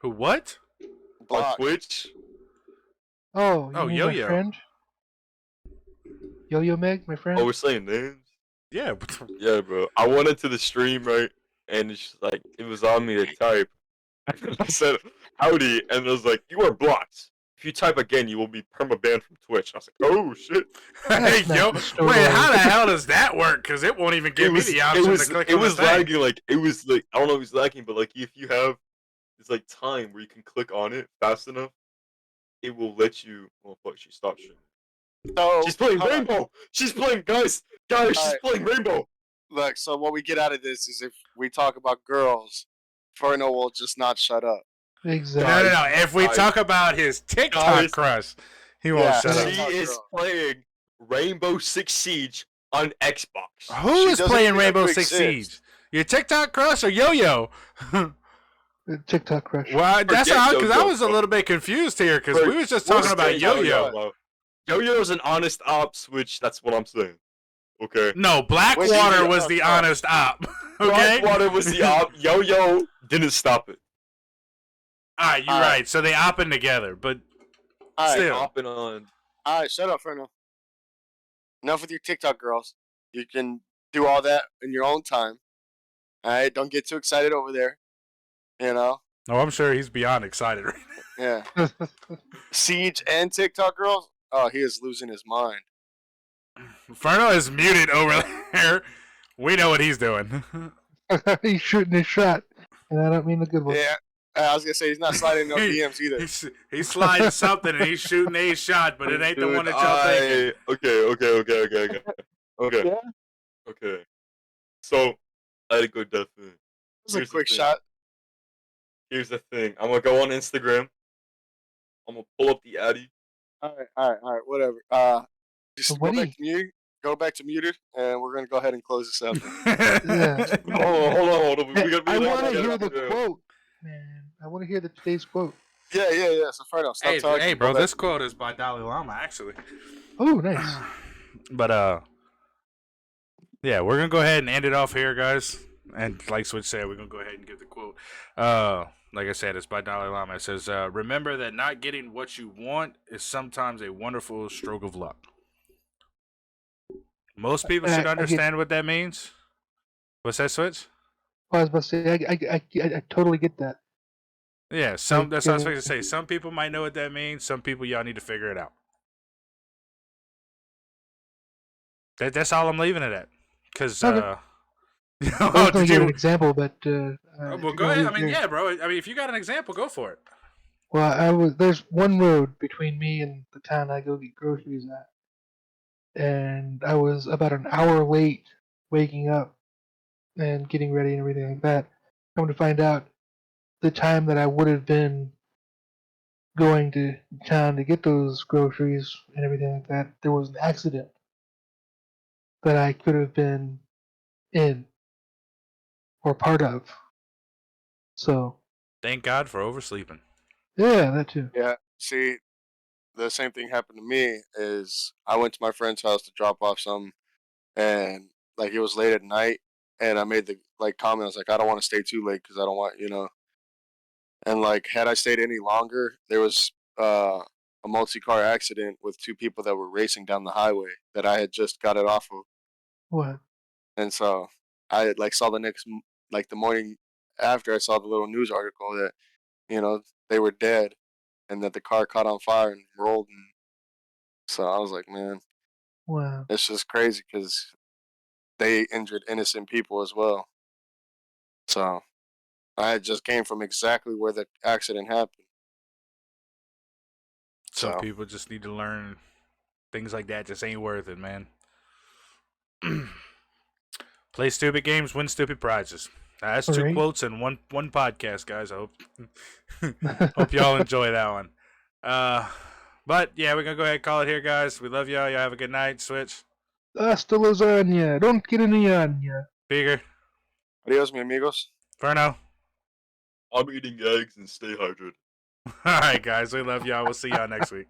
Who? What? On Block. Twitch. Oh, you Oh, mean Yo my Yo. friend? Yo Yo Meg, my friend? Oh, we're saying names? Yeah. Yeah, bro. I went into the stream, right? And it's like, it was on me to type. And I said, howdy. And it was like, you are blocked. If you type again, you will be perma-banned from Twitch. And I was like, oh, shit. Hey, That's yo. not the story. Wait, how the hell does that work? Because it won't even give me the option to click it on the was thing. lagging, like, it was like, I don't know if it's lagging, but like, if you have this like time where you can click on it fast enough, it will let you. Well, fuck, she stopped streaming. So She's playing hold on. Rainbow. She's playing, guys. She's Alright. playing Rainbow. Look, so what we get out of this is if we talk about girls, Ferno will just not shut up. Exactly. No. If we Guys. talk about his TikTok Guys. crush, he won't Yeah. shut up. She TikTok is girl. playing Rainbow Six Siege on Xbox. Who She is doesn't playing even have Rainbow to Six exist. Siege? Your TikTok crush or Yo Yo? TikTok crush. Well, that's Forget how, because I Yo-Yo, was a bro. little bit confused here because we was just talking about Yo Yo. Yo-Yo is an honest op switch. That's what I'm saying. Okay. No, Blackwater was the honest op. Okay. Blackwater was the op. Yo-Yo didn't stop it. All right, you're All right. right. So they opping together, but Alright, still. Hopping on. alright, shut up, Ferno. Enough with your TikTok girls. You can do all that in your own time. Alright, don't get too excited over there. You know? Oh, I'm sure he's beyond excited right now. Yeah. Siege and TikTok girls? Oh, he is losing his mind. Ferno is muted over there. We know what he's doing. He's shooting his shot, and I don't mean the good one. Yeah. I was gonna say he's not sliding no DMs either. He's sliding something and he's shooting a shot, but it ain't the Dude, one that y'all thinking. Okay. Yeah? Okay. So, I had a good death thing. It's a Here's the quick thing. shot. Here's the thing. I'm gonna go on Instagram. I'm gonna pull up the Addy. Alright, whatever. Just What do go back to muted, and we're gonna go ahead and close this up. Yeah. Hold on. I want to hear the quote, man. I want to hear today's quote. Yeah. So Ferno, stop Hey, talking. hey, Go bro, back. this quote is by Dalai Lama, actually. Oh, nice. But yeah, we're gonna go ahead and end it off here, guys. And like Switch said, we're gonna go ahead and give the quote. Like I said, it's by Dalai Lama. It says, "Remember that not getting what you want is sometimes a wonderful stroke of luck." Most people should understand what that means. What's that, Switch? I was about to say, I totally get that. Yeah, that's what I was going to say. Some people might know what that means. Some people, y'all need to figure it out. That's all I'm leaving it at. Because, Okay. I was going to give an example, but well, go ahead. I mean, yeah, bro. I mean, if you got an example, go for it. Well, there's one road between me and the town I go get groceries at, and I was about an hour late waking up and getting ready and everything like that. Come to find out, the time that I would have been going to town to get those groceries and everything like that, there was an accident that I could have been in or part of. So, Thank God for oversleeping. yeah, that too. Yeah. See, the same thing happened to me. Is I went to my friend's house to drop off some, and like it was late at night, and I made the comment. I was like, I don't want to stay too late because I don't want And like, had I stayed any longer, there was a multi-car accident with two people that were racing down the highway that I had just got it off of. What? And so I had saw the morning after, I saw the little news article that they were dead and that the car caught on fire and rolled. And so I was like, man, Wow. it's just crazy because they injured innocent people as well. So I just came from exactly where the accident happened. Some So people just need to learn things like that just ain't worth it, man. Play stupid games, win stupid prizes. That's two Right. quotes in one podcast, guys. I hope y'all enjoy that one. But yeah, we're gonna go ahead and call it here, guys. We love y'all. Y'all have a good night. Switch. Hasta lasagna. Don't get any anya. Bigger. Adios, mi amigos. Ferno. I'm eating eggs and stay hydrated. All right, guys. We love y'all. We'll see y'all next week.